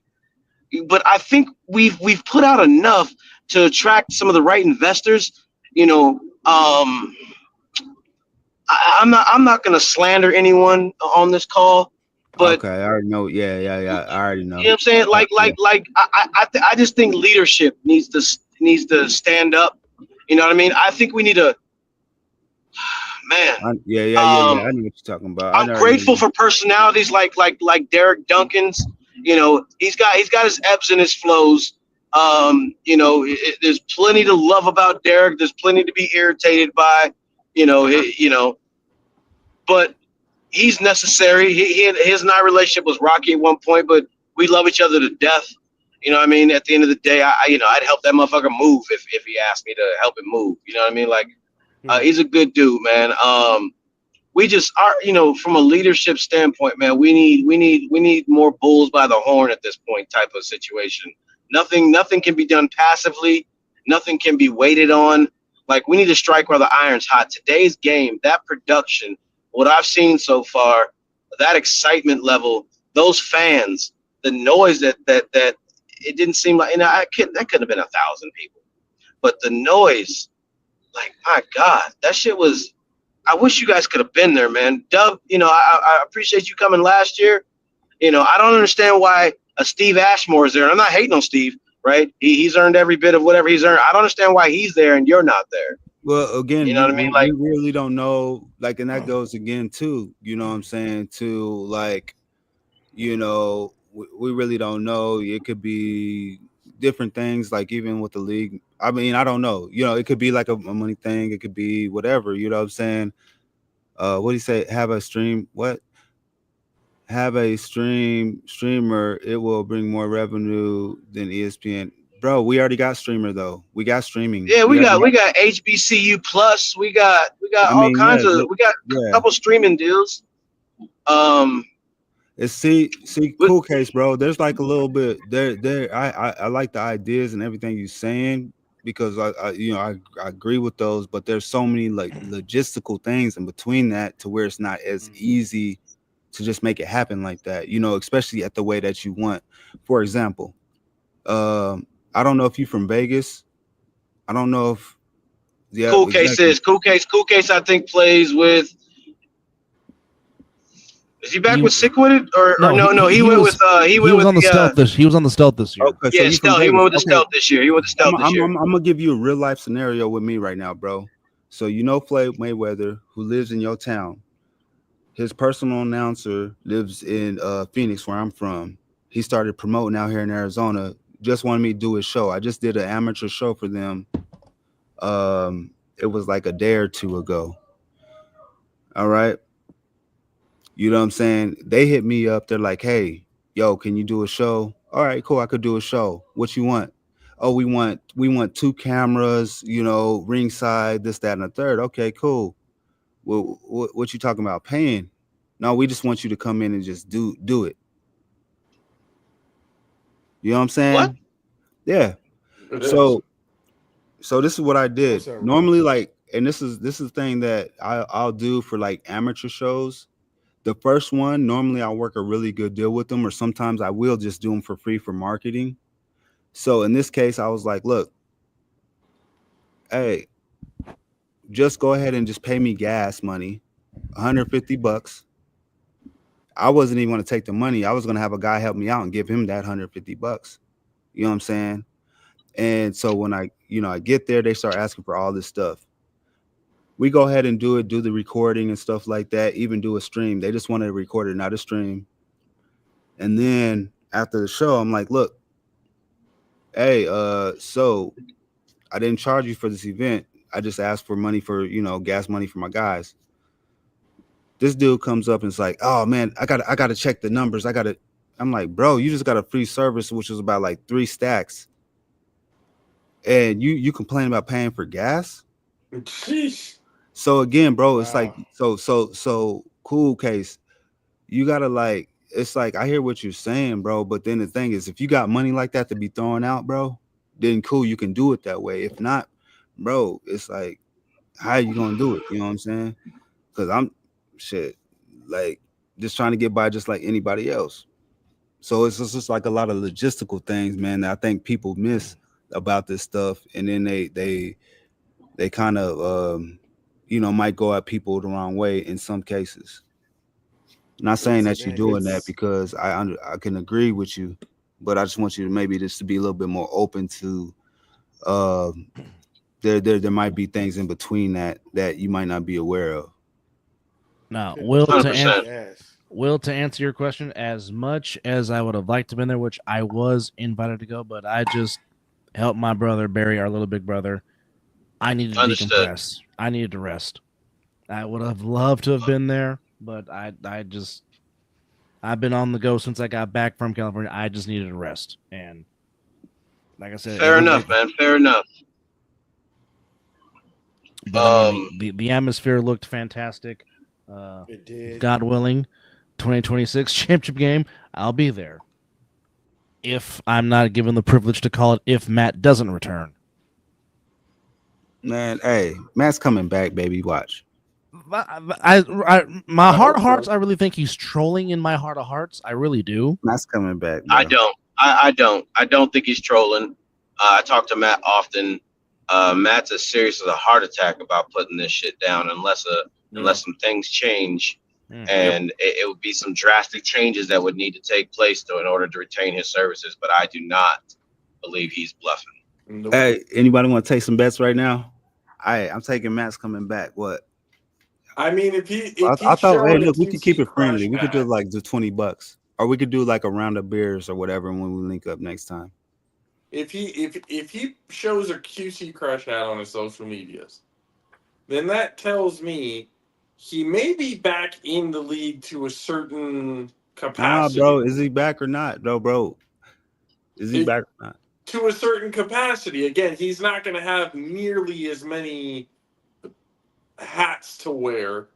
I think we've put out enough to attract some of the right investors. I'm not gonna slander anyone on this call, but okay, I already know. Yeah, I already know. You know what I'm saying? I just think leadership needs to stand up. You know what I mean? I think we need to. Man, I know what you're talking about. I'm grateful for personalities like Derek Duncan's. He's got his ebbs and his flows. There's plenty to love about Derek. There's plenty to be irritated by. But he's necessary. His and I relationship was rocky at one point, but we love each other to death. You know what I mean? At the end of the day, I'd help that motherfucker move if he asked me to help him move. You know what I mean? Like, he's a good dude, man. We just are, from a leadership standpoint, man, we need more bulls by the horn at this point type of situation. Nothing can be done passively. Nothing can be waited on. Like, we need to strike while the iron's hot. Today's game, that production, what I've seen so far, that excitement level, those fans, the noise that it didn't seem like, that couldn't have been 1,000 people, but the noise, like, my God, that shit was. I wish you guys could have been there, man. Dub, I appreciate you coming last year. I don't understand why Steve Ashmore is there. I'm not hating on Steve, right? He's earned every bit of whatever he's earned. I don't understand why he's there and you're not there. Well, again, you know what I mean? Like, we really don't know. Like, and that goes again too. You know what I'm saying? To like, we really don't know. It could be different things. Like, even with the league, I mean, I don't know. It could be like a money thing. It could be whatever. You know what I'm saying? What do you say? Have a stream? What? Have a streamer. It will bring more revenue than ESPN. Bro, we already got streamer though. We got streaming. Yeah, we got HBCU Plus. We got all kinds of. We got a couple streaming deals. It's see cool case, bro. There's like a little bit there. I like the ideas and everything you're saying because I agree with those, but there's so many like logistical things in between that to where it's not as easy to just make it happen like that. Especially at the way that you want. For example, I don't know if you're from Vegas. I don't know if Cool Case is Cool Case. Cool Case, I think, plays with. Is he back with Sick with It or no? He went with he was on the stealth this. He was on the stealth this year. Okay, yeah, stealth. He went with the stealth this year. I'm gonna give you a real life scenario with me right now, bro. So Floyd Mayweather, who lives in your town, his personal announcer lives in Phoenix, where I'm from. He started promoting out here in Arizona. Just wanted me to do his show. I just did an amateur show for them. It was like a day or two ago. All right. You know what I'm saying? They hit me up. They're like, hey, yo, can you do a show? All right, cool. I could do a show. What you want? Oh, we want 2 cameras, ringside, this, that, and the third. Okay, cool. Well, what you talking about paying? No, we just want you to come in and just do it. You know what I'm saying? What? Yeah. So this is what I did. Normally, like, and this is the thing that I'll do for like amateur shows. The first one, normally I'll work a really good deal with them, or sometimes I will just do them for free for marketing. So in this case, I was like, look, hey, just go ahead and just pay me gas money, $150. I wasn't even going to take the money. I was going to have a guy help me out and give him that $150. You know what I'm saying? And so when I get there, they start asking for all this stuff. We go ahead and do the recording and stuff like that, even do a stream. They just wanted to record it, not a stream. And then after the show, I'm like, look, hey, so I didn't charge you for this event. I just asked for money for, gas money for my guys. This dude comes up and it's like, oh man, I gotta check the numbers. I'm like, bro, you just got a free service, which was about like 3 stacks. And you complain about paying for gas? Jeez. So again, bro, it's like so cool case. You gotta like, it's like I hear what you're saying, bro. But then the thing is, if you got money like that to be throwing out, bro, then cool, you can do it that way. If not, bro, it's like, how you gonna do it? You know what I'm saying? Because I'm like just trying to get by just like anybody else. So it's just like a lot of logistical things, man, that I think people miss about this stuff, and then they kind of might go at people the wrong way in some cases. Not saying that you're doing that because I can agree with you, but I just want you to maybe just to be a little bit more open to there might be things in between that you might not be aware of. Now, Will, to answer your question, as much as I would have liked to have been there, which I was invited to go, but I just helped my brother bury our little big brother. I needed to decompress. I needed to rest. I would have loved to have been there, but I've been on the go since I got back from California. I just needed a rest, and like I said, Fair enough, man. Fair enough. But I mean, the atmosphere looked fantastic. It did. God willing, 2026 championship game, I'll be there. If I'm not given the privilege to call it, if Matt doesn't return. Man, hey, Matt's coming back, baby. Watch. My heart of hearts, I really think he's trolling in my heart of hearts. I really do. Matt's coming back. Bro. I don't. I don't think he's trolling. I talk to Matt often. Matt's as serious as a heart attack about putting this shit down unless some things change. And it would be some drastic changes that would need to take place in order to retain his services. But I do not believe he's bluffing. Hey, anybody want to take some bets right now? I'm taking Matt's coming back. What? I mean, I thought, hey, look, we could keep it friendly. We could do like the $20, or we could do like a round of beers or whatever when we link up next time. If he shows a QC crush hat on his social medias, then that tells me he may be back in the league to a certain capacity. Nah, bro, is he back or not? No, bro. Is he back or not? To a certain capacity. Again, he's not going to have nearly as many hats to wear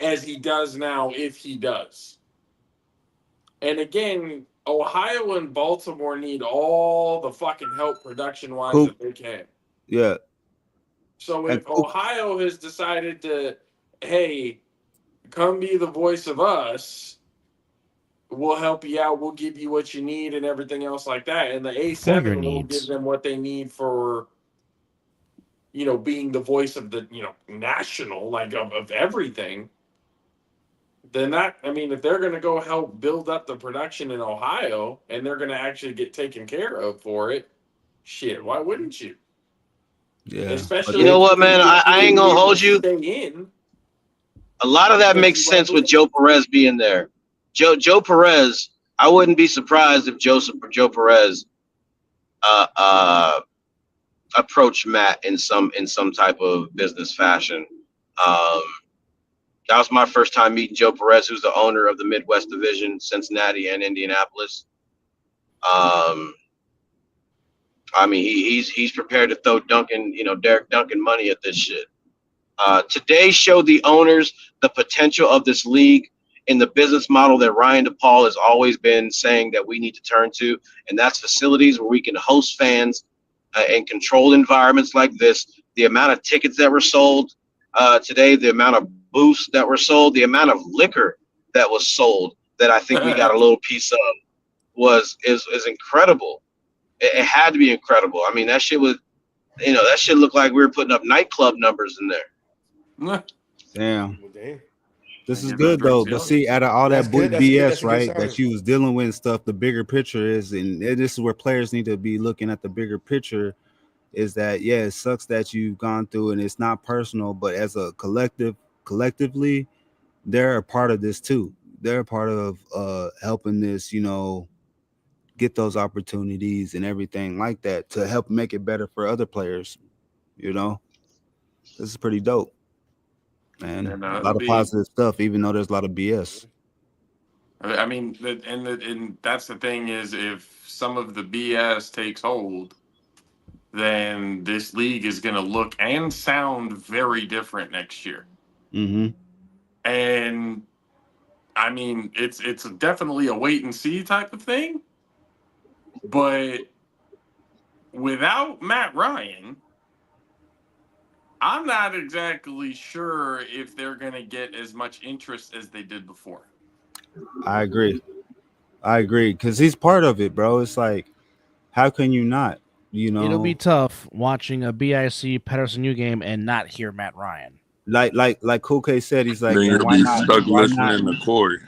as he does now if he does. And again, Ohio and Baltimore need all the fucking help production-wise that they can. Yeah. So if Ohio has decided to, hey, come be the voice of us, we'll help you out, we'll give you what you need and everything else like that. And the A7 will give them what they need for, being the voice of the, national, like of everything. Then if they're going to go help build up the production in Ohio and they're going to actually get taken care of for it, shit, why wouldn't you? Yeah. Especially, you know what, man? I ain't going to hold you. A lot of that makes sense with Joe Perez being there. Joe Perez, I wouldn't be surprised if Joe Perez approached Matt in some type of business fashion. That was my first time meeting Joe Perez, who's the owner of the Midwest Division, Cincinnati and Indianapolis. He's prepared to throw Derek Duncan money at this shit. Today showed the owners the potential of this league in the business model that Ryan DePaul has always been saying that we need to turn to, and that's facilities where we can host fans in controlled environments like this. The amount of tickets that were sold today, the amount of booths that were sold, the amount of liquor that was sold that I think we got a little piece of is incredible. It had to be incredible. I mean, that shit was, that shit looked like we were putting up nightclub numbers in there. Damn. This is good though, but see, out of all that BS, right, that you was dealing with and stuff, the bigger picture is, and this is where players need to be looking at the bigger picture, is that, yeah, it sucks that you've gone through and it's not personal, but as a collectively, they're a part of this too. They're a part of helping this, get those opportunities and everything like that to help make it better for other players. This is pretty dope. And a lot of positive stuff, even though there's a lot of BS. I mean, and that's the thing is, if some of the BS takes hold, then this league is going to look and sound very different next year. Mm-hmm. And I mean, it's definitely a wait and see type of thing. But without Matt Ryan, I'm not exactly sure if they're going to get as much interest as they did before. I agree. Because he's part of it, bro. It's like, how can you not? It'll be tough watching a BIC Patterson U game and not hear Matt Ryan. Like Cool K said, he's like, then you'll be stuck listening to Corey.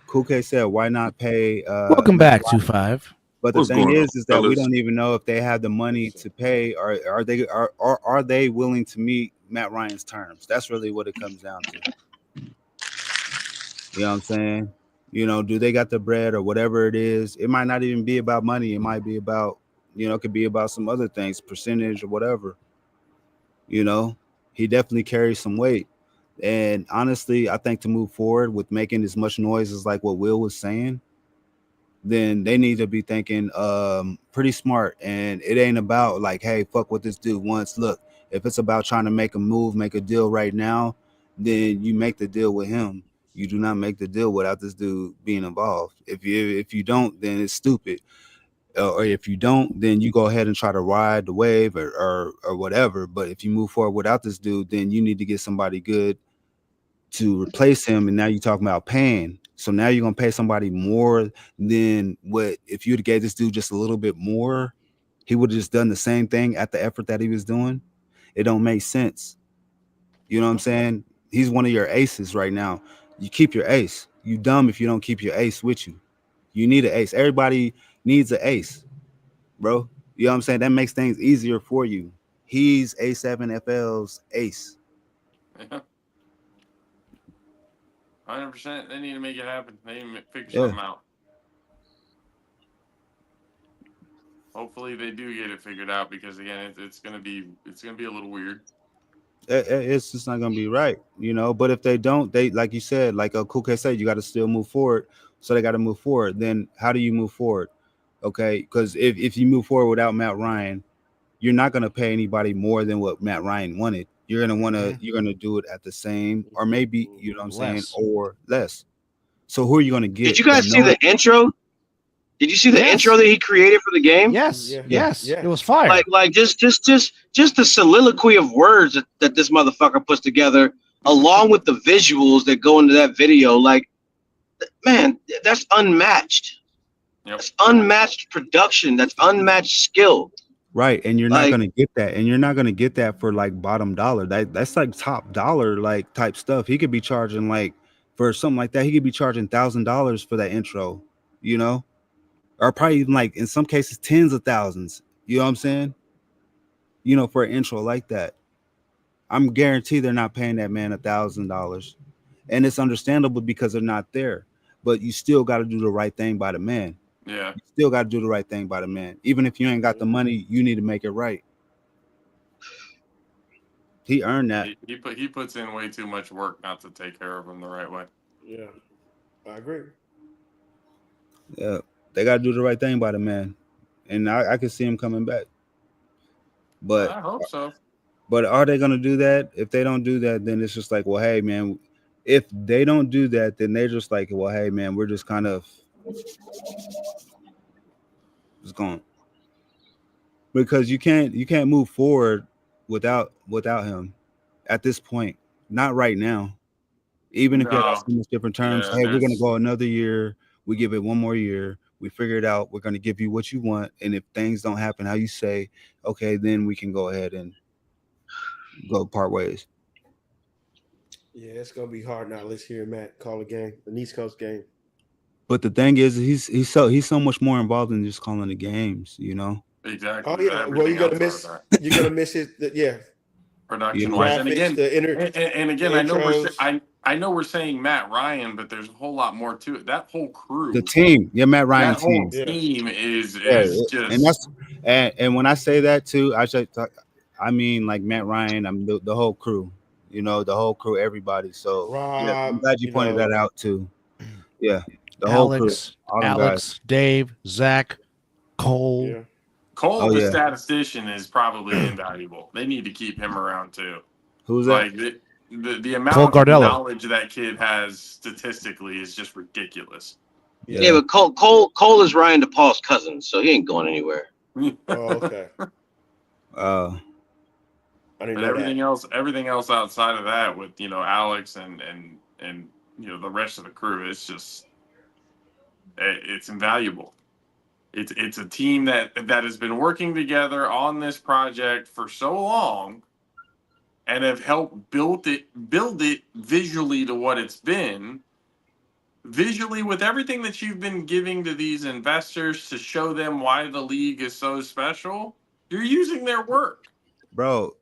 Cool K said, why not pay? Welcome back, 2-5. But the thing is that we don't even know if they have the money to pay, or are they willing to meet Matt Ryan's terms? That's really what it comes down to. You know what I'm saying? Do they got the bread or whatever it is? It might not even be about money. It might be about, it could be about some other things, percentage or whatever. He definitely carries some weight. And honestly, I think to move forward with making as much noise as like what Will was saying, then they need to be thinking pretty smart. And it ain't about like, hey, fuck what this dude wants. Look, if it's about trying to make a move, make a deal right now, then you make the deal with him. You do not make the deal without this dude being involved. If you don't, then it's stupid. Or if you don't, then you go ahead and try to ride the wave or whatever. But if you move forward without this dude, then you need to get somebody good to replace him. And now you're talking about paying. So now you're gonna pay somebody more than what if you'd gave this dude just a little bit more, he would have just done the same thing at the effort that he was doing. It don't make sense. You know what I'm saying? He's one of your aces right now. You keep your ace. You dumb if you don't keep your ace with you. You need an ace. Everybody needs an ace, bro. You know what I'm saying? That makes things easier for you. He's A7FL's ace. Yeah. 100%. They need to make it happen. They need to figure Yeah. something out. Hopefully they do get it figured out because again, it's gonna be a little weird. It's just not gonna be right, you know. But if they don't, they like you said, like Cool K said, you got to still move forward. So they got to move forward. Then how do you move forward? Okay, because if you move forward without Matt Ryan, you're not gonna pay anybody more than what Matt Ryan wanted. You're gonna do it at the same, or maybe you know what I'm saying, Less. or less. So who are you gonna get? Did you guys see the intro? Did you see the intro that he created for the game? Yes, Yeah. yes, Yeah. it was fire. Like just the soliloquy of words that this motherfucker puts together, along with the visuals that go into that video. Like, man, that's unmatched. Yep. That's unmatched production. That's unmatched skill. Right, and you're not Like- gonna get that, and you're not gonna get that for like bottom dollar. That's like top dollar like type stuff. He could be charging like for something like that. He could be charging $1,000 for that intro, you know, or probably even like in some cases tens of thousands. You know what I'm saying? You know, for an intro like that, I'm guaranteed they're not paying that man $1,000, and it's understandable because they're not there. But you still got to do the right thing by the man. Yeah. You still got to do the right thing by the man. Even if you ain't got the money, you need to make it right. He earned that. He puts in way too much work not to take care of him the right way. Yeah, I agree. Yeah, they got to do the right thing by the man, and I can see him coming back. But I hope so. But are they gonna do that? If they don't do that, then it's just like, well, hey, man. If they don't do that, then they're just like, well, hey, man, we're just kind of just going because you can't move forward without him at this point. Not right now. Even if you have so much different terms, hey, we're gonna go another year. We give it one more year. We figure it out. We're gonna give you what you want, and if things don't happen how you say, okay, then we can go ahead and go part ways. Yeah, it's gonna be hard now. Let's hear Matt call a game, an East Coast game. But the thing is, he's so much more involved than just calling the games, you know. Exactly. Oh yeah, well you're gonna miss it. Yeah, production wise, and again, the I know we're saying Matt Ryan, but there's a whole lot more to it. That whole crew, the team, Matt Ryan that team, whole team is just, and that's and when I say that too, I mean like Matt Ryan, I'm the whole crew, you know, the whole crew, everybody. So Rob, yeah, I'm glad you pointed that out too. Yeah, the Alex, whole crew, all them guys. Dave, Zach, Cole. Yeah. Cole, the statistician, is probably invaluable. They need to keep him around too. Who's like that? The amount of knowledge that kid has statistically is just ridiculous. Yeah, but Cole is Ryan DePaul's cousin, so he ain't going anywhere. Oh, okay. I didn't know everything else outside of that, with Alex and the rest of the crew, it's invaluable. It's a team that has been working together on this project for so long, and have helped build it visually to what it's been. Visually, with everything that you've been giving to these investors to show them why the league is so special, you're using their work. Bro,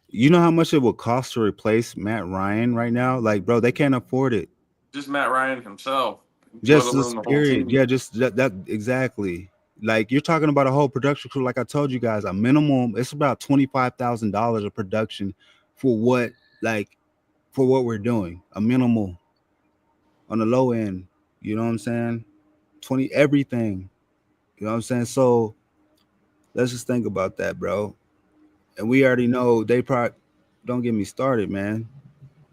you know how much it would cost to replace Matt Ryan right now? Like, bro, they can't afford it. Just Matt Ryan himself. Just this period. Yeah, just that exactly. Like, you're talking about a whole production crew. Like I told you guys, a minimum, it's about $25,000 of production for for what we're doing. A minimal on the low end. You know what I'm saying? 20 everything. You know what I'm saying? So let's just think about that, bro. And we already know they probably don't get me started, man.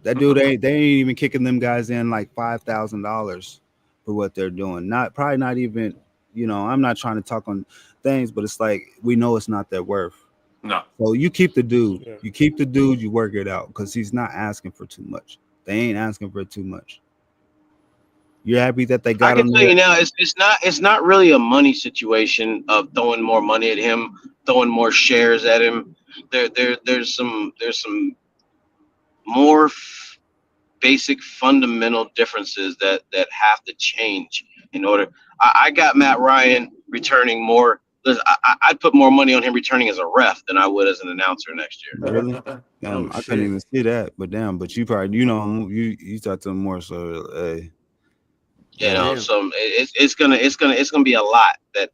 That dude they ain't even kicking them guys in like $5,000 for what they're doing. Probably not even, I'm not trying to talk on things, but it's like we know it's not their worth. No. So you keep the dude. Yeah. You keep the dude, you work it out because he's not asking for too much. They ain't asking for too much. You're happy that they got him. I can tell you now, it's not really a money situation of throwing more money at him, throwing more shares at him. There's some more basic fundamental differences that have to change in order. I got Matt Ryan returning more. I'd put more money on him returning as a ref than I would as an announcer next year. Really? I couldn't even see that. But you probably you talk to him more. So so it's gonna be a lot that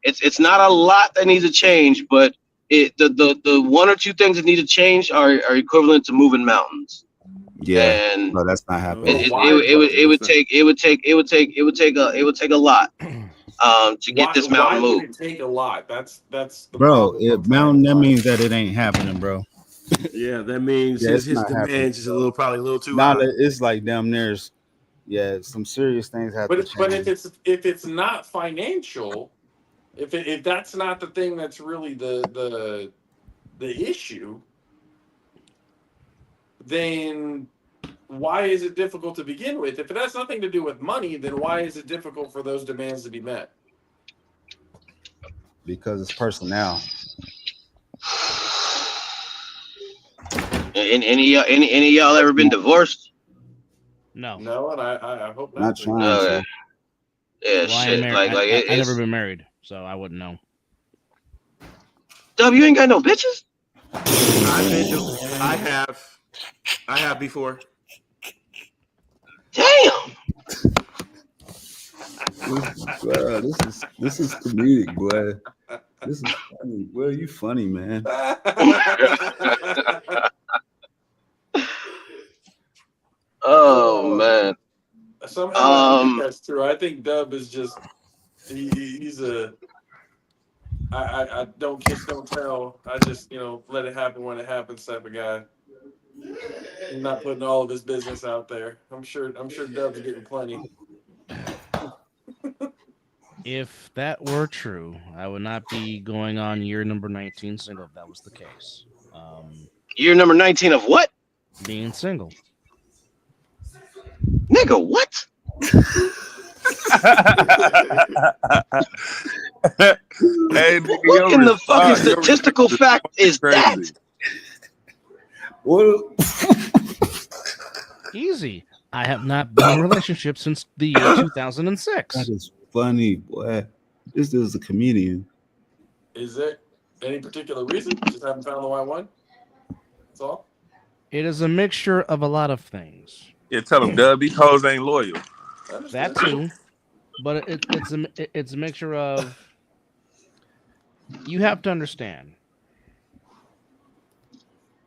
it's not a lot that needs to change, but the one or two things that need to change are equivalent to moving mountains. Yeah, and no, that's not happening. It would take a lot to get this mountain moved. Why would it take a lot? That's the bro. Mountain that means that it ain't happening, bro. Yeah, that means his demands is probably a little too high. It's like damn near. Yeah, some serious things have to change. But if it's not financial, if that's not the thing that's really the issue, then why is it difficult to begin with? If it has nothing to do with money, then why is it difficult for those demands to be met? Because it's personnel. Any of y'all ever been divorced? No, and I hope not. Not trying. Yeah, well, shit. I never been married, so I wouldn't know. Dub, you ain't got no bitches? I have before. Damn. This is comedic, boy. This is funny. Well, you funny, man. Oh man. Somehow I think that's true. I think Dub is just he's a I don't kiss, don't tell. I just let it happen when it happens type of guy. He's not putting all of his business out there. I'm sure Dub's getting plenty. If that were true, I would not be going on year number 19 single if that was the case. Year number 19 of what? Being single. Nigga, what? Hey, what in the fucking statistical fact is that? What? Easy. I have not been in a relationship since the year 2006. That is funny, boy. This is a comedian. Is it any particular reason? Just haven't found the right one? That's all? It is a mixture of a lot of things. Yeah, tell him, Dub, these hoes ain't loyal. That too. But it's a mixture of... You have to understand.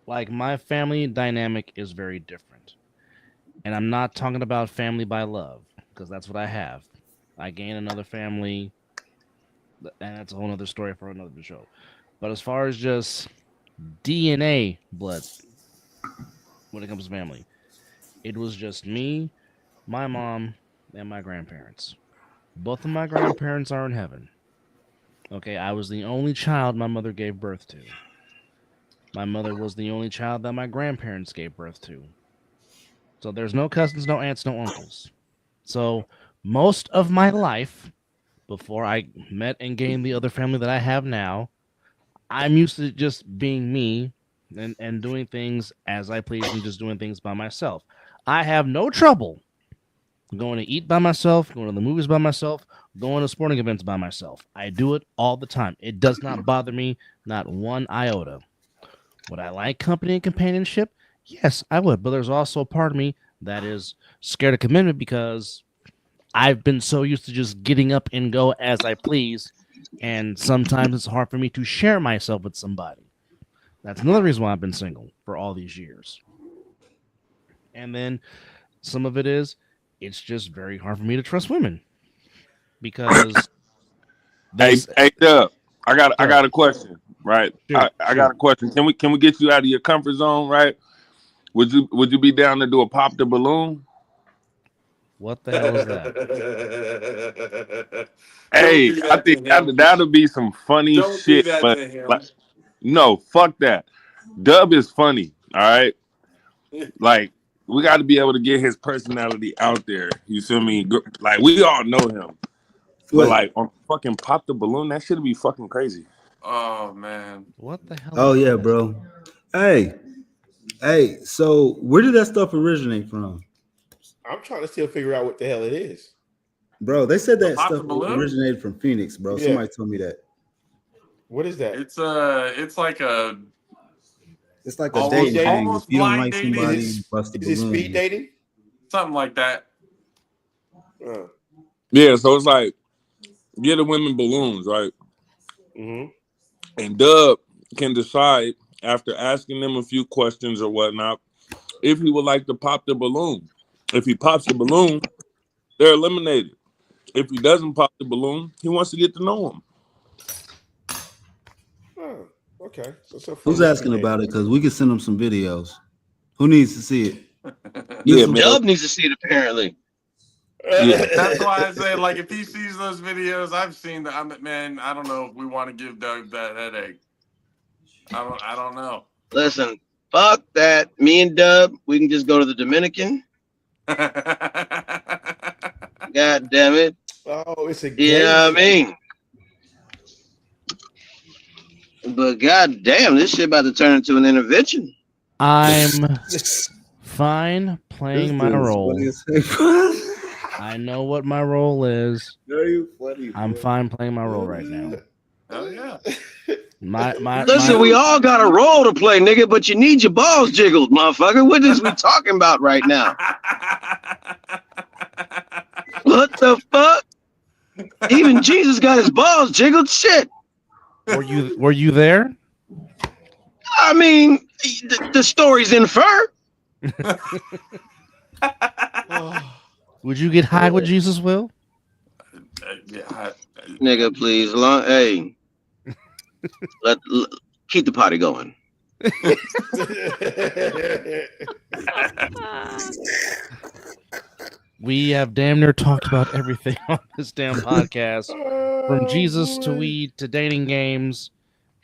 Like, my family dynamic is very different. And I'm not talking about family by love, because that's what I have. I gain another family, and that's a whole other story for another show. But as far as just DNA blood, when it comes to family, it was just me, my mom, and my grandparents. Both of my grandparents are in heaven. Okay, I was the only child my mother gave birth to. My mother was the only child that my grandparents gave birth to. So there's no cousins, no aunts, no uncles. So most of my life, before I met and gained the other family that I have now, I'm used to just being me and doing things as I please and just doing things by myself. I have no trouble going to eat by myself, going to the movies by myself, going to sporting events by myself. I do it all the time. It does not bother me, not one iota. Would I like company and companionship? Yes, I would. But there's also a part of me that is scared of commitment because I've been so used to just getting up and go as I please. And sometimes it's hard for me to share myself with somebody. That's another reason why I've been single for all these years. And then some of it is, it's just very hard for me to trust women because Hey, Dub, I got Dub. a question, right? Shoot, I got a question. Can we get you out of your comfort zone, right? Would you be down to do a pop the balloon? What the hell is that? Hey, I think that'll be some funny Don't shit. do that But to him. like, no, fuck that. Dub is funny, all right? Like, we got to be able to get his personality out there. You feel me? Like, we all know him. But like, on fucking pop the balloon, that should be fucking crazy. Oh man. What the hell? Oh yeah, bro. Hey, so where did that stuff originate from? I'm trying to still figure out what the hell it is. Bro, they said that Pop the stuff balloon? originated from Phoenix, bro. Yeah. Somebody told me that. What is that? It's like a It's like a almost, dating thing. almost If you don't blind like dating. somebody, bust the Is it balloon. speed dating? Something like that. Yeah, so it's like, get the women balloons, right? Mm-hmm. And Dub can decide after asking them a few questions or whatnot if he would like to pop the balloon. If he pops the balloon, they're eliminated. If he doesn't pop the balloon, he wants to get to know him. Oh, okay. So Who's asking about it? Because we can send them some videos. Who needs to see it? Yeah, Dub man. needs to see it apparently. Yeah. That's why I say, like, if he sees those videos, I've seen that. Man, I don't know if we want to give Doug that headache. I don't know. Listen, fuck that. Me and Dub, we can just go to the Dominican. God damn it. Oh, it's a game. You know what I mean? But god damn, this shit about to turn into an intervention. I'm fine playing my role. I know what my role is. I'm fine playing my role right now. Oh yeah. Listen, we all got a role to play, nigga, but you need your balls jiggled, motherfucker. What is we talking about right now? What the fuck? Even Jesus got his balls jiggled. Shit. Were you there? I mean, the stories infer. Would you get high with Jesus, Will? Nigga, please. Hey. Keep the party going. We have damn near talked about everything on this damn podcast, from Jesus to weed to dating games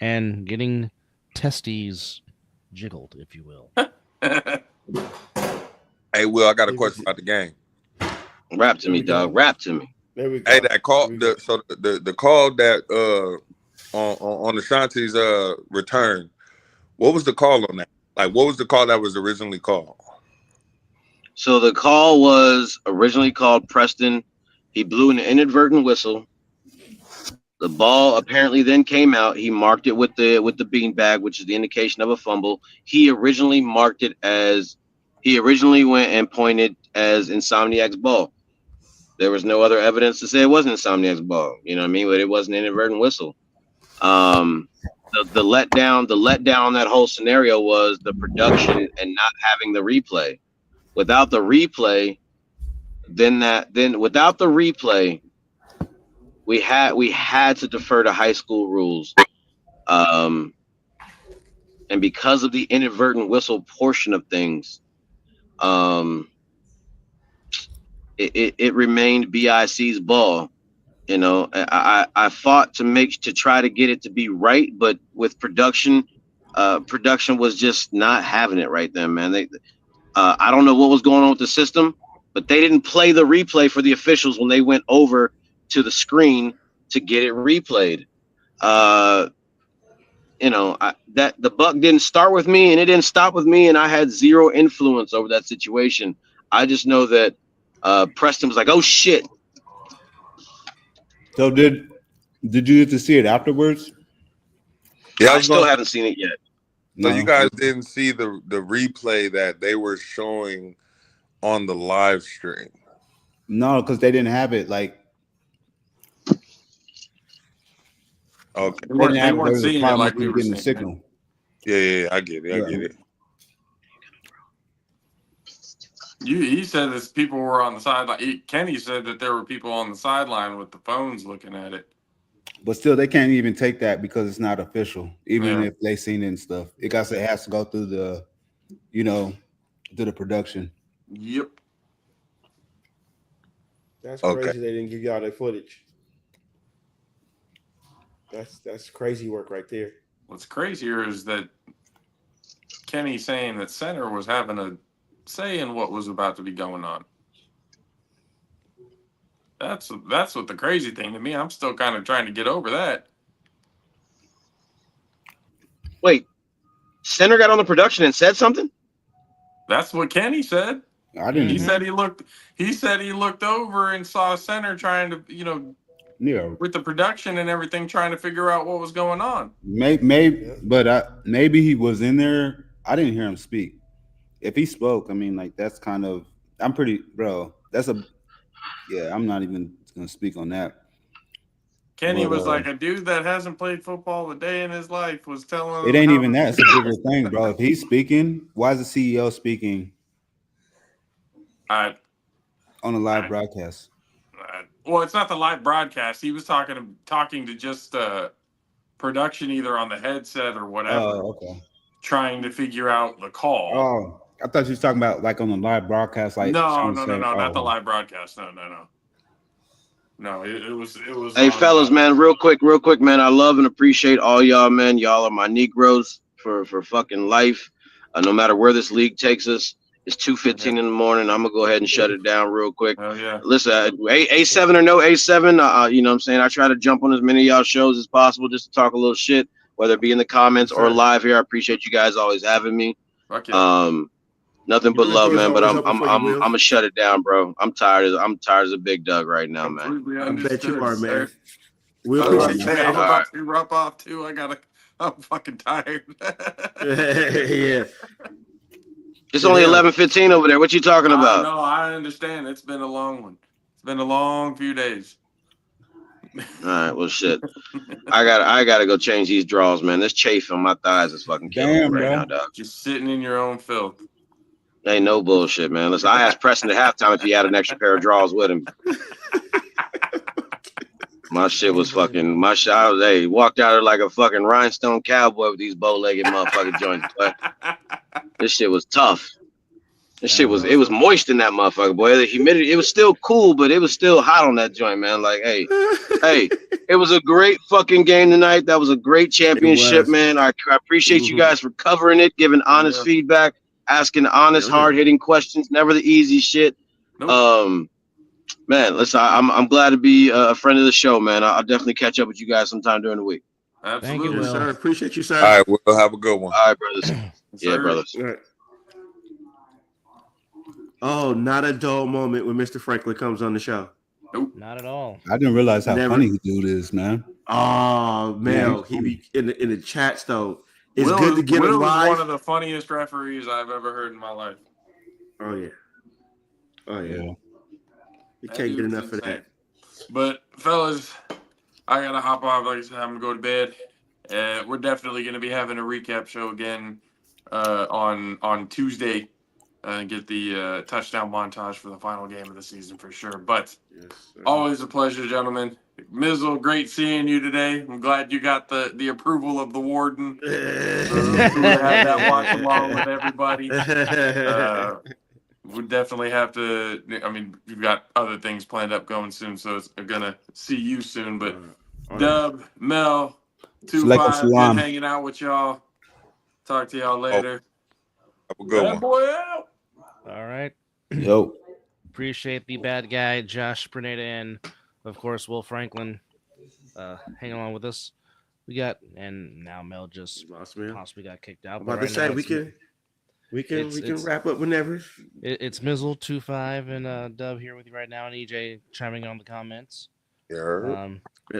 and getting testes jiggled, if you will. Hey, Will, I got a question about the game. Rap to me, dog. Rap to me. There we go. Hey, that call. The call that on Ashanti's return. What was the call on that? Like, what was the call that was originally called? So the call was originally called Preston. He blew an inadvertent whistle. The ball apparently then came out. He marked it with the beanbag, which is the indication of a fumble. He originally went and pointed as Insomniacs' ball. There was no other evidence to say it wasn't Insomniacs' ball. You know what I mean? But it was an inadvertent whistle. The letdown on that whole scenario was the production and not having the replay. Without the replay, we had to defer to high school rules. And because of the inadvertent whistle portion of things, it remained BIC's ball. You know, I fought to try to get it to be right, but with production was just not having it right then, man. I don't know what was going on with the system, but they didn't play the replay for the officials when they went over to the screen to get it replayed. You know, that the buck didn't start with me and it didn't stop with me, and I had zero influence over that situation. I just know that Preston was like, "Oh shit." So did you get to see it afterwards? Yeah, I still haven't seen it yet. So you guys didn't see the replay that they were showing on the live stream? No, because they didn't have it. Like, okay, They weren't seeing it like we were getting the seeing signal. Yeah, I get it. I get it. He said that people were on the sideline. Kenny said that there were people on the sideline with the phones looking at it. But still, they can't even take that because it's not official. Even if they seen it and stuff, it has to go through the, through the production. Yep. That's crazy. They didn't give y'all that footage. That's crazy work right there. What's crazier is that Kenny saying that center was having a say in what was about to be going on. That's what the crazy thing to me. I'm still kind of trying to get over that. Wait, center got on the production and said something? That's what Kenny said. I didn't. He said he looked over and saw center trying to, with the production and everything, trying to figure out what was going on. Maybe he was in there. I didn't hear him speak. If he spoke, I mean, like, that's kind of. I'm pretty, bro. I'm not even gonna speak on that. Kenny was like, a dude that hasn't played football a day in his life was telling him. It ain't even that. It's a bigger thing, bro. If he's speaking, why is the CEO speaking on a live broadcast? Well, it's not the live broadcast. He was talking to just production, either on the headset or whatever. Oh, okay. Trying to figure out the call. Oh, I thought you was talking about like on the live broadcast. Like no, not the live broadcast. No, it was. Hey, fellas, man, real quick, man. I love and appreciate all y'all, man. Y'all are my Negroes for fucking life. No matter where this league takes us, it's 2:15 in the morning. I'm gonna go ahead and shut it down real quick. Oh yeah. Listen, A7 or no A7, you know what I'm saying? I try to jump on as many of y'all shows as possible just to talk a little shit, whether it be in the comments or live here. I appreciate you guys always having me. Nothing but love, man. But I'm gonna shut it down, bro. I'm tired as a big Doug right now, man. I bet you are, man. We appreciate you. I'm about to rub off too. I'm fucking tired. Yeah. It's only 11:15 over there. What you talking about? No, I understand. It's been a long one. It's been a long few days. All right, well, shit. I gotta go change these drawers, man. This chafe on my thighs is fucking killing me right now, dog. Just sitting in your own filth. Ain't no bullshit, man. Listen, I asked Preston at halftime if he had an extra pair of drawers with him. My shit was fucking. He walked out there like a fucking rhinestone cowboy with these bow-legged motherfucking joints. But this shit was tough. It was moist in that motherfucker, boy. The humidity, it was still cool, but it was still hot on that joint, man. Like, hey, it was a great fucking game tonight. That was a great championship, man. I appreciate you guys for covering it, giving honest feedback, asking honest, hard-hitting questions. Never the easy shit. Nope. Man, listen, I'm glad to be a friend of the show, man. I'll definitely catch up with you guys sometime during the week. Absolutely, Thank you, sir. Appreciate you, sir. All right, we'll have a good one. All right, brothers. Yeah, brothers. All right. Oh, not a dull moment when Mr. Franklin comes on the show. Nope. Not at all. I didn't realize how funny he dude is, man. Oh, man. He be in the chats, though. It's Will good to get him live. One of the funniest referees I've ever heard in my life. Oh, yeah. You can't get enough of that. But, fellas, I got to hop off. Like I said, I'm going to go to bed. We're definitely going to be having a recap show again on Tuesday. And get the touchdown montage for the final game of the season for sure. But always a pleasure, gentlemen. Mizzle, great seeing you today. I'm glad you got the approval of the warden to have that watch along with everybody. We definitely have to. I mean, we've got other things planned up going soon, so it's gonna see you soon. But Dub, Mel, 2-5, been hanging out with y'all. Talk to y'all later. Have a good one. Boy out. All right. Yo. Appreciate the bad guy, Josh Perneda, and of course Will Franklin hanging along with us. And now Mel just possibly got kicked out. I'm about to say we can wrap up whenever. It's Mizzle 2-5 and Dub here with you right now, and EJ chiming in on the comments. Yeah.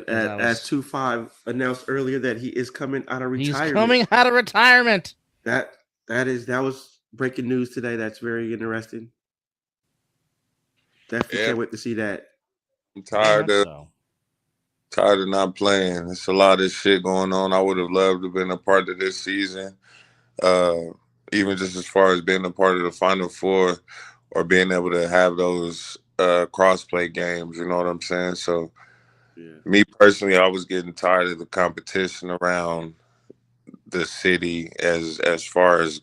As 2-5 announced earlier that he is coming out of retirement. He's coming out of retirement. That was breaking news today. That's very interesting. Definitely can't wait to see that. I'm tired of not playing. There's a lot of shit going on. I would have loved to have been a part of this season. Even just as far as being a part of the Final Four or being able to have those cross-play games. You know what I'm saying? So, me personally, I was getting tired of the competition around the city as far as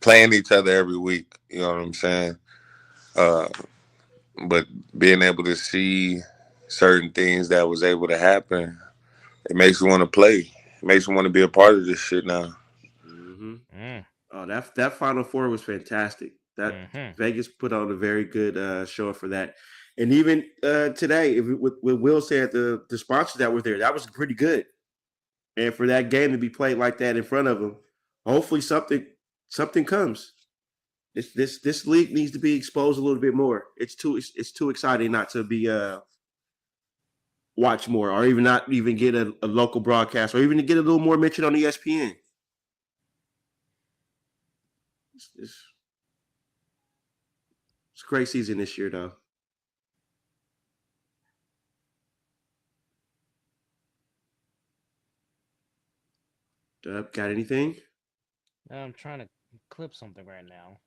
playing each other every week. You know what I'm saying? But being able to see certain things that was able to happen, it makes you want to play. It makes you want to be a part of this shit now. Oh, that Final Four was fantastic. That Vegas put on a very good show for that. And even today, with Will said the sponsors that were there, that was pretty good. And for that game to be played like that in front of them, hopefully something comes. This league needs to be exposed a little bit more. It's too exciting not to be watch more, or even not even get a local broadcast, or even to get a little more mention on ESPN. It's a great season this year, though. Dub, got anything? I'm trying to clip something right now.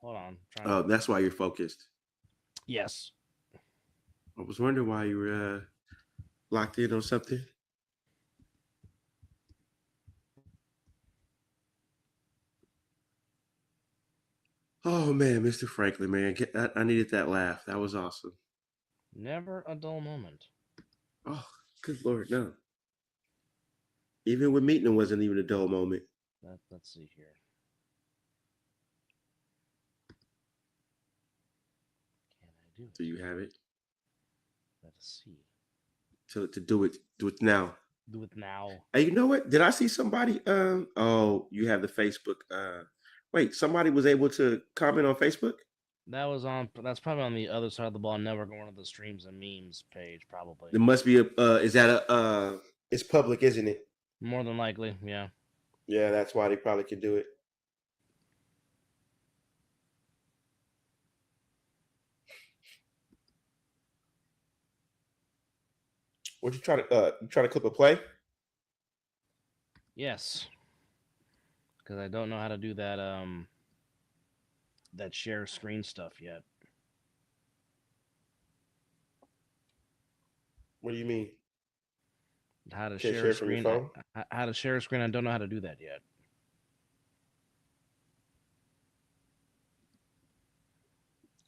Hold on. Oh, that's why you're focused. Yes. I was wondering why you were locked in on something. Oh, man, Mr. Franklin, man. I needed that laugh. That was awesome. Never a dull moment. Oh, good Lord, no. Even with meeting him wasn't even a dull moment. Let's see here. Can I do it? Do you have it? Let's see. To do it now. Do it now. Hey, you know what? Did I see somebody? Oh, you have the Facebook. Wait, somebody was able to comment on Facebook? That's probably on the other side of the ball network on one of the streams and memes page, probably. There must be is that it's public, isn't it? More than likely, yeah. Yeah, that's why they probably can do it. What you trying to clip a play? Yes. Because I don't know how to do that that share screen stuff yet. What do you mean? How to share a screen? How to share a screen? I don't know how to do that yet.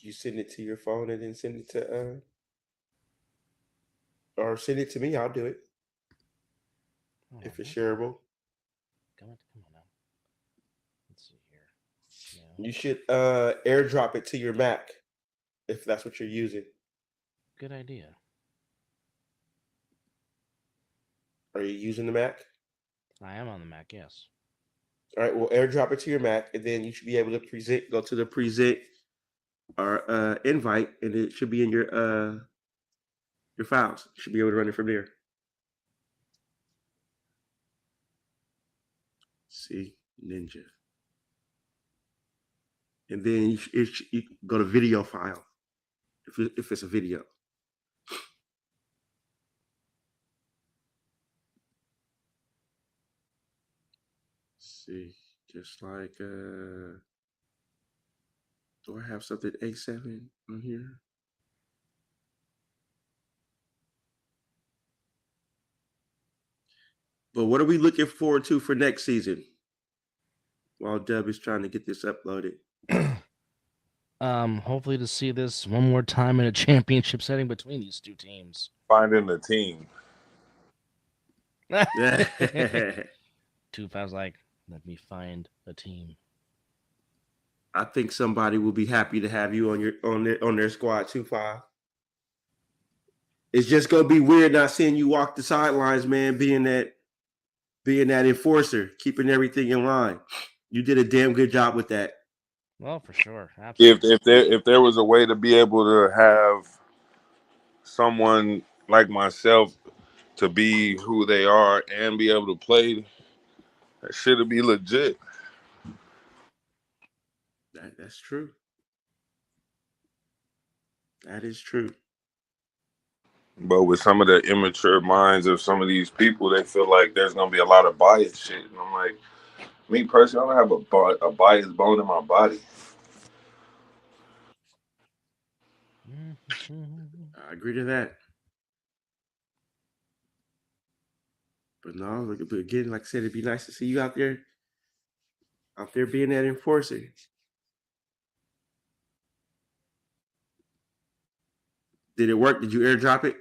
You send it to your phone and then send it to or send it to me. I'll do it if it's shareable. Come on now. Let's see here. Yeah. You should airdrop it to your Mac if that's what you're using. Good idea. Are you using the Mac? I am on the Mac, yes. All right, well, airdrop it to your Mac, and then you should be able to go to the present or invite, and it should be in your files. You should be able to run it from there. See, Ninja. And then you go to video file if it's a video. See, just like do I have something A7 on here? But what are we looking forward to for next season? While Dub is trying to get this uploaded. Hopefully to see this one more time in a championship setting between these two teams. Finding a team. 2-5's like, let me find a team. I think somebody will be happy to have you on their squad, 2-5. It's just gonna be weird not seeing you walk the sidelines, man, being that enforcer, keeping everything in line. You did a damn good job with that. Well, for sure. Absolutely. If there was a way to be able to have someone like myself to be who they are and be able to play, that should be legit. That's true. That is true. But with some of the immature minds of some of these people, they feel like there's gonna be a lot of bias shit. And I'm like, me personally, I don't have a biased bone in my body. I agree to that. But no, but again, like I said, it'd be nice to see you out there being that enforcer. Did it work? Did you airdrop it?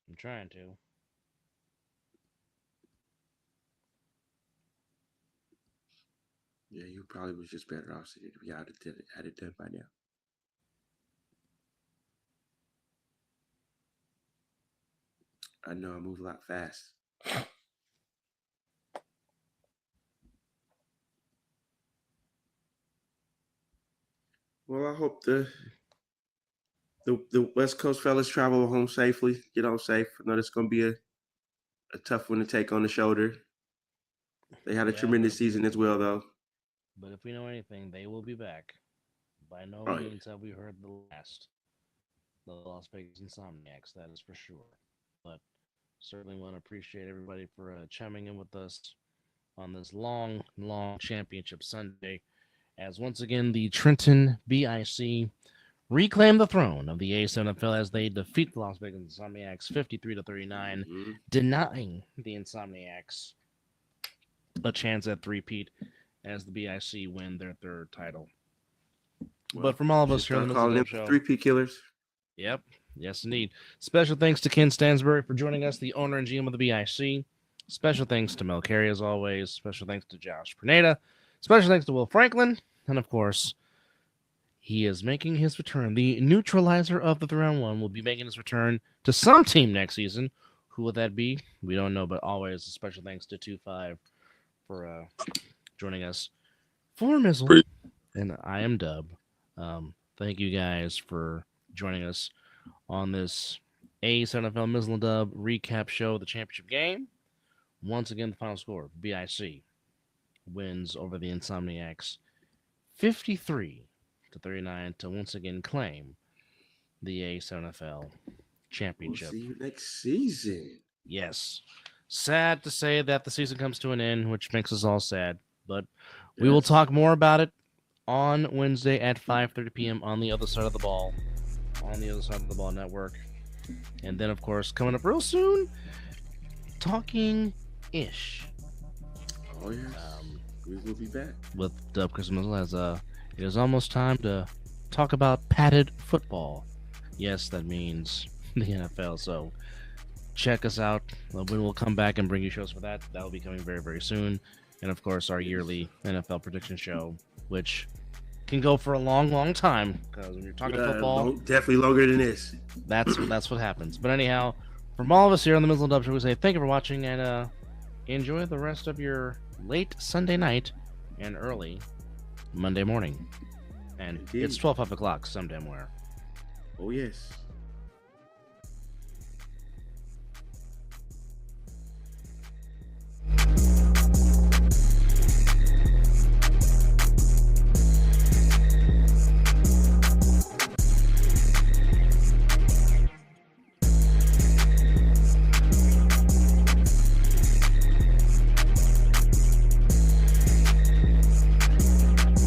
I'm trying to. Yeah, you probably was just better off sitting to be out had it done by now. I know I move a lot fast. Well, I hope the West Coast fellas travel home safely, get home safe. I know it's going to be a tough one to take on the shoulder. They had a tremendous season as well, though. But if we know anything, they will be back. By no means have we heard the last. The Las Vegas Insomniacs, that is for sure. But certainly want to appreciate everybody for chiming in with us on this long championship Sunday. As once again, the Trenton BIC reclaim the throne of the A7FL as they defeat the Las Vegas Insomniacs 53-39, denying the Insomniacs a chance at three-peat as the BIC win their third title. Well, but from all of us here on the Mizzle Show, three-peat killers. Yep. Yes, indeed. Special thanks to Ken Stansbury for joining us, the owner and GM of the BIC. Special thanks to Mel Carey, as always. Special thanks to Josh Perneda. Special thanks to Will Franklin. And, of course, he is making his return. The neutralizer of the 3-on-1 will be making his return to some team next season. Who will that be? We don't know, but always a special thanks to 2-5 for joining us. For Mizzle, and I am Dub. Thank you guys for joining us on this A7FL Mizzle and Dub recap show of the championship game. Once again, the final score, BIC wins over the Insomniacs 53-39 to once again claim the A7FL championship. We'll see you next season. Yes. Sad to say that the season comes to an end, which makes us all sad, but we will talk more about it on Wednesday at 5:30 p.m. on the other side of the ball. On the other side of the ball network. And then, of course, coming up real soon, Talking Ish. Oh, yes. We will be back. With Dub Chris Mizzle as it is almost time to talk about padded football. Yes, that means the NFL. So check us out. We will come back and bring you shows for that. That will be coming very, very soon. And, of course, our yearly NFL prediction show, which can go for a long time, because when you're talking football, definitely longer than this. That's what happens. But anyhow, from all of us here on the Mizzle and Dub Show, we say thank you for watching and enjoy the rest of your late Sunday night and early Monday morning. And It's 12 o'clock some damn where. Oh yes.